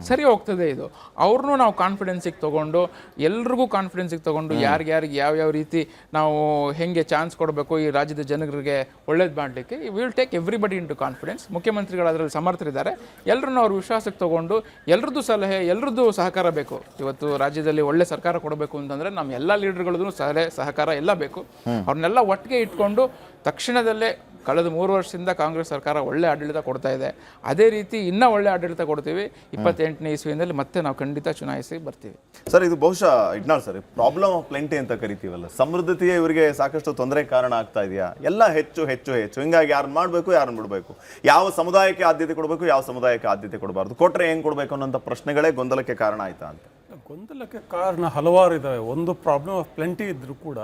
ಸರಿ ಹೋಗ್ತದೆ ಇದು. ಅವ್ರನ್ನೂ ನಾವು ಕಾನ್ಫಿಡೆನ್ಸಿಗೆ ತೊಗೊಂಡು, ಎಲ್ರಿಗೂ ಕಾನ್ಫಿಡೆನ್ಸಿಗೆ ತೊಗೊಂಡು, ಯಾರಿಗೆ ಯಾವ್ಯಾವ ರೀತಿ ನಾವು ಹೆಂಗೆ ಚಾನ್ಸ್ ಕೊಡಬೇಕು ಈ ರಾಜ್ಯದ ಜನರಿಗೆ ಒಳ್ಳೇದು ಮಾಡಲಿಕ್ಕೆ, will take everybody into confidence. ಮುಖ್ಯಮಂತ್ರಿಗಳು ಅದರಲ್ಲಿ ಸಮರ್ಥರಿದ್ದಾರೆ. ಎಲ್ಲರನ್ನೂ ಅವ್ರ ವಿಶ್ವಾಸಕ್ಕೆ ತೊಗೊಂಡು, ಎಲ್ಲರದ್ದು ಸಲಹೆ, ಎಲ್ಲರದ್ದು ಸಹಕಾರ ಬೇಕು. ಇವತ್ತು ರಾಜ್ಯದಲ್ಲಿ ಒಳ್ಳೆ ಸರ್ಕಾರ ಕೊಡಬೇಕು ಅಂತಂದರೆ ನಮ್ಮ ಎಲ್ಲ ಲೀಡರ್ಗಳದ್ದು ಸಲಹೆ ಸಹಕಾರ ಎಲ್ಲ ಬೇಕು. ಅವ್ರನ್ನೆಲ್ಲ ಒಟ್ಟಿಗೆ ಇಟ್ಕೊಂಡು ತಕ್ಷಣದಲ್ಲೇ ಕಳೆದ 3 ವರ್ಷದಿಂದ ಕಾಂಗ್ರೆಸ್ ಸರ್ಕಾರ ಒಳ್ಳೆ ಆಡಳಿತ ಕೊಡ್ತಾ ಇದೆ. ಅದೇ ರೀತಿ ಇನ್ನೂ ಒಳ್ಳೆ ಆಡಳಿತ ಕೊಡ್ತೀವಿ. 28ನೇ ಇಸ್ವಿಯಲ್ಲಿ ಮತ್ತೆ ನಾವು ಖಂಡಿತ ಚುನಾಯಿಸಿ ಬರ್ತೀವಿ. ಸರ್, ಇದು ಬಹುಶಃ ಇಡ್ನಾಳ್ ಸರ್ ಪ್ರಾಬ್ಲಮ್ ಆಫ್ ಪ್ಲೆಂಟಿ ಅಂತ ಕರಿತೀವಲ್ಲ, ಸಮೃದ್ಧತೆಯೇ ಇವರಿಗೆ ಸಾಕಷ್ಟು ತೊಂದರೆ ಕಾರಣ ಆಗ್ತಾ ಇದೆಯಾ? ಎಲ್ಲ ಹೆಚ್ಚು ಹೆಚ್ಚು ಹೆಚ್ಚು ಹಿಂಗಾಗಿ ಯಾರನ್ನ ಮಾಡಬೇಕು, ಯಾರನ್ನ ಬಿಡಬೇಕು, ಯಾವ ಸಮುದಾಯಕ್ಕೆ ಆದ್ಯತೆ ಕೊಡಬೇಕು, ಯಾವ ಸಮುದಾಯಕ್ಕೆ ಆದ್ಯತೆ ಕೊಡಬಾರ್ದು, ಕೊಟ್ಟರೆ ಹೆಂಗೆ ಕೊಡಬೇಕು ಅನ್ನೋಂಥ ಪ್ರಶ್ನೆಗಳೇ ಗೊಂದಲಕ್ಕೆ ಕಾರಣ ಆಯ್ತಾ ಅಂತ. ಗೊಂದಲಕ್ಕೆ ಕಾರಣ ಹಲವಾರು ಇದಾವೆ. ಒಂದು ಪ್ರಾಬ್ಲಮ್ ಆಫ್ ಪ್ಲೆಂಟಿ ಇದ್ರೂ ಕೂಡ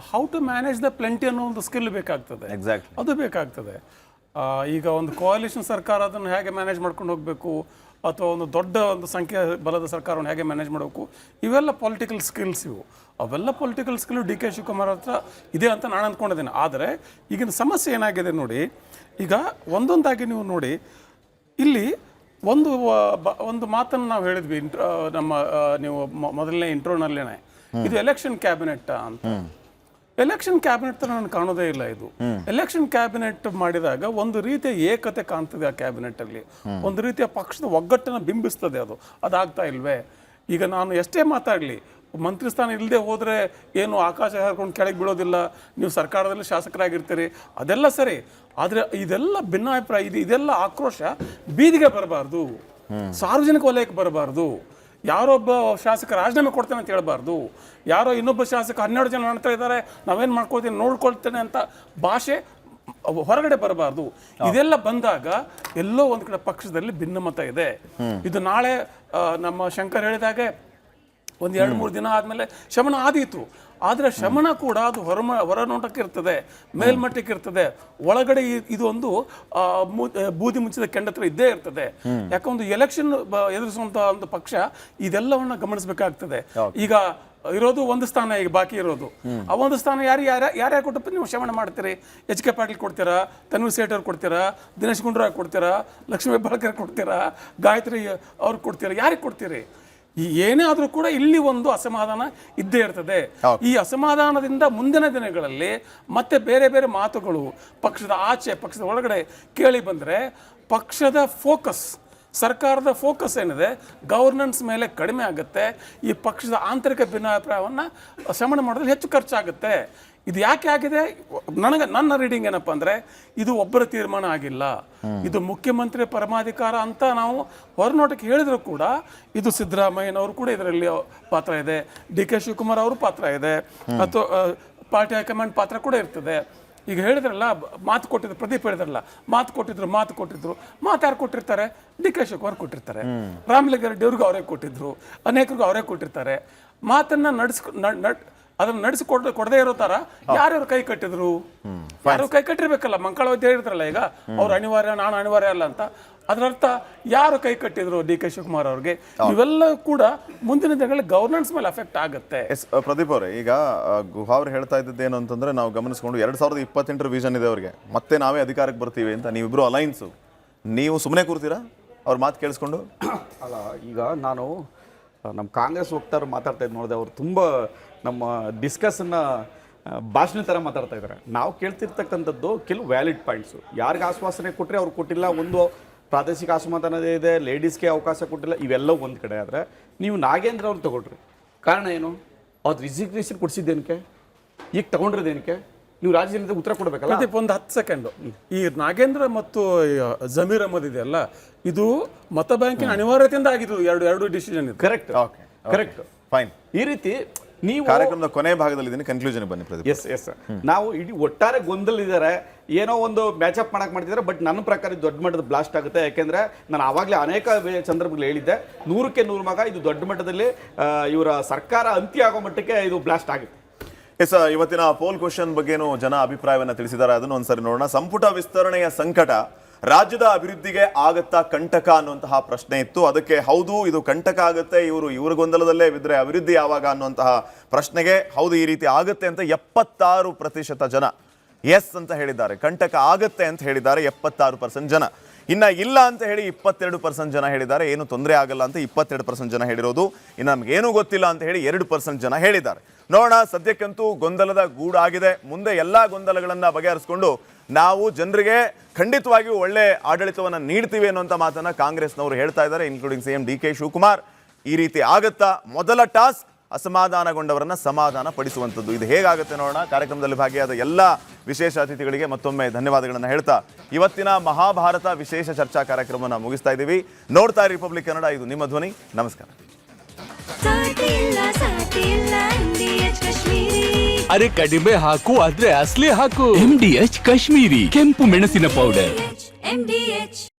how to manage the plenty ಅನ್ನೋ ಒಂದು ಸ್ಕಿಲ್ ಬೇಕಾಗ್ತದೆ. ಅದು ಬೇಕಾಗ್ತದೆ. ಈಗ ಒಂದು ಕೋalition ಸರ್ಕಾರ ಅದನ್ನು ಹೇಗೆ ಮ್ಯಾನೇಜ್ ಮಾಡ್ಕೊಂಡು ಹೋಗಬೇಕು, ಅಥವಾ ಒಂದು ದೊಡ್ಡ ಒಂದು ಸಂಖ್ಯೆ ಬಲದ ಸರ್ಕಾರವನ್ನು ಹೇಗೆ ಮ್ಯಾನೇಜ್ ಮಾಡಬೇಕು, ಇವೆಲ್ಲ ಪೊಲಿಟಿಕಲ್ ಸ್ಕಿಲ್ಸ್. ಅವೆಲ್ಲ political skill D K Shivakumar ಹತ್ರ ಇದೆ ಅಂತ ನಾನು ಅಂದ್ಕೊಂಡಿದ್ದೇನೆ. ಆದರೆ ಈಗಿನ ಸಮಸ್ಯೆ ಏನಾಗಿದೆ ನೋಡಿ, ಈಗ ಒಂದೊಂದಾಗಿ ನೀವು ನೋಡಿ, ಇಲ್ಲಿ ಒಂದು ಮಾತನ್ನು ನಾವು ಹೇಳಿದ್ವಿ ನಮ್ಮ ನೀವು ಮೊದಲನೇ ಇಂಟ್ರೋನಲ್ಲೇನೆ, ಇದು ಎಲೆಕ್ಷನ್ ಕ್ಯಾಬಿನೆಟ್ ಅಂತ. ಎಲೆಕ್ಷನ್ ಕ್ಯಾಬಿನೆಟ್ ನಾನು ಕಾಣೋದೇ ಇಲ್ಲ. ಇದು ಎಲೆಕ್ಷನ್ ಕ್ಯಾಬಿನೆಟ್ ಮಾಡಿದಾಗ ಒಂದು ರೀತಿಯ ಏಕತೆ ಕಾಣ್ತದೆ ಆ ಕ್ಯಾಬಿನೆಟ್ ಅಲ್ಲಿ, ಒಂದು ರೀತಿಯ ಪಕ್ಷದ ಒಗ್ಗಟ್ಟನ್ನು ಬಿಂಬಿಸ್ತದೆ. ಅದಾಗ್ತಾ ಇಲ್ವೇ? ಈಗ ನಾನು ಎಷ್ಟೇ ಮಾತಾಡಲಿ, ಮಂತ್ರಿ ಸ್ಥಾನ ಇಲ್ಲದೆ ಹೋದರೆ ಏನು ಆಕಾಶ ಹಾರ್ಕೊಂಡು ಕೆಳಗೆ ಬೀಳೋದಿಲ್ಲ, ನೀವು ಸರ್ಕಾರದಲ್ಲಿ ಶಾಸಕರಾಗಿರ್ತೀರಿ, ಅದೆಲ್ಲ ಸರಿ. ಆದರೆ ಇದೆಲ್ಲ ಭಿನ್ನಾಭಿಪ್ರಾಯ, ಇದೆಲ್ಲ ಆಕ್ರೋಶ ಬೀದಿಗೆ ಬರಬಾರ್ದು, ಸಾರ್ವಜನಿಕ ವಲಯಕ್ಕೆ ಬರಬಾರ್ದು. ಯಾರೊಬ್ಬ ಶಾಸಕ ರಾಜೀನಾಮೆ ಕೊಡ್ತೇನೆ ಅಂತ ಹೇಳ್ಬಾರ್ದು, ಯಾರೋ ಇನ್ನೊಬ್ಬ ಶಾಸಕ 12 ಜನ ಮಾಡ್ತಾ ಇದ್ದಾರೆ, ನಾವೇನು ಮಾಡ್ಕೊಳ್ತೀನಿ ನೋಡ್ಕೊಳ್ತೇನೆ ಅಂತ ಭಾಷೆ ಹೊರಗಡೆ ಬರಬಾರ್ದು. ಇದೆಲ್ಲ ಬಂದಾಗ ಎಲ್ಲೋ ಒಂದು ಕಡೆ ಪಕ್ಷದಲ್ಲಿ ಭಿನ್ನಮತ ಇದೆ. ಇದು ನಾಳೆ ನಮ್ಮ ಶಂಕರ್ ಹೇಳಿದಾಗೆ ಒಂದು 2-3 ದಿನ ಆದಮೇಲೆ ಶಮನ ಆದೀತು. ಆದರೆ ಶಮನ ಕೂಡ ಅದು ಹೊರನೋಟಕ್ಕೆ ಇರ್ತದೆ, ಮೇಲ್ಮಟ್ಟಕ್ಕೆ ಇರ್ತದೆ. ಒಳಗಡೆ ಇದು ಒಂದು ಬೂದಿ ಮುಚ್ಚಿದ ಕೆಂಡತ್ರ ಇದ್ದೇ ಇರ್ತದೆ. ಯಾಕಂದ್ರೆ ಎಲೆಕ್ಷನ್ ಎದುರಿಸುವಂಥ ಒಂದು ಪಕ್ಷ ಇದೆಲ್ಲವನ್ನ ಗಮನಿಸಬೇಕಾಗ್ತದೆ. ಈಗ ಇರೋದು ಒಂದು ಸ್ಥಾನ, ಈಗ ಬಾಕಿ ಇರೋದು ಆ ಒಂದು ಸ್ಥಾನ ಯಾರ್ಯಾರು ಕೊಟ್ಟಪ್ಪ ನೀವು ಶಮನ ಮಾಡ್ತೀರಿ? ಎಚ್ ಕೆ ಪಾಟೀಲ್ ಕೊಡ್ತೀರಾ, ತನ್ವೀರ್ ಸೇಠ್ ಅವ್ರು ಕೊಡ್ತೀರಾ, ದಿನೇಶ್ ಗುಂಡೂರಾವ್ ಕೊಡ್ತೀರಾ, ಲಕ್ಷ್ಮೀ ಹೆಬ್ಬಾಳ್ಕರ್ ಕೊಡ್ತೀರಾ, ಗಾಯತ್ರಿ ಅವ್ರು ಕೊಡ್ತೀರಾ, ಯಾರಿಗೆ ಕೊಡ್ತೀರಿ? ಏನೇ ಆದರೂ ಕೂಡ ಇಲ್ಲಿ ಒಂದು ಅಸಮಾಧಾನ ಇದ್ದೇ ಇರ್ತದೆ. ಈ ಅಸಮಾಧಾನದಿಂದ ಮುಂದಿನ ದಿನಗಳಲ್ಲಿ ಮತ್ತೆ ಬೇರೆ ಬೇರೆ ಮಾತುಗಳು ಪಕ್ಷದ ಆಚೆ ಪಕ್ಷದ ಒಳಗಡೆ ಕೇಳಿ ಬಂದರೆ ಪಕ್ಷದ ಫೋಕಸ್, ಸರ್ಕಾರದ ಫೋಕಸ್ ಏನಿದೆ ಗವರ್ನೆನ್ಸ್ ಮೇಲೆ ಕಡಿಮೆ ಆಗುತ್ತೆ. ಈ ಪಕ್ಷದ ಆಂತರಿಕ ಭಿನ್ನಾಭಿಪ್ರಾಯವನ್ನು ಶಮನ ಮಾಡೋದ್ರಲ್ಲಿ ಹೆಚ್ಚು ಖರ್ಚಾಗುತ್ತೆ. ಇದು ಯಾಕೆ ಆಗಿದೆ? ನನ್ನ ರೀಡಿಂಗ್ ಏನಪ್ಪ ಅಂದರೆ, ಇದು ಒಬ್ಬರ ತೀರ್ಮಾನ ಆಗಿಲ್ಲ, ಇದು ಮುಖ್ಯಮಂತ್ರಿ ಪರಮಾಧಿಕಾರ ಅಂತ ನಾವು ಹೊರನೋಟಕ್ಕೆ ಹೇಳಿದ್ರು ಕೂಡ ಇದು ಸಿದ್ದರಾಮಯ್ಯನವರು ಕೂಡ ಇದರಲ್ಲಿ ಪಾತ್ರ ಇದೆ, ಡಿ ಕೆ ಶಿವಕುಮಾರ್ ಅವರು ಪಾತ್ರ ಇದೆ, ಅಥವಾ ಪಾರ್ಟಿ ಹೈಕಮಾಂಡ್ ಪಾತ್ರ ಕೂಡ ಇರ್ತದೆ. ಈಗ ಹೇಳಿದ್ರಲ್ಲ, ಮಾತು ಕೊಟ್ಟಿದ್ರು, ಪ್ರದೀಪ್ ಹೇಳಿದ್ರಲ್ಲ, ಮಾತು ಕೊಟ್ಟಿದ್ರು. ಮಾತು ಯಾರು ಕೊಟ್ಟಿರ್ತಾರೆ? ಡಿ ಕೆ ಶಿವಕುಮಾರ್ ಕೊಟ್ಟಿರ್ತಾರೆ, ರಾಮಲಿಂಗಾರೆಡ್ಡಿ ಅವ್ರಿಗೂ ಅವರೇ ಕೊಟ್ಟಿದ್ರು, ಅನೇಕರಿಗೂ ಅವರೇ ಕೊಟ್ಟಿರ್ತಾರೆ. ಮಾತನ್ನ ಅದನ್ನ ಕೊಡದೇ ಇರೋ ತರ ಯಾರ್ಯಾರು ಕೈ ಕಟ್ಟಿದ್ರು? ಯಾರು ಕೈ ಕಟ್ಟಿರ್ಬೇಕಲ್ಲ. ಮಂಗಳವತಿ ಹೇಳಿದ್ರಲ್ಲ, ಈಗ ಅವ್ರು ಅನಿವಾರ್ಯ, ನಾನು ಅನಿವಾರ್ಯ ಅಲ್ಲ ಅಂತ. ಅದರರ್ಥ ಯಾರು ಕೈ ಕಟ್ಟಿದ್ರು ಡಿ ಕೆ ಶಿವಕುಮಾರ್ ಅವ್ರಿಗೆ? ಇವೆಲ್ಲ ಕೂಡ ಮುಂದಿನ ದಿನಗಳಲ್ಲಿ ಗವರ್ನೆನ್ಸ್ ಮೇಲೆ ಅಫೆಕ್ಟ್ ಆಗುತ್ತೆ. ಪ್ರದೀಪ್ ಅವರೇ, ಈಗ ಗುಹಾವ್ರು ಹೇಳ್ತಾ ಇದ್ದದ್ದೇನು ಅಂತಂದ್ರೆ, ನಾವು ಗಮನಿಸ್ಕೊಂಡು 2028 ವಿಷನ್ ಇದೆ ಅವ್ರಿಗೆ, ಮತ್ತೆ ನಾವೇ ಅಧಿಕಾರಕ್ಕೆ ಬರ್ತೀವಿ ಅಂತ. ನೀವಿಬ್ರು ಅಲೈನ್ಸು, ನೀವು ಸುಮ್ಮನೆ ಕೂರ್ತೀರಾ ಅವ್ರ ಮಾತು ಕೇಳಿಸ್ಕೊಂಡು? ಅಲ್ಲ, ಈಗ ನಾನು ನಮ್ಮ ಕಾಂಗ್ರೆಸ್ ವಕ್ತಾರರು ಮಾತಾಡ್ತಾ ಇದ್ದು ನೋಡಿದೆ, ಅವರು ತುಂಬ ನಮ್ಮ ಡಿಸ್ಕಸನ್ನು ಭಾಷಣ ಥರ ಮಾತಾಡ್ತಾ ಇದ್ದಾರೆ. ನಾವು ಕೇಳ್ತಿರ್ತಕ್ಕಂಥದ್ದು ಕೆಲವು ವ್ಯಾಲಿಡ್ ಪಾಯಿಂಟ್ಸು. ಯಾರಿಗೆ ಆಶ್ವಾಸನೆ ಕೊಟ್ಟರೆ ಅವ್ರು ಕೊಟ್ಟಿಲ್ಲ, ಒಂದು ಪ್ರಾದೇಶಿಕ ಅಸಮಾಧಾನ ಇದೆ, ಲೇಡೀಸ್ಗೆ ಅವಕಾಶ ಕೊಟ್ಟಿಲ್ಲ, ಇವೆಲ್ಲ ಒಂದು ಕಡೆ. ಆದರೆ ನೀವು ನಾಗೇಂದ್ರ ಅವ್ರು ತಗೊಳ್ರಿ, ಕಾರಣ ಏನು? ಅವ್ರು ರಿಸಿಗ್ನೇಷನ್ ಕೊಡಿಸಿದ್ದೇನಕ್ಕೆ? ಈಗ ತಗೊಂಡಿರೋದೇನಕ್ಕೆ? ನೀವು ರಾಜ್ಯದಿಂದ ಉತ್ತರ ಕೊಡಬೇಕಲ್ಲ. ಒಂದು 10 ಸೆಕೆಂಡು. ಈ ನಾಗೇಂದ್ರ ಮತ್ತು ಜಮೀರ್ ಅಹಮದ್ ಇದೆಯಲ್ಲ, ಇದು ಮತ ಬ್ಯಾಂಕಿನ ಅನಿವಾರ್ಯತೆಯಿಂದ ಆಗಿದ್ದು ಎರಡು ಡಿಸಿಷನ್ ಇದೆ. Correct, fine. ಈ ರೀತಿ ನೀವು ಕಾರ್ಯಕ್ರಮದ ಕೊನೆ ಭಾಗದಲ್ಲಿ ಕನ್ಕ್ಲೂಷನ್ ಬನ್ನಿ ಪ್ರದೀಪ್. ಎಸ್ ನಾವು ಇಡೀ ಒಟ್ಟಾರೆ ಗೊಂದಲಿದ್ದಾರೆ, ಏನೋ ಒಂದು ಮ್ಯಾಚಪ್ ಮಾಡಕ್ ಮಾಡ್ತಿದ್ದಾರೆ. ಬಟ್ ನನ್ನ ಪ್ರಕಾರ ಇದು ದೊಡ್ಡ ಮಟ್ಟದ ಬ್ಲಾಸ್ಟ್ ಆಗುತ್ತೆ. ಯಾಕೆಂದ್ರೆ ನಾನು ಆವಾಗಲೇ ಅನೇಕ ಸಂದರ್ಭಗಳು ಹೇಳಿದ್ದೆ, 100ಕ್ಕೆ 100 ಮಗ ಇದು ದೊಡ್ಡ ಮಟ್ಟದಲ್ಲಿ ಇವರ ಸರ್ಕಾರ ಅಂತ್ಯ ಆಗೋ ಮಟ್ಟಕ್ಕೆ ಇದು ಬ್ಲಾಸ್ಟ್ ಆಗುತ್ತೆ. ಎಸ್, ಇವತ್ತಿನ ಪೋಲ್ ಕ್ವಶನ್ ಬಗ್ಗೆನೂ ಜನ ಅಭಿಪ್ರಾಯವನ್ನು ತಿಳಿಸಿದ್ದಾರೆ. ಅದನ್ನು ಒಂದ್ಸರಿ ನೋಡೋಣ. ಸಂಪುಟ ವಿಸ್ತರಣೆಯ ಸಂಕಟ ರಾಜ್ಯದ ಅಭಿವೃದ್ಧಿಗೆ ಆಗತ್ತಾ ಕಂಟಕ ಅನ್ನುವಂತಹ ಪ್ರಶ್ನೆ ಇತ್ತು. ಅದಕ್ಕೆ ಹೌದು, ಇದು ಕಂಟಕ ಆಗುತ್ತೆ, ಇವ್ರ ಗೊಂದಲದಲ್ಲೇ ಬಿದ್ದರೆ ಅಭಿವೃದ್ಧಿ ಯಾವಾಗ ಅನ್ನುವಂತಹ ಪ್ರಶ್ನೆಗೆ ಹೌದು, ಈ ರೀತಿ ಆಗುತ್ತೆ ಅಂತ 76% ಜನ ಎಸ್ ಅಂತ ಹೇಳಿದ್ದಾರೆ, ಕಂಟಕ ಆಗತ್ತೆ ಅಂತ ಹೇಳಿದ್ದಾರೆ 76% ಜನ. ಇನ್ನು ಇಲ್ಲ ಅಂತ ಹೇಳಿ 22% ಜನ ಹೇಳಿದ್ದಾರೆ, ಏನು ತೊಂದರೆ ಆಗಲ್ಲ ಅಂತ 22% ಜನ ಹೇಳಿರೋದು. ಇನ್ನು ನಮಗೇನು ಗೊತ್ತಿಲ್ಲ ಅಂತ ಹೇಳಿ 2% ಜನ ಹೇಳಿದ್ದಾರೆ. ನೋಡೋಣ, ಸದ್ಯಕ್ಕಂತೂ ಗೊಂದಲದ ಗೂಡಾಗಿದೆ. ಮುಂದೆ ಎಲ್ಲ ಗೊಂದಲಗಳನ್ನು ಬಗೆಹರಿಸ್ಕೊಂಡು ನಾವು ಜನರಿಗೆ ಖಂಡಿತವಾಗಿಯೂ ಒಳ್ಳೆ ಆಡಳಿತವನ್ನು ನೀಡ್ತೀವಿ ಅನ್ನುವಂಥ ಮಾತನ್ನು ಕಾಂಗ್ರೆಸ್ನವರು ಹೇಳ್ತಾ ಇದ್ದಾರೆ, ಇನ್ಕ್ಲೂಡಿಂಗ್ CM DK ಶಿವಕುಮಾರ್. ಈ ರೀತಿ ಆಗತ್ತಾ? ಮೊದಲ ಟಾಸ್ಕ್ ಅಸಮಾಧಾನಗೊಂಡವರನ್ನ ಸಮಾಧಾನ ಪಡಿಸುವಂಥದ್ದು. ಇದು ಹೇಗಾಗುತ್ತೆ ನೋಡೋಣ. ಕಾರ್ಯಕ್ರಮದಲ್ಲಿ ಭಾಗಿಯಾದ ಎಲ್ಲ ವಿಶೇಷ ಅತಿಥಿಗಳಿಗೆ ಮತ್ತೊಮ್ಮೆ ಧನ್ಯವಾದಗಳನ್ನು ಹೇಳ್ತಾ ಇವತ್ತಿನ ಮಹಾಭಾರತ ವಿಶೇಷ ಚರ್ಚಾ ಕಾರ್ಯಕ್ರಮವನ್ನು ಮುಗಿಸ್ತಾ ಇದ್ದೀವಿ. ನೋಡ್ತಾ ರಿಪಬ್ಲಿಕ್ ಕನ್ನಡ, ಇದು ನಿಮ್ಮ ಧ್ವನಿ. ನಮಸ್ಕಾರ. ಅರೆ ಕಡಿಮೆ ಹಾಕು ಆದ್ರೆ ಅಸಲಿ ಹಾಕು. MDH ಕಾಶ್ಮೀರಿ ಕೆಂಪು ಮೆಣಸಿನ ಪೌಡರ್.